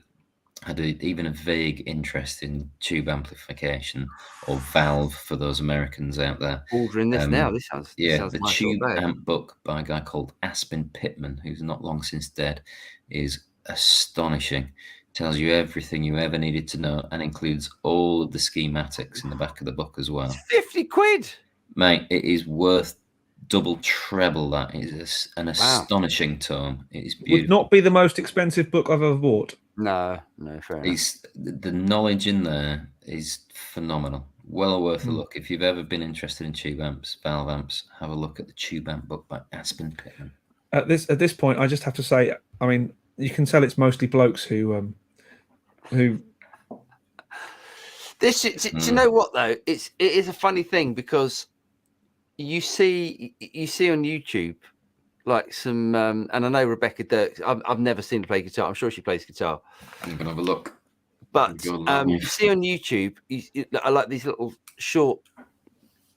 had even a vague interest in tube amplification or valve for those Americans out there. Ordering this now. This sounds the Tube Amp book by a guy called Aspen Pittman, who's not long since dead, is astonishing. Tells you everything you ever needed to know and includes all of the schematics in the back of the book as well. 50 quid, mate. It is worth double, treble that. It is an astonishing tome. It is beautiful. Would not be the most expensive book I've ever bought. No, fair enough. The knowledge in there is phenomenal. Well worth a look. If you've ever been interested in tube amps, valve amps, have a look at the Tube Amp book by Aspen Pittman. At this point, I just have to say, I mean, you can tell it's mostly blokes who. This, do you know what though? It is a funny thing because you see on YouTube like some, and I know Rebecca Dirks. I've never seen her play guitar. I'm sure she plays guitar. I'm gonna have a look. But you see on YouTube, I like these little short,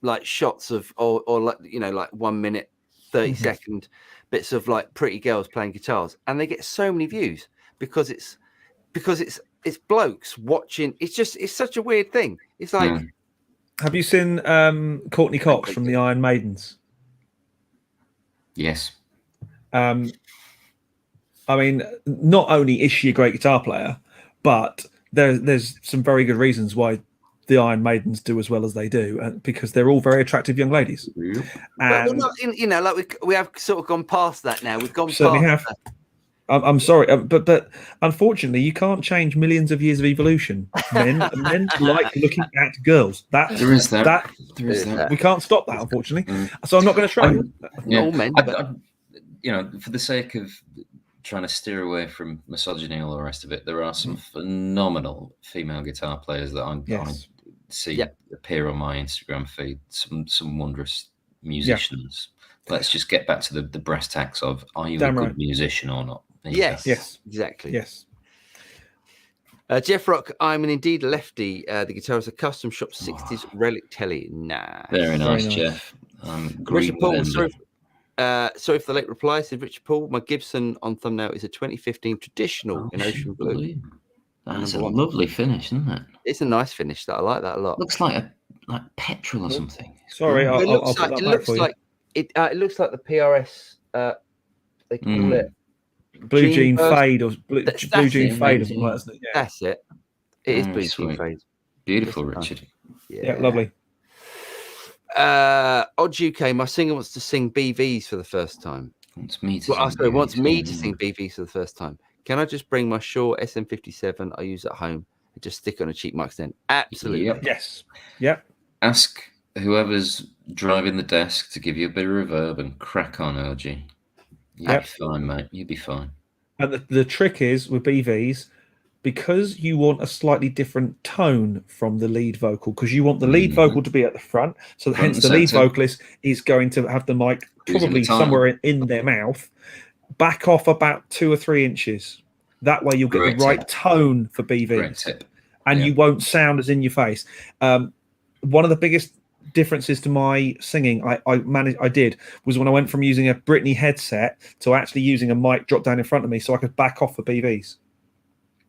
like shots of, or like like 1 minute 30-second bits of like pretty girls playing guitars, and they get so many views because it's blokes watching. It's such a weird thing. It's like, have you seen Courtney Cox from the Iron Maidens? Yes. I mean, not only is she a great guitar player, but there's some very good reasons why the Iron Maidens do as well as they do, because they're all very attractive young ladies. but we're not, like we have sort of gone past that now. We've gone certainly past have. that. I'm sorry, but unfortunately, you can't change millions of years of evolution. Men like looking at girls. There is that. There is that. We can't stop that, unfortunately. So I'm not going to try. All men, but... for the sake of trying to steer away from misogyny and all the rest of it, there are some phenomenal female guitar players that I see appear on my Instagram feed. Some wondrous musicians. Let's just get back to the brass tacks of: are you a good musician or not? Yes, exactly. Yes. Jeff Rock, I'm indeed a lefty. The guitar is a custom shop 60s relic telly. Nah. Very nice, Jeff. Richard Paul, sorry for the late reply, said Richard Paul. My Gibson on thumbnail is a 2015 traditional in ocean blue. That's a lovely finish, isn't it? It's a nice finish. I like that a lot. Looks like petrol or something. Sorry, it looks like it looks like the PRS. They call it Blue Jean Fade or Blue Jean Fade or something like that. Yeah. That's it. It is Blue Jean Fade. Beautiful, Richard. Yeah, lovely. Odd UK, my singer wants to sing BVs for the first time. Wants me to sing BVs for the first time. Can I just bring my Shaw SM57 I use at home and just stick on a cheap mic stand? Absolutely. Yep. Yes. Yep. Ask whoever's driving the desk to give you a bit of reverb and crack on, OG. You'll be fine, mate. You'll be fine. And the trick is with BVs, because you want a slightly different tone from the lead vocal, because you want the lead vocal to be at the front, so hence the lead vocalist is going to have the mic probably somewhere in their mouth. Back off about 2 or 3 inches. That way you'll get the right tone for BVs, and you won't sound as in your face. One of the biggest differences to my singing I did was when I went from using a Britney headset to actually using a mic drop down in front of me so I could back off for BVs.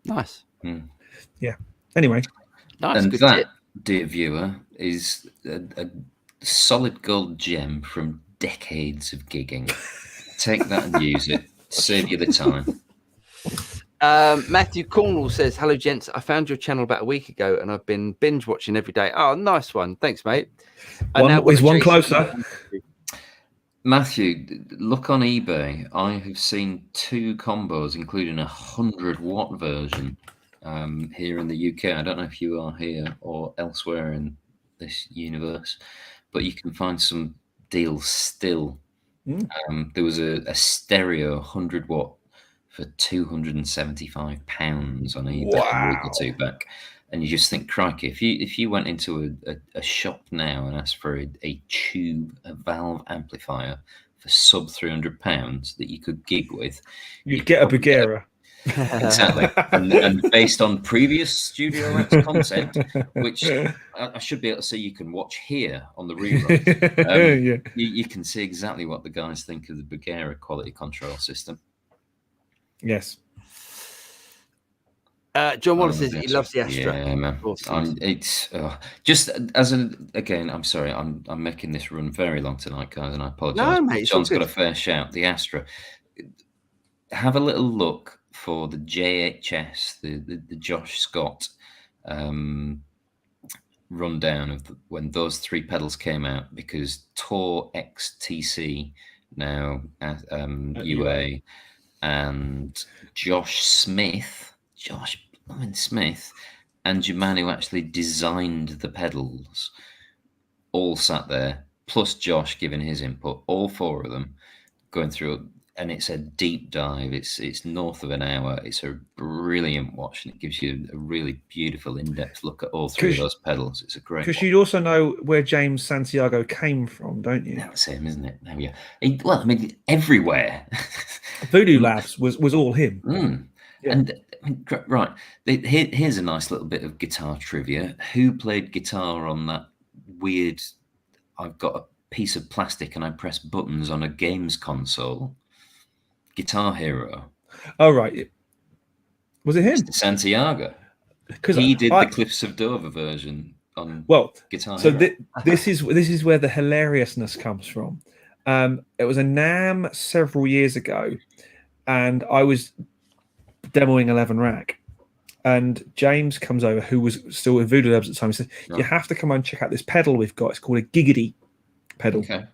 Nice. Yeah. Anyway. Nice. And that, dear viewer, is a solid gold gem from decades of gigging. Take that and use it. Save you the time. Matthew Cornwall says, hello, gents. I found your channel about a week ago and I've been binge watching every day. Oh, nice one. Thanks, mate. One closer. Matthew, look on eBay. I have seen 2 combos, including a 100-watt version here in the UK. I don't know if you are here or elsewhere in this universe, but you can find some deals still. There was a stereo 100-watt for £275 on eBay a week or 2 back, and you just think, crikey, if you went into a shop now and asked for a valve amplifier for sub £300 that you could gig with, you'd get a Bugera. Exactly, and based on previous Studio Reps content, which I should be able to say you can watch here on the rerun, you can see exactly what the guys think of the Bugera quality control system. Yes. John Wallace says he loves the Astra. Yeah, man. It's just again. I'm sorry. I'm making this run very long tonight, guys, and I apologize. No, mate, John's got a fair shout. The Astra. Have a little look for the JHS, the Josh Scott rundown of when those 3 pedals came out, because Tor XTC now UA and Josh Smith and Jumanu actually designed the pedals, all sat there, plus Josh giving his input, all 4 of them going through, and it's a deep dive. It's north of an hour. It's a brilliant watch, and it gives you a really beautiful in-depth look at all 3 of those pedals. It's a great because you also know where James Santiago came from, don't you? That's him, isn't it? There we go. Well, I mean, everywhere. Voodoo Labs was all him. Yeah. And right, here's a nice little bit of guitar trivia. Who played guitar on that weird? I've got piece of plastic and I'd press buttons on a games console. Guitar Hero. Oh right, was it him? Mr. Santiago. Because He did the Cliffs of Dover version on Guitar so Hero. this is where the hilariousness comes from. It was a NAMM several years ago, and I was demoing 11 Rack, and James comes over, who was still with Voodoo Labs at the time. He said, "You have to come and check out this pedal we've got. It's called a Giggity pedal." Okay.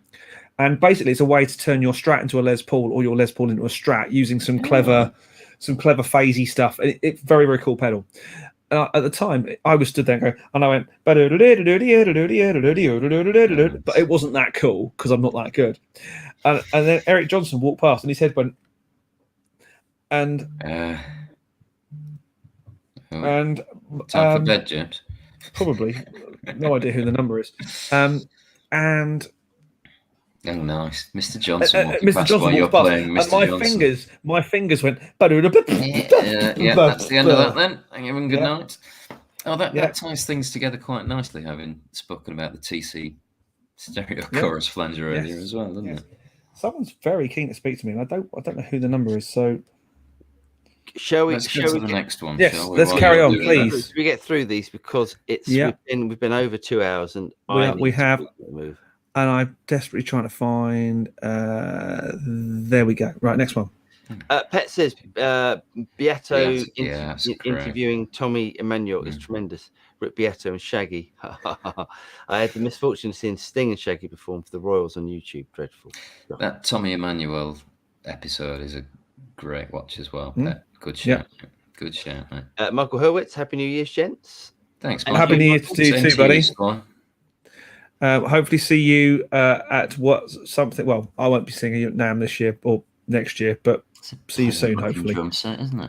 And basically, it's a way to turn your Strat into a Les Paul or your Les Paul into a Strat using some clever phasey stuff. It's very, very cool pedal. At the time, I was stood there and going, and I went, but it wasn't that cool because I'm not that good. And then Eric Johnson walked past, and his head went, and time for bed, James. Probably, no idea who the number is, and. Oh, nice, Mr. Johnson. Mr. Johnson you're past, playing Mr. and Johnson. my fingers went. Yeah, that's the end of that then. Thank you and good night. Oh, that ties things together quite nicely, having spoken about the TC stereo chorus flanger earlier as well, doesn't it? Someone's very keen to speak to me, and I don't know who the number is. So, let's go to the next one. Yes, shall we, let's carry on, please. We get through these because we've been over 2 hours, and we have. And I'm desperately trying to find. There we go. Right, next one. Pet says Beato interviewing Tommy Emmanuel is tremendous. Rick Beato and Shaggy. I had the misfortune of seeing Sting and Shaggy perform for the Royals on YouTube. Dreadful. That Tommy Emmanuel episode is a great watch as well. Pet. Good shout. Yeah. Good shout, mate. Michael Hurwitz, Happy New Year, gents. Thanks, Michael. Happy New Year to you too, buddy. Hopefully see you at something. Well, I won't be singing at NAMM this year or next year, but see you soon. Hopefully, drum set, isn't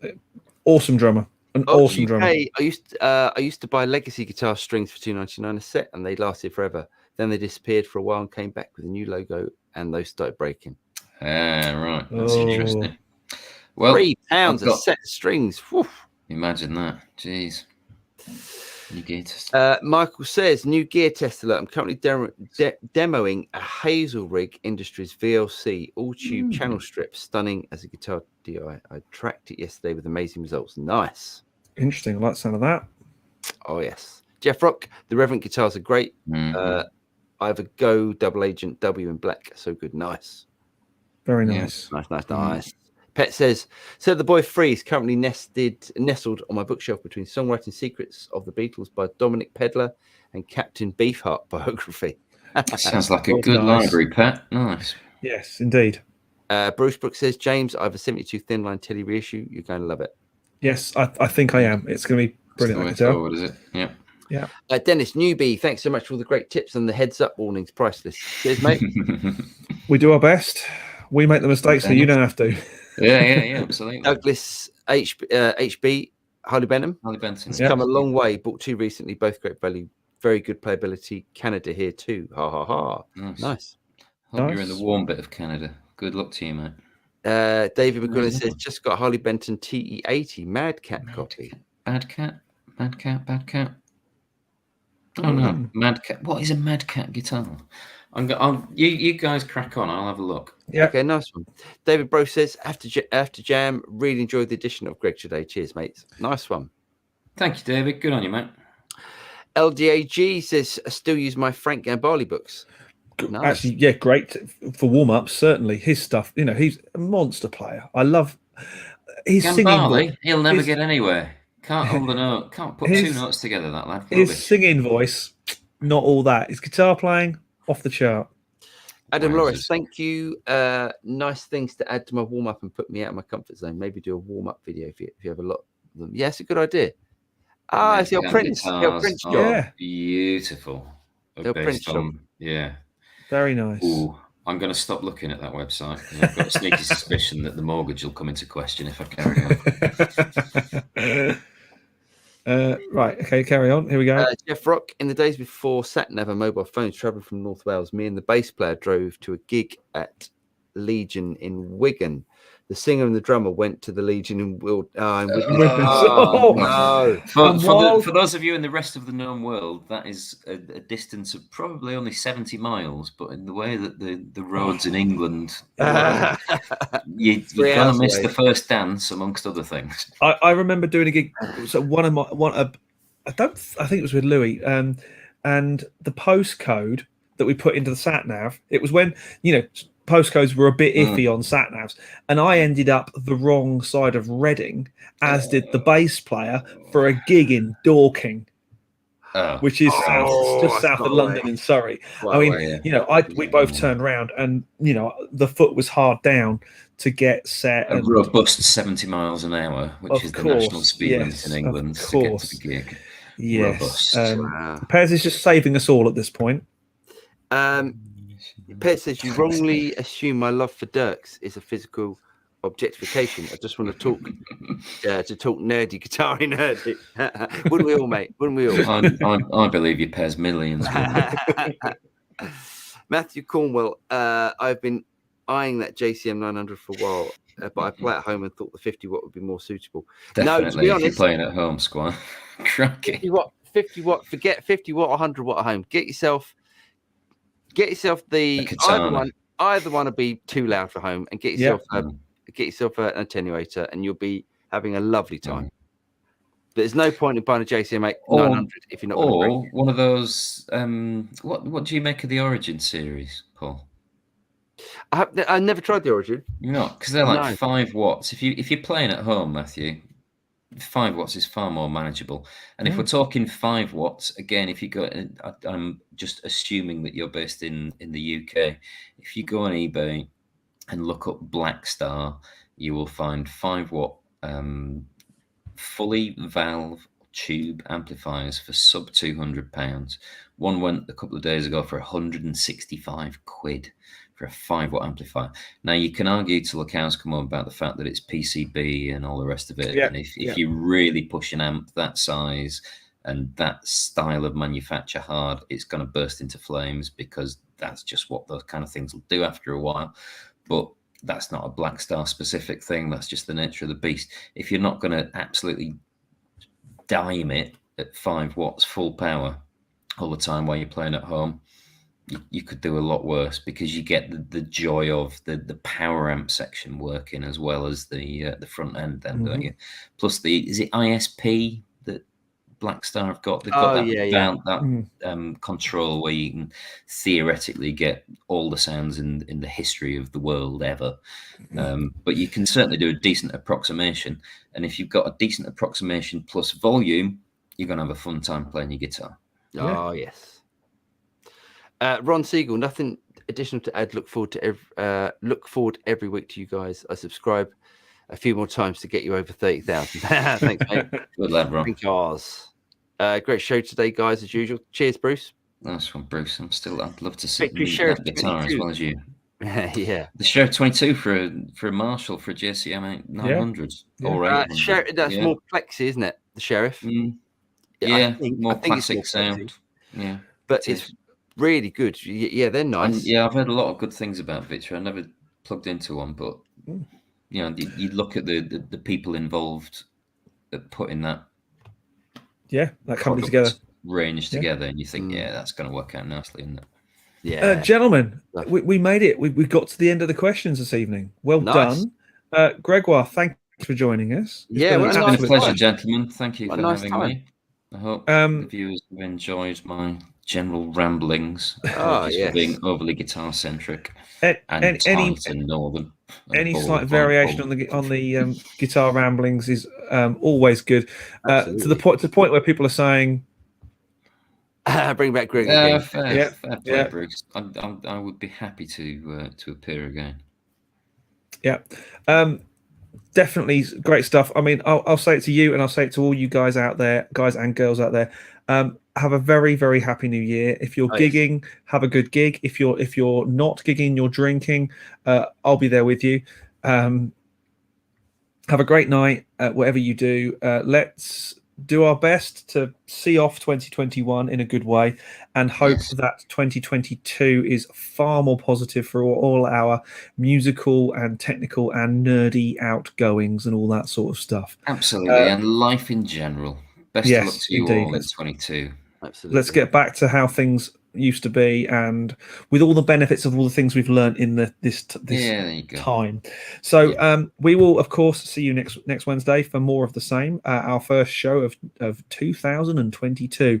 it? Awesome drummer, awesome drummer. I used to buy Legacy guitar strings for $2.99 a set, and they lasted forever. Then they disappeared for a while and came back with a new logo, and those started breaking. Right, that's interesting. Well, £3 a set of strings. Whew. Imagine that. Jeez. New gear test. Michael says, new gear test alert. I'm currently demoing a Hazel Rig Industries VLC all-tube channel strip. Stunning as a guitar DI. I tracked it yesterday with amazing results. Nice. Interesting. I like the sound of that. Oh, yes. Jeff Rock, the Reverend guitars are great. I have a Go double agent W in black. So good. Nice. Very nice. Nice. Pet says, the boy Free is currently nestled on my bookshelf between Songwriting Secrets of the Beatles by Dominic Pedler and Captain Beefheart biography. Sounds like a good library, Pat. Nice. Yes, indeed. Bruce Brooks says, James, I have a 72 thin line Telly reissue. You're going to love it. Yes, I think I am. It's going to be brilliant. Forward, is it? Yeah. Dennis Newbie, thanks so much for all the great tips and the heads up warnings. Priceless. Cheers, mate. We do our best. We make the mistakes so you don't have to. Yeah, absolutely. Douglas HB, Harley Benham. It's come a long way. Bought two recently, both great value, very good playability. Canada here too. Ha ha ha. Nice. Hope you're in the warm bit of Canada. Good luck to you, mate. David McGuinness says, just got Harley Benton TE80 Mad Cat copy. Bad cat. Oh no, Mad Cat. What is a Mad Cat guitar? You guys crack on. I'll have a look. Yeah. Okay, nice one. David Bro says, after jam, really enjoyed the edition of Greg today. Cheers, mates. Nice one. Thank you, David. Good on you, mate. LDAG says, I still use my Frank Gambale books. Nice. Actually, yeah, great for warm-ups. Certainly, his stuff. He's a monster player. I love his singing. He'll never get anywhere. Can't hold a note. Can't put two notes together. That lad. His singing voice, not all that. His guitar playing. Off the chart. Adam Loris, thank you. Nice things to add to my warm up and put me out of my comfort zone. Maybe do a warm up video if you have a lot of them. Yes, a good idea. It's the old Prince. The old Prince job. Yeah. Beautiful. The old Prince job. Yeah. Very nice. Ooh, I'm going to stop looking at that website because I've got a sneaky suspicion that the mortgage will come into question if I carry on. Right, okay, carry on. Here we go. Jeff Rock, in the days before sat-nav and mobile phones, travelling from North Wales, me and the bass player drove to a gig at Legion in Wigan The singer and the drummer went to the Legion and will. Oh, no. For those of you in the rest of the known world, that is a distance of probably only 70 miles. But in the way that the roads in England, you're gonna miss the first dance, amongst other things. I remember doing a gig. So I think it was with Louis, and the postcode that we put into the sat nav. It was when postcodes were a bit iffy on sat navs, and I ended up the wrong side of Reading, as did the bass player, for a gig in Dorking, which is just south of London in Surrey. I mean, we both turned around, and the foot was hard down to get set. A robust 70 miles an hour, which is the national speed limit in England to get to the gig. Yes, Pez is just saving us all at this point. Pez says, you wrongly assume my love for Dirks is a physical objectification. I just want to talk nerdy, guitar-y nerdy. Wouldn't we all, mate? Wouldn't we all? I believe you, Pez, millions. Matthew Cornwell, I've been eyeing that JCM 900 for a while, but I play at home and thought the 50 watt would be more suitable. Definitely, no, to be honest, if you're playing at home, Squire. Cracking. 50 watt, forget 50 watt, 100 watt at home. Get yourself the either one will be too loud for home, and get yourself an attenuator, and you'll be having a lovely time. There's no point in buying a JCM 900 if you're not. Or one of those. What do you make of the Origin series, Paul? I never tried the Origin. No, because they're like 5 watts. If you're playing at home, Matthew, 5 watts is far more manageable. And if we're talking 5 watts, again, if you go, I'm just assuming that you're based in the UK. If you go on eBay and look up Black Star, you will find 5 watt fully valve tube amplifiers for sub £200. One went a couple of days ago for 165 quid for a 5 watt amplifier. Now you can argue till the cows come home about the fact that it's PCB and all the rest of it. And if you really push an amp that size and that style of manufacture hard, it's going to burst into flames, because that's just what those kind of things will do after a while. But that's not a Black Star specific thing. That's just the nature of the beast. If you're not going to absolutely dime it at 5 watts full power all the time while you're playing at home, you could do a lot worse, because you get the joy of the power amp section working as well as the front end, then, don't you? Plus is it ISP that Black Star have got? They've got that control where you can theoretically get all the sounds in the history of the world ever. But you can certainly do a decent approximation, and if you've got a decent approximation plus volume, you're going to have a fun time playing your guitar. Oh yes. Ron Siegel, nothing additional to add. Look forward every week to you guys. I subscribe a few more times to get you over 30,000. Thanks, mate. Good lad, Ron. Great show today, guys, as usual. Cheers, Bruce. Nice one, Bruce. I'd love to see that guitar 22. As well as you. Yeah. The Sheriff 22 for a Marshall, for a JCM 900. That's more plexi, isn't it? The Sheriff. More classic sound. Yeah. But it's really good. Yeah, they're nice. And I've heard a lot of good things about Victor. I never plugged into one, but you look at the people involved at putting that company together, range together, and you think, that's going to work out nicely, isn't it? Yeah, gentlemen, we made it. We got to the end of the questions this evening. Well done, Gregoire. Thanks for joining us. It's been a pleasure, gentlemen. Thank you for having me. I hope the viewers have enjoyed my general ramblings. For being overly guitar centric and tight and northern. Any slight variation on the guitar ramblings is always good. To the point where people are saying, "Bring back Greg again." Fair play, Bruce. I would be happy to appear again. Yeah. Definitely great stuff. I mean, I'll say it to you, and I'll say it to all you guys out there, guys and girls out there. Have a very, very happy new year. If you're gigging, have a good gig. If you're not gigging, you're drinking, I'll be there with you. Have a great night, whatever you do. Let's do our best to see off 2021 in a good way, and hope Yes. that 2022 is far more positive for all our musical and technical and nerdy outgoings and all that sort of stuff. Absolutely, and life in general. Best of luck Yes, to you indeed. all in 22. Absolutely. Let's get back to how things used to be, and with all the benefits of all the things we've learned in this Yeah, there you go. time. So we will of course see you next Wednesday for more of the same, our first show of 2022.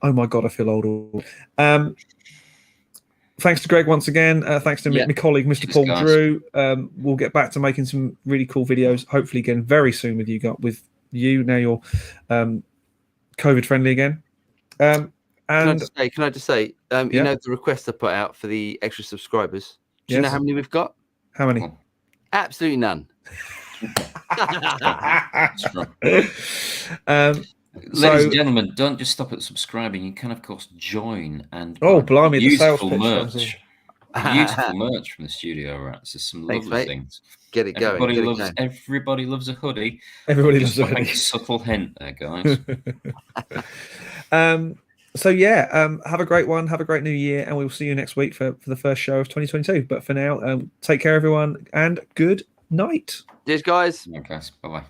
Oh my god, I feel old. Thanks to Greg once again. Thanks to my colleague, Mr. Cheers, Paul guys. Drew. We'll get back to making some really cool videos, hopefully again very soon with you. Now you're COVID friendly again. Can I just say, you know the request I put out for the extra subscribers? Do you know how many we've got? How many? Absolutely none. Ladies and gentlemen, don't just stop at subscribing. You can, of course, join and blimey, the sales beautiful pitch merch. Beautiful merch from the Studio Rats. There's some lovely things. Get it going. Everybody loves a hoodie. Everybody loves a hoodie. Subtle hint there, guys. Have a great one. Have a great new year, and we'll see you next week for the first show of 2022. But for now, take care, everyone, and good night. Cheers, guys. Okay, bye-bye.